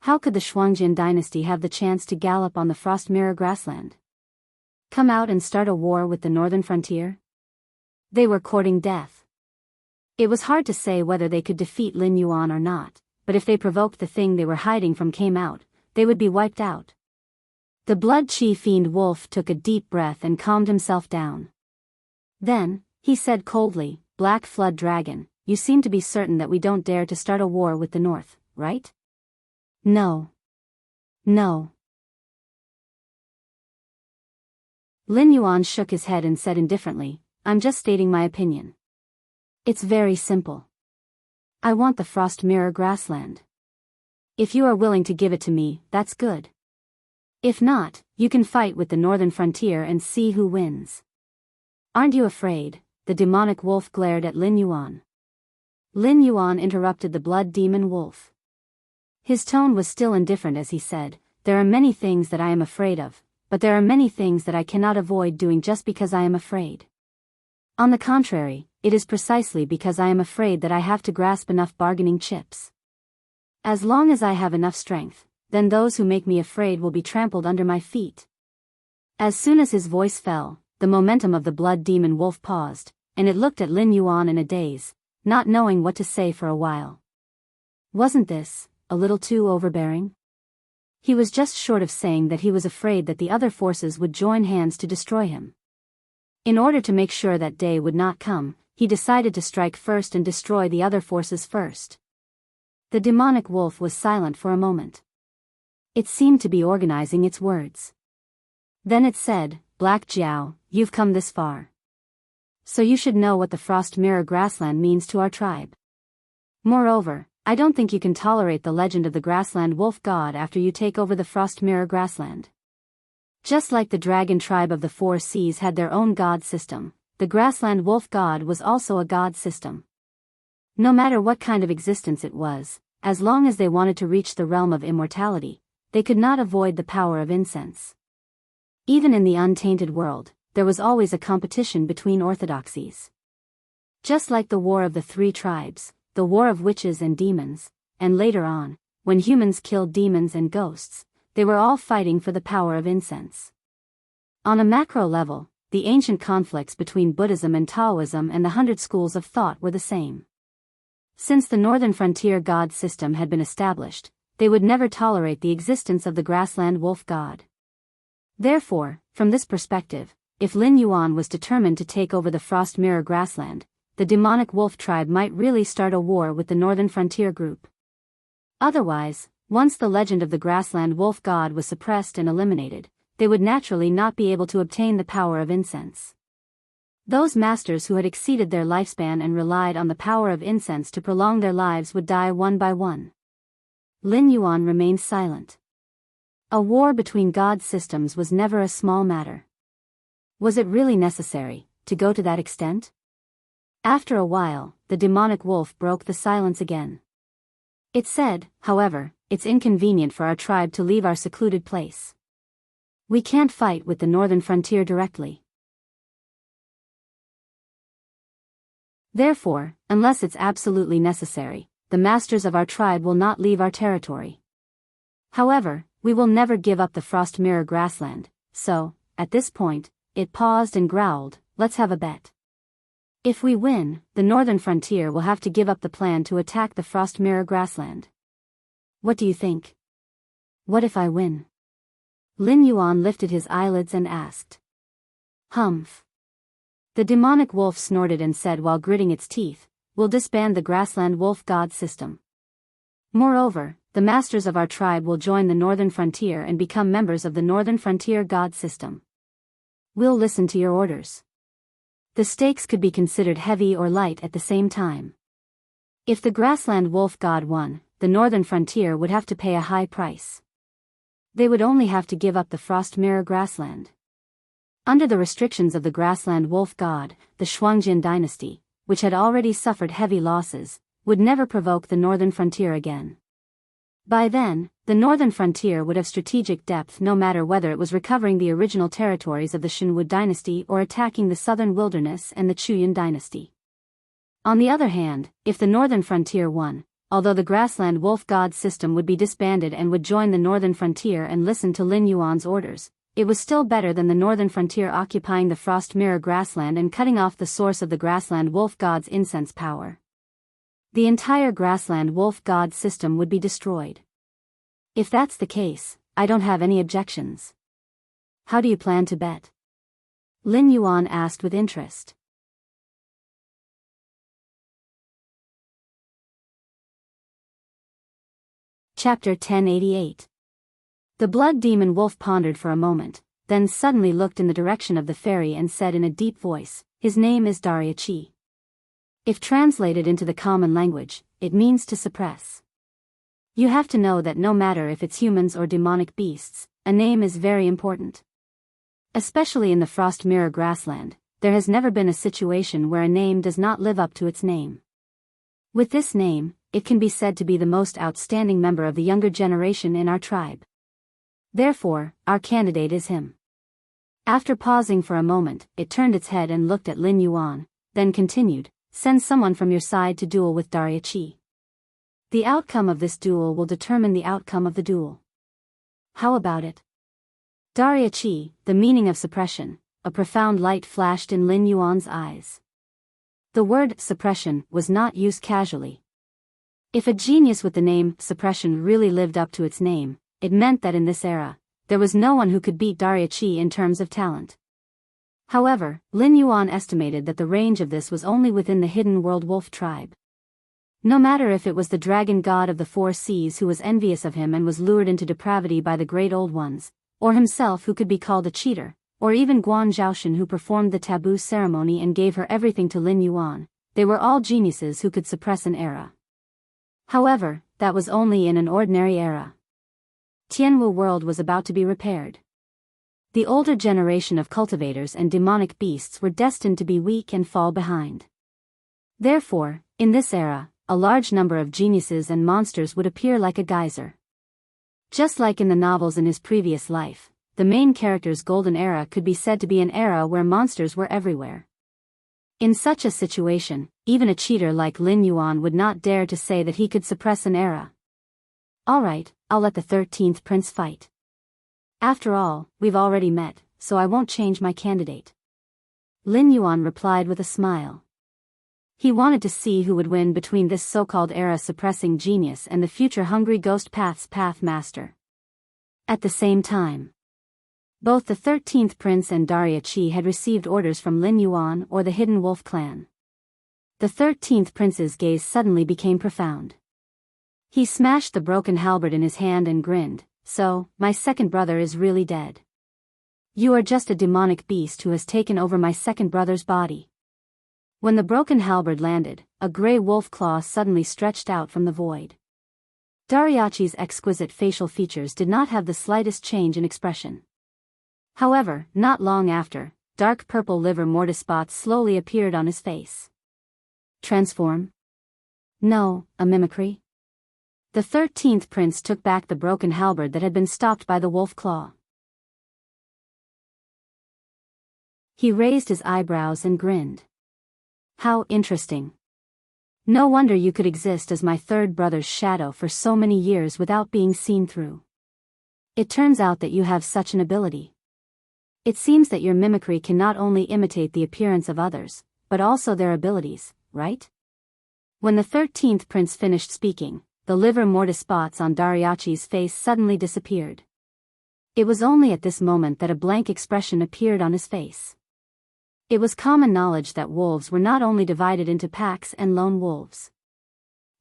How could the Shuangjin dynasty have the chance to gallop on the Frost Mirror grassland? Come out and start a war with the northern frontier? They were courting death. It was hard to say whether they could defeat Lin Yuan or not, but if they provoked the thing they were hiding from came out, they would be wiped out. The blood chi fiend wolf took a deep breath and calmed himself down. Then, he said coldly, "Black Flood Dragon, you seem to be certain that we don't dare to start a war with the north, right?" "No. No." Lin Yuan shook his head and said indifferently, "I'm just stating my opinion. It's very simple. I want the Frost Mirror grassland. If you are willing to give it to me, that's good. If not, you can fight with the northern frontier and see who wins." "Aren't you afraid?" the demonic wolf glared at Lin Yuan. Lin Yuan interrupted the blood demon wolf. His tone was still indifferent as he said, "There are many things that I am afraid of, but there are many things that I cannot avoid doing just because I am afraid. On the contrary, it is precisely because I am afraid that I have to grasp enough bargaining chips. As long as I have enough strength, then those who make me afraid will be trampled under my feet." As soon as his voice fell, the momentum of the blood demon wolf paused, and it looked at Lin Yuan in a daze, not knowing what to say for a while. Wasn't this a little too overbearing? He was just short of saying that he was afraid that the other forces would join hands to destroy him. In order to make sure that day would not come, he decided to strike first and destroy the other forces first. The demonic wolf was silent for a moment. It seemed to be organizing its words. Then it said, "Black Jiao, you've come this far. So you should know what the Frost Mirror grassland means to our tribe. Moreover, I don't think you can tolerate the legend of the grassland wolf god after you take over the Frost Mirror grassland. Just like the dragon tribe of the Four Seas had their own god system, the grassland wolf god was also a god system. No matter what kind of existence it was, as long as they wanted to reach the realm of immortality, they could not avoid the power of incense. Even in the untainted world, there was always a competition between orthodoxies. Just like the War of the Three Tribes, the War of Witches and Demons, and later on, when humans killed demons and ghosts, they were all fighting for the power of incense. On a macro level, the ancient conflicts between Buddhism and Taoism and the 100 schools of thought were the same. Since the northern frontier god system had been established, they would never tolerate the existence of the grassland wolf god. Therefore, from this perspective, if Lin Yuan was determined to take over the Frost Mirror grassland, the demonic wolf tribe might really start a war with the northern frontier group. Otherwise, once the legend of the grassland wolf god was suppressed and eliminated, they would naturally not be able to obtain the power of incense. Those masters who had exceeded their lifespan and relied on the power of incense to prolong their lives would die one by one. Lin Yuan remained silent. A war between god systems was never a small matter. Was it really necessary to go to that extent? After a while, the demonic wolf broke the silence again. It said, "However, it's inconvenient for our tribe to leave our secluded place. We can't fight with the northern frontier directly. Therefore, unless it's absolutely necessary, the masters of our tribe will not leave our territory. However, we will never give up the Frost Mirror grassland, so, at this point," it paused and growled, "let's have a bet. If we win, the northern frontier will have to give up the plan to attack the Frost Mirror grassland. What do you think?" What if I win? Lin Yuan lifted his eyelids and asked. Humph. The demonic wolf snorted and said while gritting its teeth, we'll disband the grassland wolf god system. Moreover, the masters of our tribe will join the northern frontier and become members of the northern frontier god system. We'll listen to your orders. The stakes could be considered heavy or light at the same time. If the grassland wolf god won, the northern frontier would have to pay a high price. They would only have to give up the frost mirror grassland. Under the restrictions of the grassland wolf god, the Shuangjin dynasty, which had already suffered heavy losses, would never provoke the northern frontier again. By then, the northern frontier would have strategic depth no matter whether it was recovering the original territories of the Shinwu dynasty or attacking the southern wilderness and the Chuyan dynasty. On the other hand, if the northern frontier won, although the grassland wolf god system would be disbanded and would join the northern frontier and listen to Lin Yuan's orders, it was still better than the northern frontier occupying the frost mirror grassland and cutting off the source of the grassland wolf god's incense power. The entire grassland wolf god system would be destroyed. If that's the case, I don't have any objections. How do you plan to bet? Lin Yuan asked with interest. Chapter 1088. The blood demon wolf pondered for a moment, then suddenly looked in the direction of the fairy and said in a deep voice, his name is Dariachi. If translated into the common language, it means to suppress. You have to know that no matter if it's humans or demonic beasts, a name is very important. Especially in the frost mirror grassland, there has never been a situation where a name does not live up to its name. With this name, it can be said to be the most outstanding member of the younger generation in our tribe. Therefore, our candidate is him. After pausing for a moment, it turned its head and looked at Lin Yuan, then continued, send someone from your side to duel with Dariachi. The outcome of this duel will determine the outcome of the duel. How about it? Dariachi, the meaning of suppression, a profound light flashed in Lin Yuan's eyes. The word suppression was not used casually. If a genius with the name suppression really lived up to its name, it meant that in this era, there was no one who could beat Dariachi in terms of talent. However, Lin Yuan estimated that the range of this was only within the hidden world wolf tribe. No matter if it was the dragon god of the four seas who was envious of him and was lured into depravity by the great old ones, or himself who could be called a cheater, or even Guan Zhaoshan who performed the taboo ceremony and gave her everything to Lin Yuan, they were all geniuses who could suppress an era. However, that was only in an ordinary era. Tianwu world was about to be repaired. The older generation of cultivators and demonic beasts were destined to be weak and fall behind. Therefore, in this era, a large number of geniuses and monsters would appear like a geyser. Just like in the novels in his previous life, the main character's golden era could be said to be an era where monsters were everywhere. In such a situation, even a cheater like Lin Yuan would not dare to say that he could suppress an era. Alright, I'll let the 13th prince fight. After all, we've already met, so I won't change my candidate. Lin Yuan replied with a smile. He wanted to see who would win between this so-called era-suppressing genius and the future hungry ghost path's path master. At the same time, both the 13th prince and Dariachi had received orders from Lin Yuan or the Hidden Wolf clan. The 13th prince's gaze suddenly became profound. He smashed the broken halberd in his hand and grinned, so, my second brother is really dead. You are just a demonic beast who has taken over my second brother's body. When the broken halberd landed, a grey wolf claw suddenly stretched out from the void. Dariachi's exquisite facial features did not have the slightest change in expression. However, not long after, dark purple liver mortis spots slowly appeared on his face. Transform? No, a mimicry? The 13th prince took back the broken halberd that had been stopped by the wolf claw. He raised his eyebrows and grinned. How interesting. No wonder you could exist as my third brother's shadow for so many years without being seen through. It turns out that you have such an ability. It seems that your mimicry can not only imitate the appearance of others, but also their abilities, right? When the 13th prince finished speaking, the livor mortis spots on Dariachi's face suddenly disappeared. It was only at this moment that a blank expression appeared on his face. It was common knowledge that wolves were not only divided into packs and lone wolves.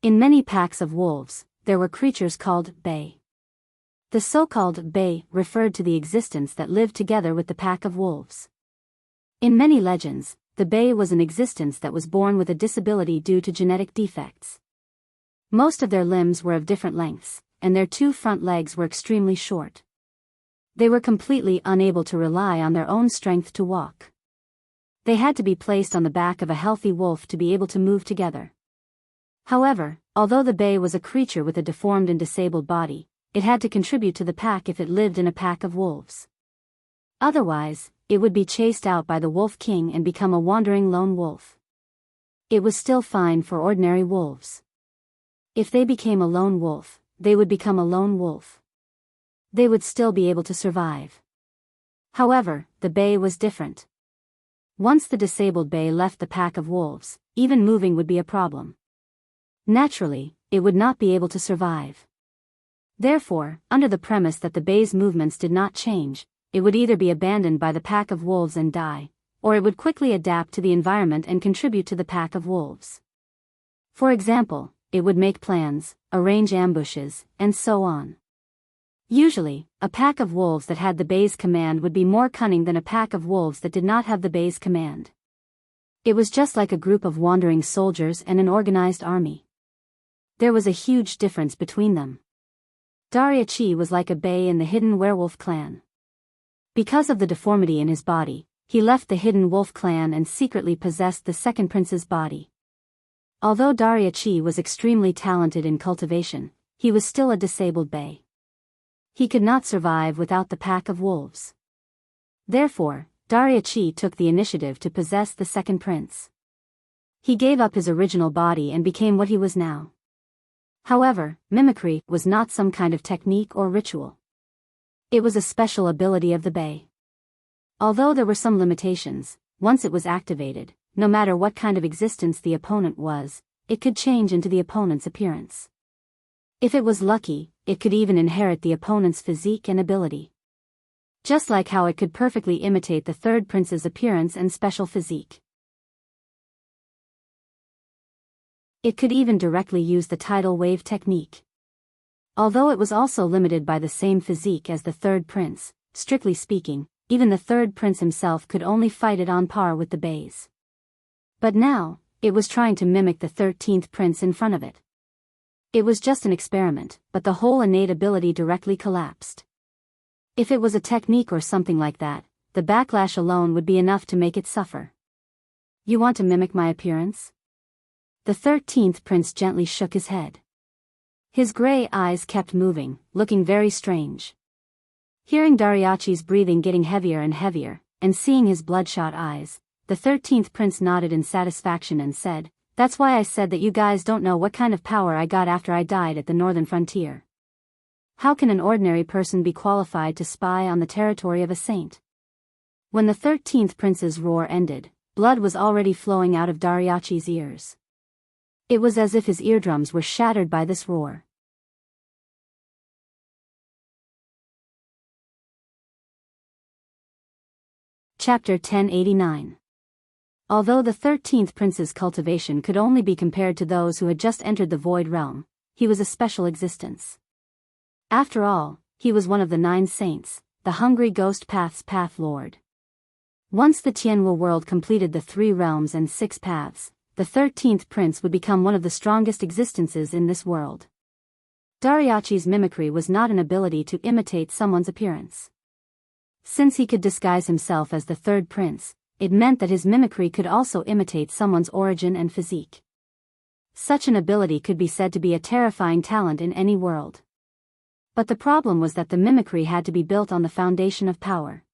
In many packs of wolves, there were creatures called bay. The so-called bay referred to the existence that lived together with the pack of wolves. In many legends, the bay was an existence that was born with a disability due to genetic defects. Most of their limbs were of different lengths, and their two front legs were extremely short. They were completely unable to rely on their own strength to walk. They had to be placed on the back of a healthy wolf to be able to move together. However, although the bay was a creature with a deformed and disabled body, it had to contribute to the pack if it lived in a pack of wolves. Otherwise, it would be chased out by the Wolf King and become a wandering lone wolf. It was still fine for ordinary wolves. If they became a lone wolf, they would become a lone wolf. They would still be able to survive. However, the bay was different. Once the disabled bay left the pack of wolves, even moving would be a problem. Naturally, it would not be able to survive. Therefore, under the premise that the bay's movements did not change, it would either be abandoned by the pack of wolves and die, or it would quickly adapt to the environment and contribute to the pack of wolves. For example, it would make plans, arrange ambushes, and so on. Usually, a pack of wolves that had the bay's command would be more cunning than a pack of wolves that did not have the bay's command. It was just like a group of wandering soldiers and an organized army. There was a huge difference between them. Dariachi was like a bay in the hidden werewolf clan. Because of the deformity in his body, he left the hidden wolf clan and secretly possessed the second prince's body. Although Dariachi was extremely talented in cultivation, he was still a disabled bay. He could not survive without the pack of wolves. Therefore, Dariachi took the initiative to possess the second prince. He gave up his original body and became what he was now. However, mimicry was not some kind of technique or ritual. It was a special ability of the bay. Although there were some limitations, once it was activated, no matter what kind of existence the opponent was, it could change into the opponent's appearance. If it was lucky, it could even inherit the opponent's physique and ability. Just like how it could perfectly imitate the third prince's appearance and special physique. It could even directly use the tidal wave technique. Although it was also limited by the same physique as the third prince, strictly speaking, even the third prince himself could only fight it on par with the bays. But now, it was trying to mimic the 13th prince in front of it. It was just an experiment, but the whole innate ability directly collapsed. If it was a technique or something like that, the backlash alone would be enough to make it suffer. You want to mimic my appearance? The 13th prince gently shook his head. His gray eyes kept moving, looking very strange. Hearing Dariachi's breathing getting heavier and heavier, and seeing his bloodshot eyes, the 13th prince nodded in satisfaction and said, "That's why I said that you guys don't know what kind of power I got after I died at the northern frontier. How can an ordinary person be qualified to spy on the territory of a saint?" When the 13th prince's roar ended, blood was already flowing out of Dariachi's ears. It was as if his eardrums were shattered by this roar. Chapter 1089. Although the 13th prince's cultivation could only be compared to those who had just entered the Void Realm, he was a special existence. After all, he was one of the 9 saints, the Hungry Ghost Path's Path Lord. Once the Tianwu world completed the 3 realms and 6 paths, the 13th prince would become one of the strongest existences in this world. Dariachi's mimicry was not an ability to imitate someone's appearance. Since he could disguise himself as the third prince, it meant that his mimicry could also imitate someone's origin and physique. Such an ability could be said to be a terrifying talent in any world. But the problem was that the mimicry had to be built on the foundation of power.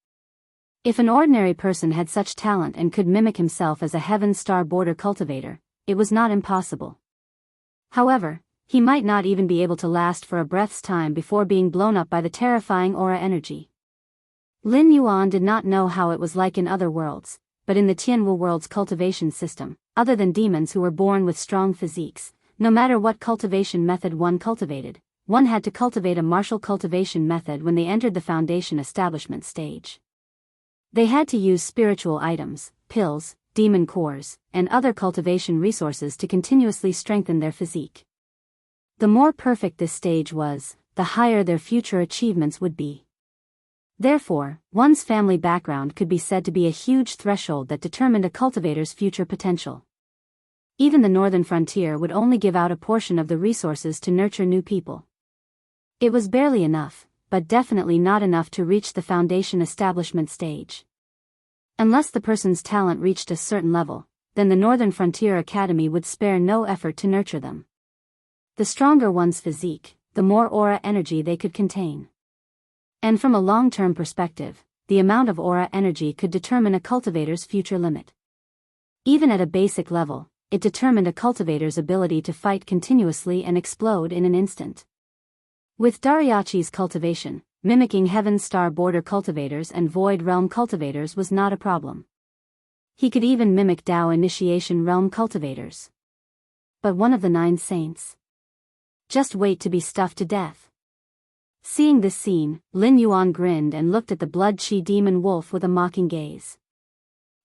If an ordinary person had such talent and could mimic himself as a Heaven Star border cultivator, it was not impossible. However, he might not even be able to last for a breath's time before being blown up by the terrifying aura energy. Lin Yuan did not know how it was like in other worlds, but in the Tianwu world's cultivation system, other than demons who were born with strong physiques, No matter what cultivation method one cultivated, one had to cultivate a martial cultivation method when they entered the foundation establishment stage. They had to use spiritual items, pills, demon cores, and other cultivation resources to continuously strengthen their physique. The more perfect this stage was, the higher their future achievements would be. Therefore, one's family background could be said to be a huge threshold that determined a cultivator's future potential. Even the northern frontier would only give out a portion of the resources to nurture new people. It was barely enough, but definitely not enough to reach the foundation establishment stage. Unless the person's talent reached a certain level, then the Northern Frontier Academy would spare no effort to nurture them. The stronger one's physique, the more aura energy they could contain. And from a long-term perspective, the amount of aura energy could determine a cultivator's future limit. Even at a basic level, it determined a cultivator's ability to fight continuously and explode in an instant. With Dariachi's cultivation, mimicking Heaven Star Border cultivators and Void Realm cultivators was not a problem. He could even mimic Tao Initiation Realm cultivators. But one of the 9 saints? Just wait to be stuffed to death. Seeing this scene, Lin Yuan grinned and looked at the Blood Chi Demon Wolf with a mocking gaze.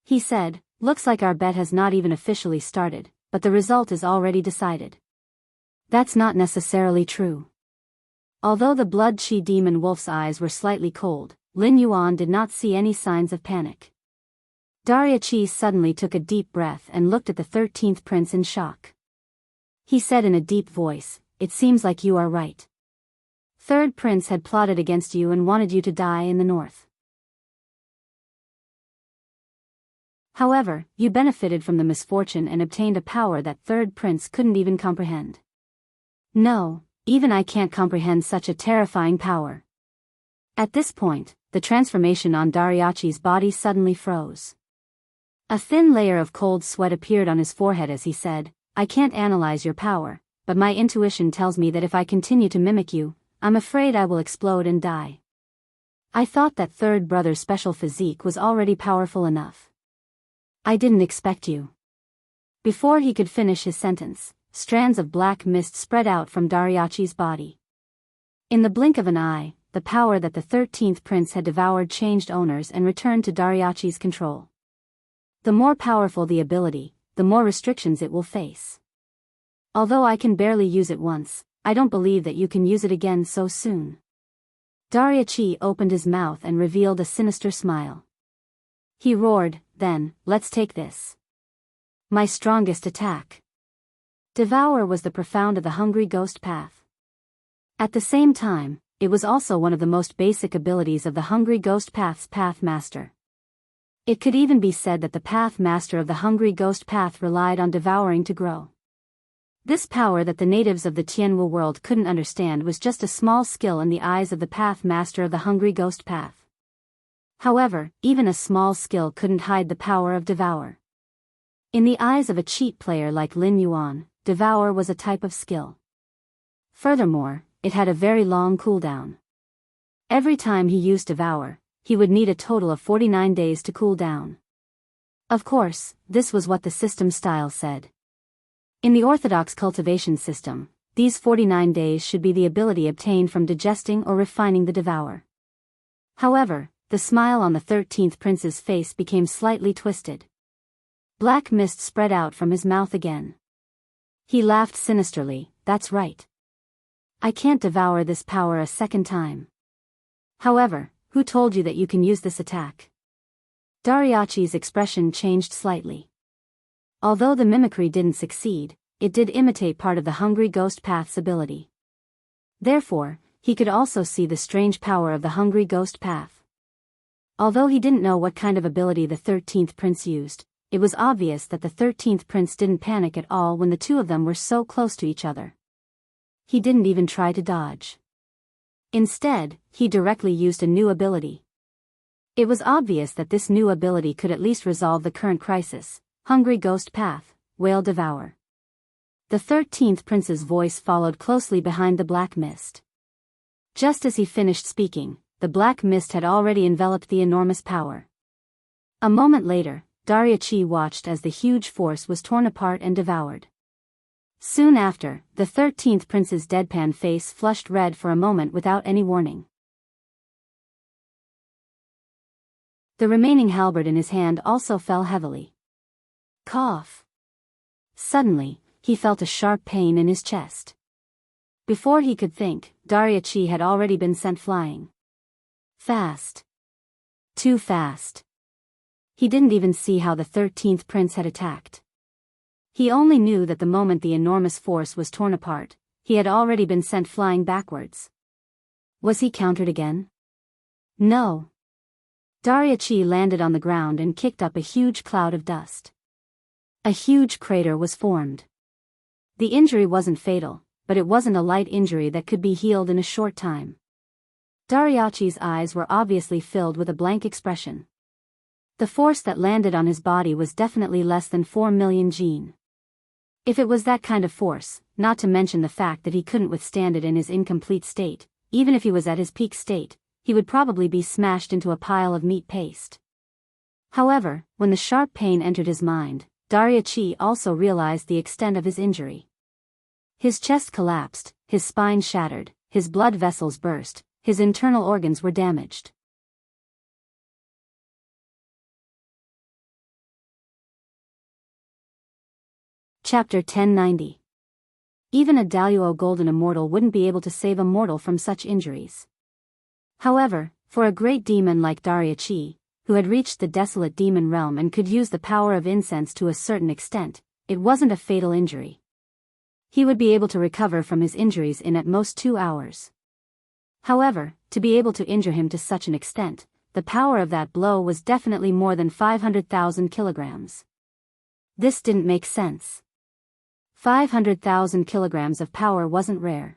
He said, "Looks like our bet has not even officially started, but the result is already decided." That's not necessarily true. Although the Blood Chi Demon Wolf's eyes were slightly cold, Lin Yuan did not see any signs of panic. Dariachi suddenly took a deep breath and looked at the 13th prince in shock. He said in a deep voice, "It seems like you are right. Third prince had plotted against you and wanted you to die in the north. However, you benefited from the misfortune and obtained a power that third prince couldn't even comprehend." "No, even I can't comprehend such a terrifying power." At this point, the transformation on Dariachi's body suddenly froze. A thin layer of cold sweat appeared on his forehead as he said, "I can't analyze your power, but my intuition tells me that if I continue to mimic you, I'm afraid I will explode and die. I thought that third brother's special physique was already powerful enough. I didn't expect you." Before he could finish his sentence, strands of black mist spread out from Dariachi's body. In the blink of an eye, the power that the 13th prince had devoured changed owners and returned to Dariachi's control. The more powerful the ability, the more restrictions it will face. Although I can barely use it once, I don't believe that you can use it again so soon. Dariachi opened his mouth and revealed a sinister smile. He roared, "Then, let's take this. My strongest attack." Devour was the profound of the Hungry Ghost Path. At the same time, it was also one of the most basic abilities of the Hungry Ghost Path's Path Master. It could even be said that the Path Master of the Hungry Ghost Path relied on devouring to grow. This power that the natives of the Tianwu world couldn't understand was just a small skill in the eyes of the Path Master of the Hungry Ghost Path. However, even a small skill couldn't hide the power of Devour. In the eyes of a cheat player like Lin Yuan, Devour was a type of skill. Furthermore, it had a very long cooldown. Every time he used Devour, he would need a total of 49 days to cool down. Of course, this was what the system style said. In the orthodox cultivation system, these 49 days should be the ability obtained from digesting or refining the Devour. However, the smile on the 13th prince's face became slightly twisted. Black mist spread out from his mouth again. He laughed sinisterly, "That's right. I can't devour this power a second time. However, who told you that you can use this attack?" Dariachi's expression changed slightly. Although the mimicry didn't succeed, it did imitate part of the Hungry Ghost Path's ability. Therefore, he could also see the strange power of the Hungry Ghost Path. Although he didn't know what kind of ability the 13th prince used, it was obvious that the 13th prince didn't panic at all when the two of them were so close to each other. He didn't even try to dodge. Instead, he directly used a new ability. It was obvious that this new ability could at least resolve the current crisis. Hungry Ghost Path, Whale Devour. The 13th prince's voice followed closely behind the black mist. Just as he finished speaking, the black mist had already enveloped the enormous power. A moment later, Dariachi watched as the huge force was torn apart and devoured. Soon after, the 13th prince's deadpan face flushed red for a moment without any warning. The remaining halberd in his hand also fell heavily. Cough. Suddenly, he felt a sharp pain in his chest. Before he could think, Dariachi had already been sent flying. Fast. Too fast. He didn't even see how the 13th prince had attacked. He only knew that the moment the enormous force was torn apart, he had already been sent flying backwards. Was he countered again? No. Dariachi landed on the ground and kicked up a huge cloud of dust. A huge crater was formed. The injury wasn't fatal, but it wasn't a light injury that could be healed in a short time. Dariachi's eyes were obviously filled with a blank expression. The force that landed on his body was definitely less than 4 million Jin. If it was that kind of force, not to mention the fact that he couldn't withstand it in his incomplete state, even if he was at his peak state, he would probably be smashed into a pile of meat paste. However, when the sharp pain entered his mind, Dariachi also realized the extent of his injury. His chest collapsed, his spine shattered, his blood vessels burst, his internal organs were damaged. Chapter 1090. Even a Daluo Golden Immortal wouldn't be able to save a mortal from such injuries. However, for a great demon like Dariachi, who had reached the desolate demon realm and could use the power of incense to a certain extent, it wasn't a fatal injury. He would be able to recover from his injuries in at most 2 hours. However, to be able to injure him to such an extent, the power of that blow was definitely more than 500,000 kilograms. This didn't make sense. 500,000 kilograms of power wasn't rare.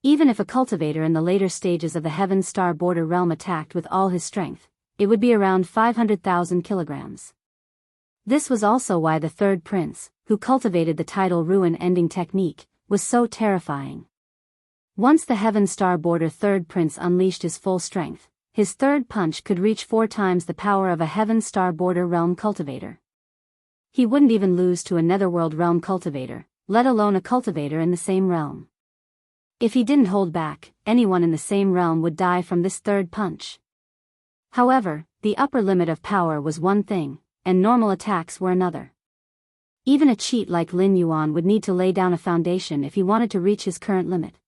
Even if a cultivator in the later stages of the Heaven Star Border realm attacked with all his strength, it would be around 500,000 kilograms. This was also why the third prince, who cultivated the tidal ruin ending technique, was so terrifying. Once the Heaven Star Border third prince unleashed his full strength, his third punch could reach 4 times the power of a Heaven Star Border realm cultivator. He wouldn't even lose to a Netherworld realm cultivator, let alone a cultivator in the same realm. If he didn't hold back, anyone in the same realm would die from this third punch. However, the upper limit of power was one thing, and normal attacks were another. Even a cheat like Lin Yuan would need to lay down a foundation if he wanted to reach his current limit.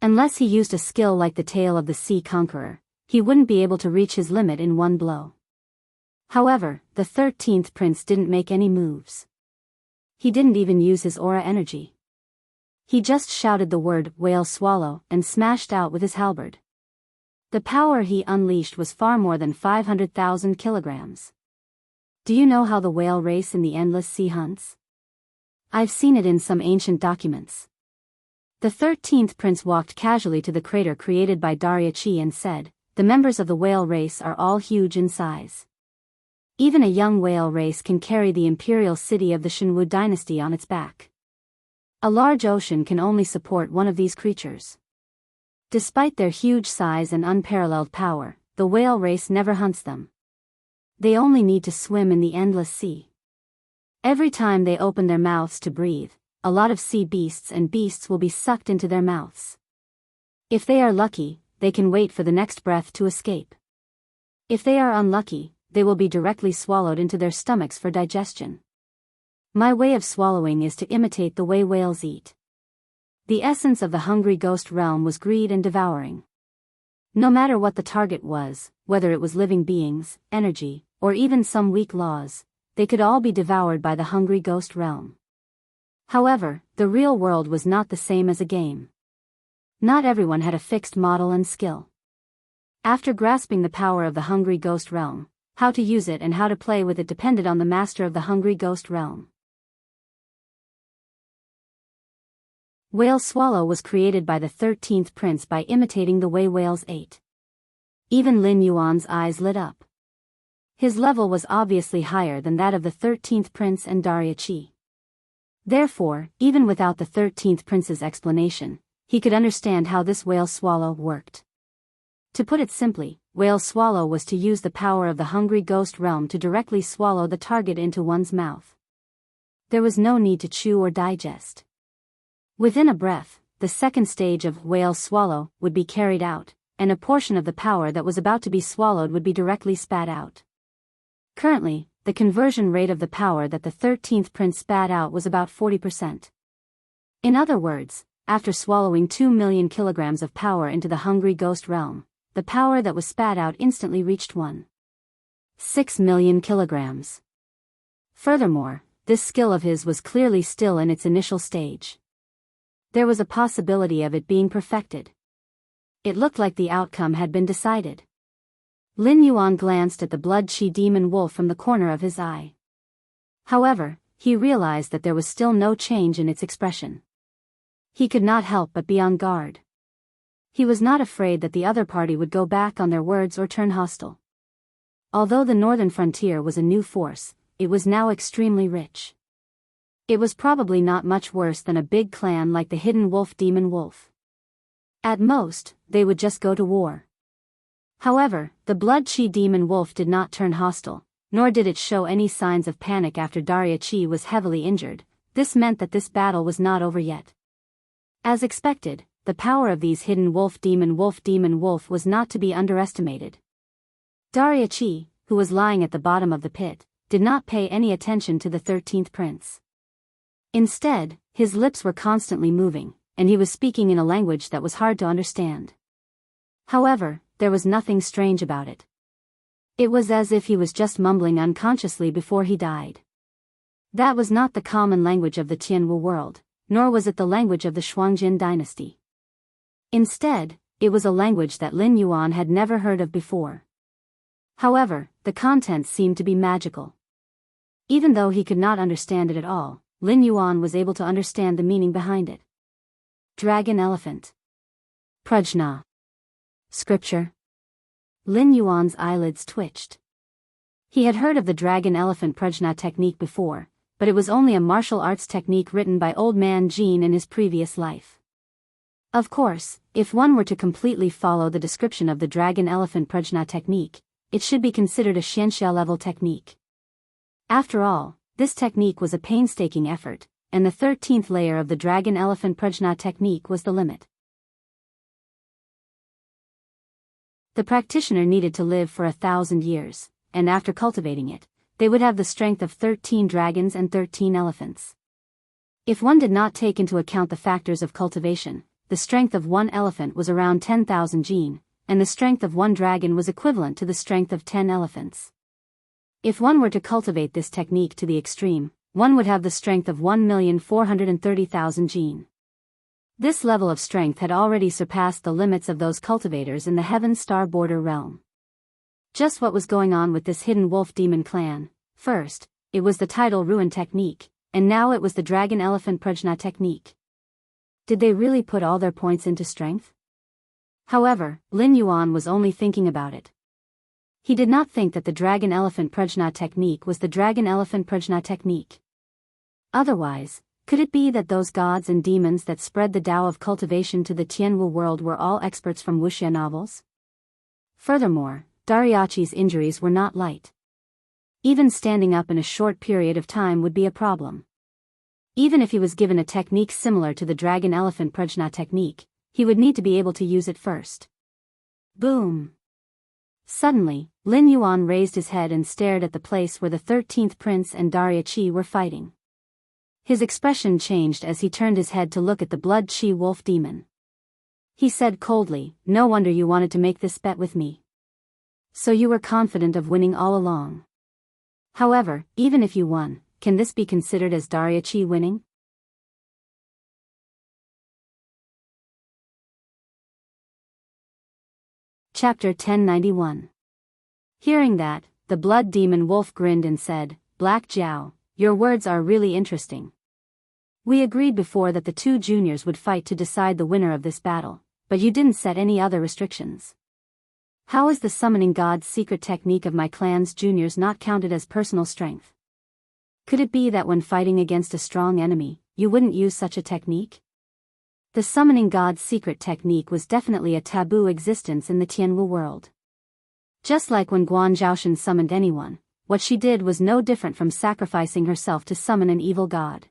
Unless he used a skill like the Tail of the Sea Conqueror, he wouldn't be able to reach his limit in one blow. However, the 13th prince didn't make any moves. He didn't even use his aura energy. He just shouted the word "whale swallow" and smashed out with his halberd. The power he unleashed was far more than 500,000 kilograms. Do you know how the whale race in the endless sea hunts? I've seen it in some ancient documents. The 13th prince walked casually to the crater created by Dariachi and said, "The members of the whale race are all huge in size. Even a young whale race can carry the imperial city of the Shenwu dynasty on its back. A large ocean can only support one of these creatures." Despite their huge size and unparalleled power, the whale race never hunts them. They only need to swim in the endless sea. Every time they open their mouths to breathe, a lot of sea beasts and beasts will be sucked into their mouths. If they are lucky, they can wait for the next breath to escape. If they are unlucky, they will be directly swallowed into their stomachs for digestion. My way of swallowing is to imitate the way whales eat. The essence of the hungry ghost realm was greed and devouring. No matter what the target was, whether it was living beings, energy, or even some weak laws, they could all be devoured by the hungry ghost realm. However, the real world was not the same as a game. Not everyone had a fixed model and skill. After grasping the power of the hungry ghost realm, how to use it and how to play with it depended on the master of the hungry ghost realm. Whale Swallow was created by the 13th prince by imitating the way whales ate. Even Lin Yuan's eyes lit up. His level was obviously higher than that of the 13th prince and Dariachi. Therefore, even without the 13th prince's explanation, he could understand how this whale swallow worked. To put it simply, whale swallow was to use the power of the hungry ghost realm to directly swallow the target into one's mouth. there was no need to chew or digest. Within a breath, the second stage of whale swallow would be carried out, and a portion of the power that was about to be swallowed would be directly spat out. Currently, the conversion rate of the power that the 13th prince spat out was about 40%. In other words, after swallowing 2 million kilograms of power into the hungry ghost realm, the power that was spat out instantly reached 1.6 million kilograms. Furthermore, this skill of his was clearly still in its initial stage. There was a possibility of it being perfected. It looked like the outcome had been decided. Lin Yuan glanced at the blood-chi demon wolf from the corner of his eye. However, he realized that there was still no change in its expression. He could not help but be on guard. He was not afraid that the other party would go back on their words or turn hostile. Although the northern frontier was a new force, it was now extremely rich. It was probably not much worse than a big clan like the Hidden Wolf Demon Wolf. At most, they would just go to war. However, the blood-chi demon wolf did not turn hostile, nor did it show any signs of panic after Daria Chi was heavily injured. This meant that this battle was not over yet. As expected, the power of these hidden demon wolf was not to be underestimated. Daria Chi, who was lying at the bottom of the pit, did not pay any attention to the 13th prince. Instead, his lips were constantly moving, and he was speaking in a language that was hard to understand. However, there was nothing strange about it. It was as if he was just mumbling unconsciously before he died. That was not the common language of the Tianwu world, nor was it the language of the Shuangjin dynasty. Instead, it was a language that Lin Yuan had never heard of before. However, the contents seemed to be magical. Even though he could not understand it at all, Lin Yuan was able to understand the meaning behind it. Dragon Elephant. Prajna. Scripture. Lin Yuan's eyelids twitched. He had heard of the Dragon Elephant Prajna technique before, but it was only a martial arts technique written by Old Man Jean in his previous life. Of course, if one were to completely follow the description of the Dragon Elephant Prajna technique, it should be considered a Xianxia level technique. After all, this technique was a painstaking effort, and the 13th layer of the Dragon Elephant Prajna technique was the limit. The practitioner needed to live for 1,000 years, and after cultivating it, they would have the strength of 13 dragons and 13 elephants. If one did not take into account the factors of cultivation, the strength of one elephant was around 10,000 jin, and the strength of one dragon was equivalent to the strength of 10 elephants. If one were to cultivate this technique to the extreme, one would have the strength of 1,430,000 jin. This level of strength had already surpassed the limits of those cultivators in the Heaven Star border realm. Just what was going on with this hidden wolf demon clan? First, it was the tidal ruin technique, and now it was the dragon elephant prajna technique. Did they really put all their points into strength? However, Lin Yuan was only thinking about it. He did not think that the dragon elephant prajna technique was the dragon elephant prajna technique. Otherwise, could it be that those gods and demons that spread the Tao of cultivation to the Tianwu world were all experts from wuxia novels? Furthermore, Dariachi's injuries were not light. Even standing up in a short period of time would be a problem. Even if he was given a technique similar to the dragon elephant prajna technique, he would need to be able to use it first. Boom! Suddenly, Lin Yuan raised his head and stared at the place where the 13th prince and Dariachi were fighting. His expression changed as he turned his head to look at the blood-chi wolf demon. He said coldly, "No wonder you wanted to make this bet with me. So you were confident of winning all along. However, even if you won, can this be considered as Dariachi winning?" Chapter 1091. Hearing that, the blood demon wolf grinned and said, "Black Jiao, your words are really interesting. We agreed before that the two juniors would fight to decide the winner of this battle, but you didn't set any other restrictions. How is the summoning god's secret technique of my clan's juniors not counted as personal strength? Could it be that when fighting against a strong enemy, you wouldn't use such a technique?" The summoning god's secret technique was definitely a taboo existence in the Tianwu world. Just like when Guan Zhaoshan summoned anyone, what she did was no different from sacrificing herself to summon an evil god.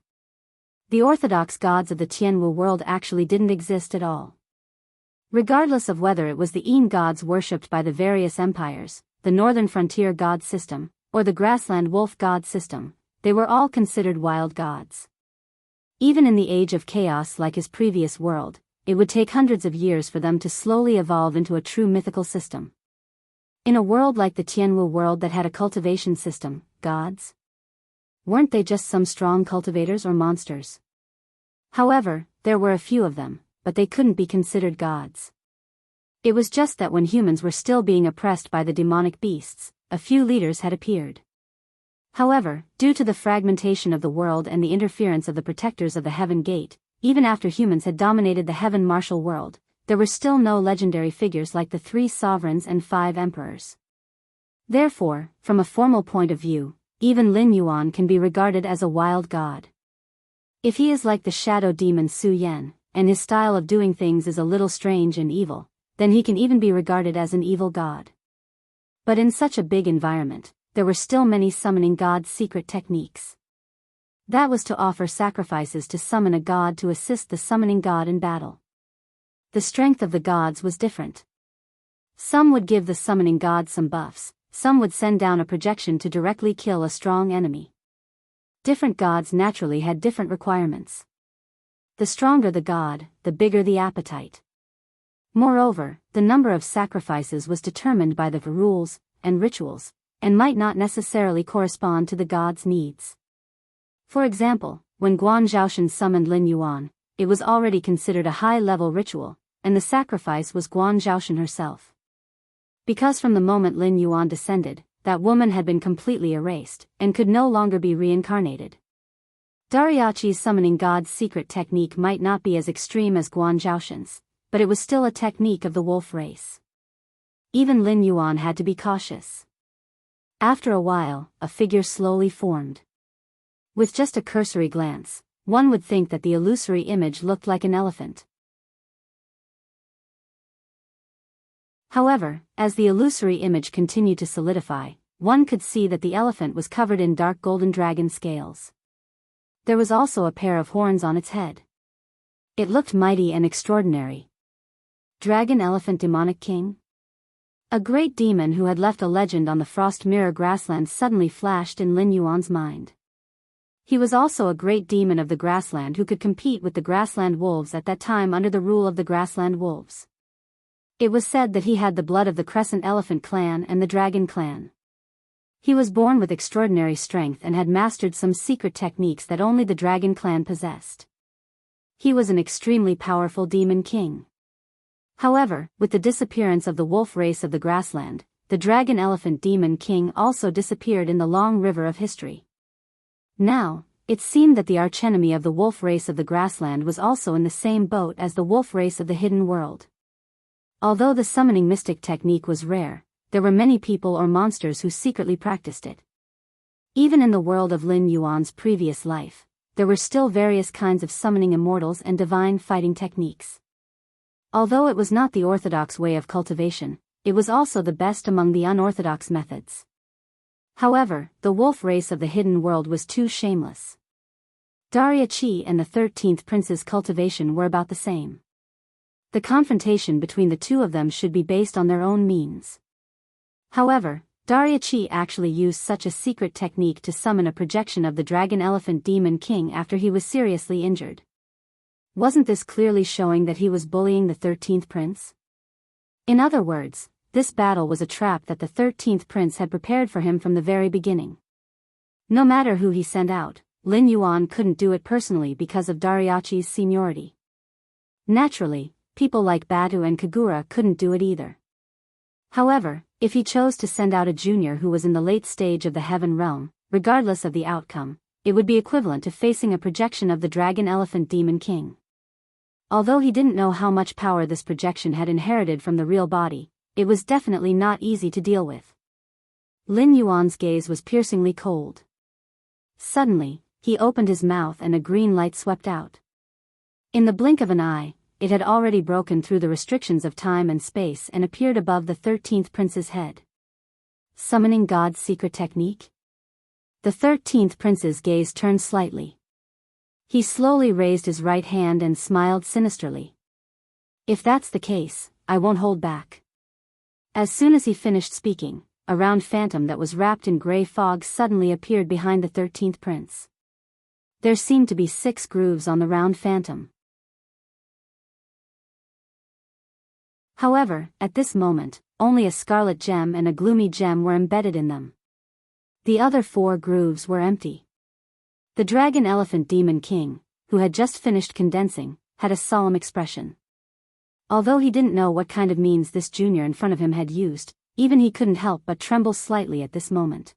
The orthodox gods of the Tianwu world actually didn't exist at all. Regardless of whether it was the Yin gods worshipped by the various empires, the northern frontier god system, or the grassland wolf god system, they were all considered wild gods. Even in the age of chaos like his previous world, it would take hundreds of years for them to slowly evolve into a true mythical system. In a world like the Tianwu world that had a cultivation system, gods? Weren't they just some strong cultivators or monsters? However, there were a few of them, but they couldn't be considered gods. It was just that when humans were still being oppressed by the demonic beasts, a few leaders had appeared. However, due to the fragmentation of the world and the interference of the protectors of the Heaven Gate, even after humans had dominated the Heaven Martial world, there were still no legendary figures like the 3 sovereigns and 5 emperors. Therefore, from a formal point of view, even Lin Yuan can be regarded as a wild god. If he is like the shadow demon Su Yan, and his style of doing things is a little strange and evil, then he can even be regarded as an evil god. But in such a big environment, there were still many summoning gods' secret techniques. That was to offer sacrifices to summon a god to assist the summoning god in battle. The strength of the gods was different. Some would give the summoning god some buffs, some would send down a projection to directly kill a strong enemy. Different gods naturally had different requirements. The stronger the god, the bigger the appetite. Moreover, the number of sacrifices was determined by the rules and rituals, and might not necessarily correspond to the god's needs. For example, when Guan Zhaoshan summoned Lin Yuan, it was already considered a high-level ritual, and the sacrifice was Guan Zhaoshan herself. Because from the moment Lin Yuan descended, that woman had been completely erased, and could no longer be reincarnated. Dariachi's summoning god's secret technique might not be as extreme as Guan Zhaoshan's, but it was still a technique of the wolf race. Even Lin Yuan had to be cautious. After a while, a figure slowly formed. With just a cursory glance, one would think that the illusory image looked like an elephant. However, as the illusory image continued to solidify, one could see that the elephant was covered in dark golden dragon scales. There was also a pair of horns on its head. It looked mighty and extraordinary. Dragon Elephant Demonic King? A great demon who had left a legend on the Frost Mirror grassland suddenly flashed in Lin Yuan's mind. He was also a great demon of the grassland who could compete with the grassland wolves at that time under the rule of the grassland wolves. It was said that he had the blood of the Crescent Elephant clan and the Dragon clan. He was born with extraordinary strength and had mastered some secret techniques that only the Dragon clan possessed. He was an extremely powerful demon king. However, with the disappearance of the wolf race of the grassland, the Dragon Elephant Demon King also disappeared in the long river of history. Now, it seemed that the archenemy of the wolf race of the grassland was also in the same boat as the wolf race of the hidden world. Although the summoning mystic technique was rare, there were many people or monsters who secretly practiced it. Even in the world of Lin Yuan's previous life, there were still various kinds of summoning immortals and divine fighting techniques. Although it was not the orthodox way of cultivation, it was also the best among the unorthodox methods. However, the wolf race of the hidden world was too shameless. Dariachi and the 13th prince's cultivation were about the same. The confrontation between the two of them should be based on their own means. However, Dariachi actually used such a secret technique to summon a projection of the Dragon Elephant Demon King after he was seriously injured. Wasn't this clearly showing that he was bullying the 13th prince? In other words, this battle was a trap that the 13th prince had prepared for him from the very beginning. No matter who he sent out, Lin Yuan couldn't do it personally because of Dariachi's seniority. Naturally, people like Batu and Kagura couldn't do it either. However, if he chose to send out a junior who was in the late stage of the Heaven Realm, regardless of the outcome, it would be equivalent to facing a projection of the Dragon Elephant Demon King. Although he didn't know how much power this projection had inherited from the real body, it was definitely not easy to deal with. Lin Yuan's gaze was piercingly cold. Suddenly, he opened his mouth and a green light swept out. In the blink of an eye, it had already broken through the restrictions of time and space and appeared above the 13th prince's head. summoning God's secret technique? The 13th prince's gaze turned slightly. He slowly raised his right hand and smiled sinisterly. If that's the case, I won't hold back. As soon as he finished speaking, a round phantom that was wrapped in gray fog suddenly appeared behind the 13th prince. There seemed to be 6 grooves on the round phantom. However, at this moment, only a scarlet gem and a gloomy gem were embedded in them. The other 4 grooves were empty. The dragon elephant demon king, who had just finished condensing, had a solemn expression. Although he didn't know what kind of means this junior in front of him had used, even he couldn't help but tremble slightly at this moment.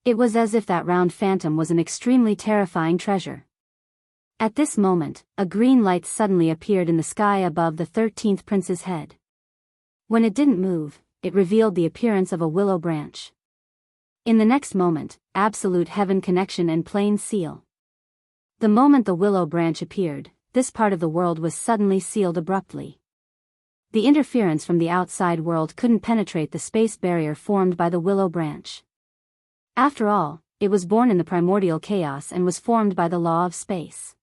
It was as if that round phantom was an extremely terrifying treasure. At this moment, a green light suddenly appeared in the sky above the 13th prince's head. When it didn't move, it revealed the appearance of a willow branch. In the next moment, absolute heaven connection and plain seal. The moment the willow branch appeared, this part of the world was suddenly sealed abruptly. The interference from the outside world couldn't penetrate the space barrier formed by the willow branch. After all, it was born in the primordial chaos and was formed by the law of space.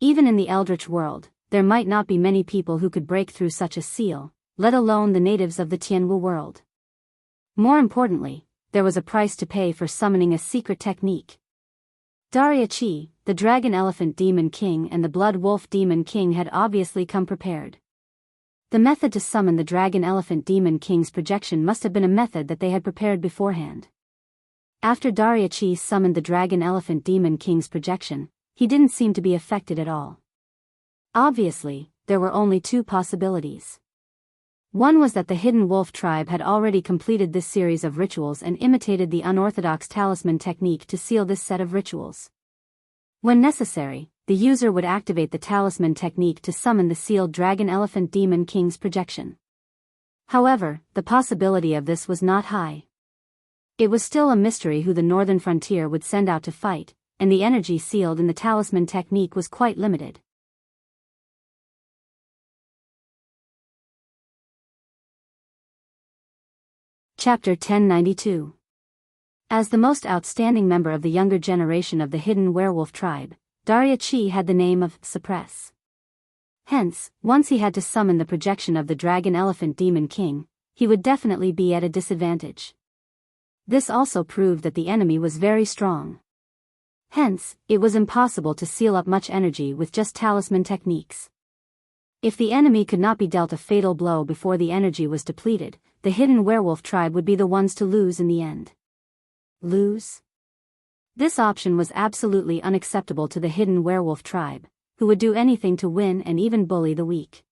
Even in the eldritch world, there might not be many people who could break through such a seal, let alone the natives of the Tianwu world. More importantly, there was a price to pay for summoning a secret technique. Daria Chi, the dragon elephant demon king and the blood wolf demon king had obviously come prepared. The method to summon the dragon elephant demon king's projection must have been a method that they had prepared beforehand. After Daria Chi summoned the dragon elephant demon king's projection, he didn't seem to be affected at all. Obviously, there were only 2 possibilities. One was that the hidden wolf tribe had already completed this series of rituals and imitated the unorthodox talisman technique to seal this set of rituals. When necessary, the user would activate the talisman technique to summon the sealed dragon elephant demon king's projection. However, the possibility of this was not high. It was still a mystery who the northern frontier would send out to fight, and the energy sealed in the talisman technique was quite limited. Chapter 1092. As the most outstanding member of the younger generation of the hidden werewolf tribe, Daria Chi had the name of Suppress. Hence, once he had to summon the projection of the dragon elephant demon king, he would definitely be at a disadvantage. This also proved that the enemy was very strong. Hence, it was impossible to seal up much energy with just talisman techniques. If the enemy could not be dealt a fatal blow before the energy was depleted, the hidden werewolf tribe would be the ones to lose in the end. Lose? This option was absolutely unacceptable to the hidden werewolf tribe, who would do anything to win and even bully the weak.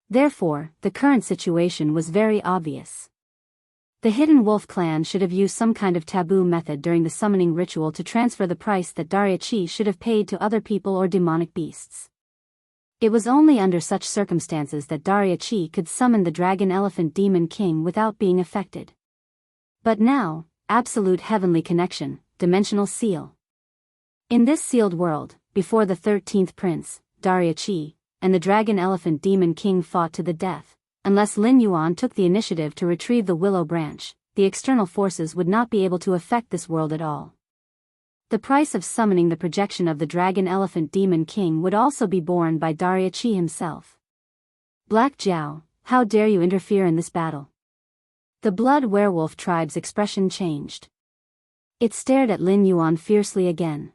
Therefore, the current situation was very obvious. The hidden wolf clan should have used some kind of taboo method during the summoning ritual to transfer the price that Daria Chi should have paid to other people or demonic beasts. It was only under such circumstances that Daria Chi could summon the dragon elephant demon king without being affected. But now, absolute heavenly connection, dimensional seal. In this sealed world, before the 13th prince, Daria Chi, and the dragon elephant demon king fought to the death, unless Lin Yuan took the initiative to retrieve the willow branch, the external forces would not be able to affect this world at all. The price of summoning the projection of the dragon elephant demon king would also be borne by Daria Chi himself. Black Jiao, how dare you interfere in this battle? The blood werewolf tribe's expression changed. It stared at Lin Yuan fiercely again.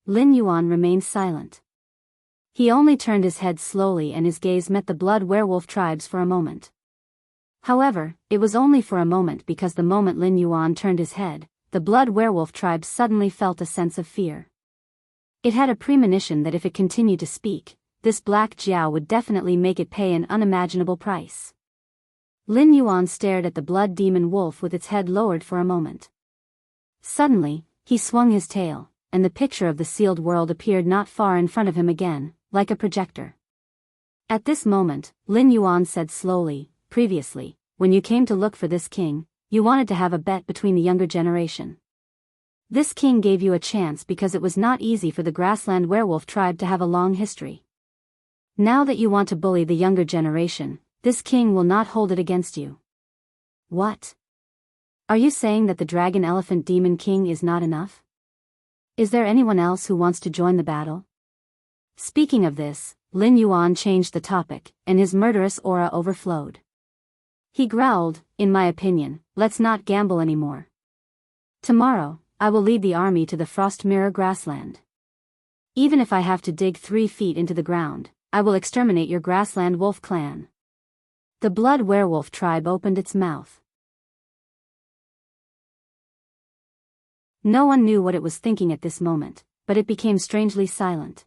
Lin Yuan remained silent. He only turned his head slowly and his gaze met the blood werewolf tribes for a moment. However, it was only for a moment because the moment Lin Yuan turned his head, the blood werewolf tribe suddenly felt a sense of fear. It had a premonition that if it continued to speak, this Black Jiao would definitely make it pay an unimaginable price. Lin Yuan stared at the blood demon wolf with its head lowered for a moment. Suddenly, he swung his tail, and the picture of the sealed world appeared not far in front of him again, like a projector. At this moment, Lin Yuan said slowly, previously, when you came to look for this king, you wanted to have a bet between the younger generation. This king gave you a chance because it was not easy for the grassland werewolf tribe to have a long history. Now that you want to bully the younger generation, this king will not hold it against you. What? Are you saying that the Dragon Elephant Demon King is not enough? Is there anyone else who wants to join the battle? Speaking of this, Lin Yuan changed the topic, and his murderous aura overflowed. He growled, "In my opinion, let's not gamble anymore. Tomorrow, I will lead the army to the Frost Mirror grassland. Even if I have to dig 3 feet into the ground, I will exterminate your grassland wolf clan." The blood werewolf tribe opened its mouth. No one knew what it was thinking at this moment, but it became strangely silent.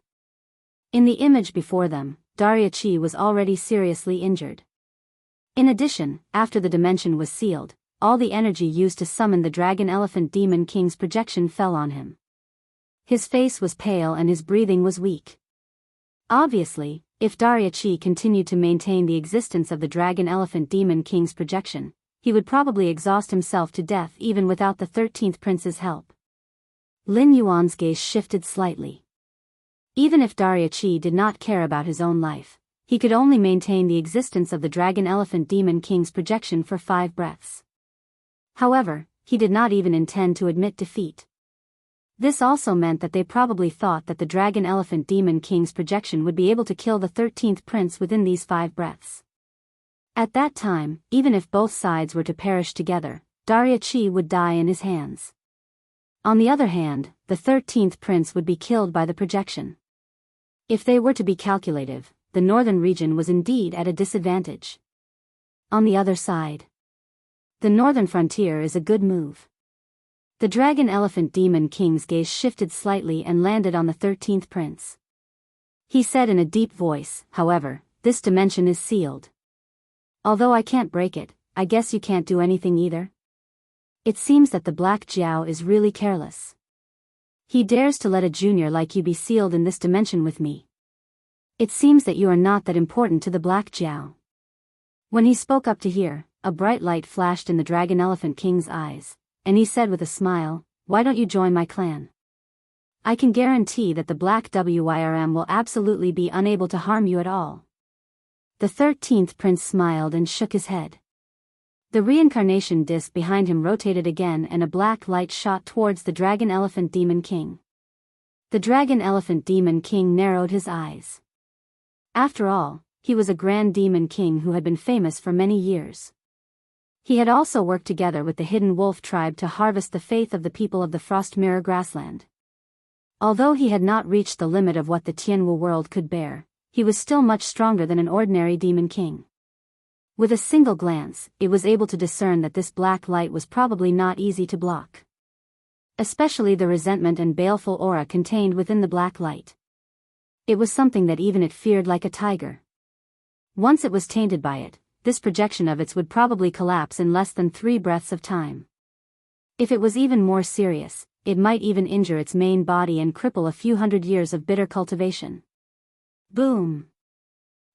In the image before them, Dariachi was already seriously injured. In addition, after the dimension was sealed, all the energy used to summon the Dragon Elephant Demon King's projection fell on him. His face was pale and his breathing was weak. Obviously, if Dariachi continued to maintain the existence of the Dragon Elephant Demon King's projection, he would probably exhaust himself to death even without the 13th Prince's help. Lin Yuan's gaze shifted slightly. Even if Dariachi did not care about his own life, he could only maintain the existence of the Dragon Elephant Demon King's projection for 5 breaths. However, he did not even intend to admit defeat. This also meant that they probably thought that the Dragon Elephant Demon King's projection would be able to kill the 13th Prince within these 5 breaths. At that time, even if both sides were to perish together, Dariachi would die in his hands. On the other hand, the 13th Prince would be killed by the projection. If they were to be calculative, the northern region was indeed at a disadvantage. On the other side, the northern frontier is a good move. The Dragon Elephant Demon King's gaze shifted slightly and landed on the 13th Prince. He said in a deep voice, "However, this dimension is sealed. Although I can't break it, I guess you can't do anything either." It seems that the Black Jiao is really careless. He dares to let a junior like you be sealed in this dimension with me. It seems that you are not that important to the Black Jiao. When he spoke up to here, a bright light flashed in the Dragon Elephant King's eyes, and he said with a smile, "Why don't you join my clan? I can guarantee that the Black Wyrm will absolutely be unable to harm you at all." The 13th Prince smiled and shook his head. The reincarnation disc behind him rotated again and a black light shot towards the Dragon Elephant Demon King. The Dragon Elephant Demon King narrowed his eyes. After all, he was a Grand Demon King who had been famous for many years. He had also worked together with the Hidden Wolf tribe to harvest the faith of the people of the Frost Mirror grassland. Although he had not reached the limit of what the Tianwu world could bear, he was still much stronger than an ordinary demon king. With a single glance, it was able to discern that this black light was probably not easy to block. Especially the resentment and baleful aura contained within the black light. It was something that even it feared like a tiger. Once it was tainted by it, this projection of its would probably collapse in less than 3 breaths of time. If it was even more serious, it might even injure its main body and cripple a few hundred years of bitter cultivation. Boom!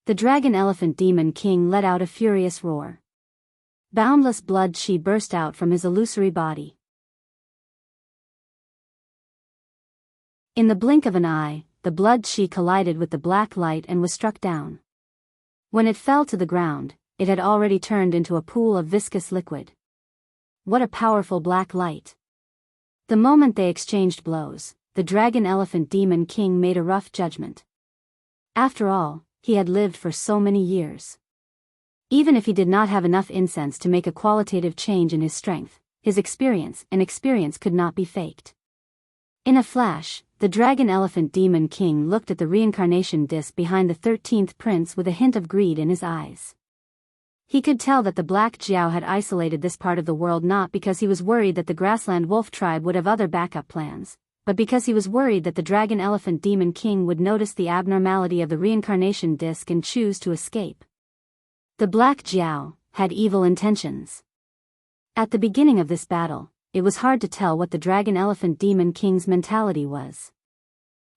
The Dragon Elephant Demon King let out a furious roar. Boundless blood chi burst out from his illusory body. In the blink of an eye, the blood chi collided with the black light and was struck down. When it fell to the ground, it had already turned into a pool of viscous liquid. What a powerful black light! The moment they exchanged blows, the Dragon Elephant Demon King made a rough judgment. After all, he had lived for so many years. Even if he did not have enough incense to make a qualitative change in his strength, his experience could not be faked. In a flash, the Dragon Elephant Demon King looked at the reincarnation disc behind the 13th Prince with a hint of greed in his eyes. He could tell that the Black Jiao had isolated this part of the world not because he was worried that the Grassland Wolf tribe would have other backup plans, but because he was worried that the Dragon Elephant Demon King would notice the abnormality of the reincarnation disc and choose to escape. The Black Jiao had evil intentions. At the beginning of this battle, it was hard to tell what the Dragon Elephant Demon King's mentality was.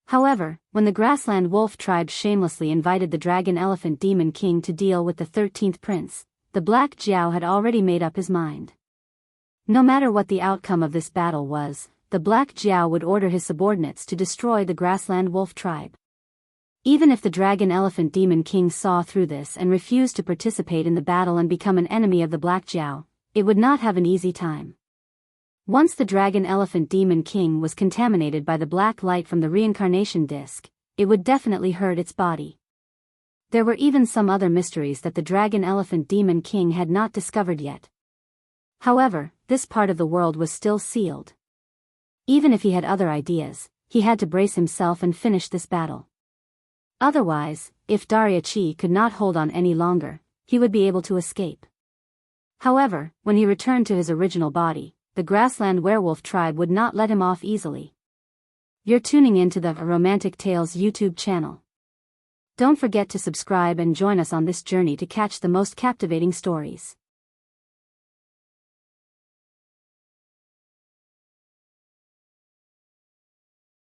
However, when the Grassland Wolf tribe shamelessly invited the Dragon Elephant Demon King to deal with the 13th Prince, the Black Jiao had already made up his mind. No matter what the outcome of this battle was, the Black Jiao would order his subordinates to destroy the Grassland Wolf tribe. Even if the Dragon Elephant Demon King saw through this and refused to participate in the battle and become an enemy of the Black Jiao, it would not have an easy time. Once the dragon elephant demon king was contaminated by the black light from the reincarnation disc, it would definitely hurt its body. There were even some other mysteries that the dragon elephant demon king had not discovered yet. However, this part of the world was still sealed. Even if he had other ideas, he had to brace himself and finish this battle. Otherwise, if Dariachi could not hold on any longer, he would be able to escape. However, when he returned to his original body, the grassland werewolf tribe would not let him off easily. You're tuning into the Romantic Tales YouTube channel. Don't forget to subscribe and join us on this journey to catch the most captivating stories.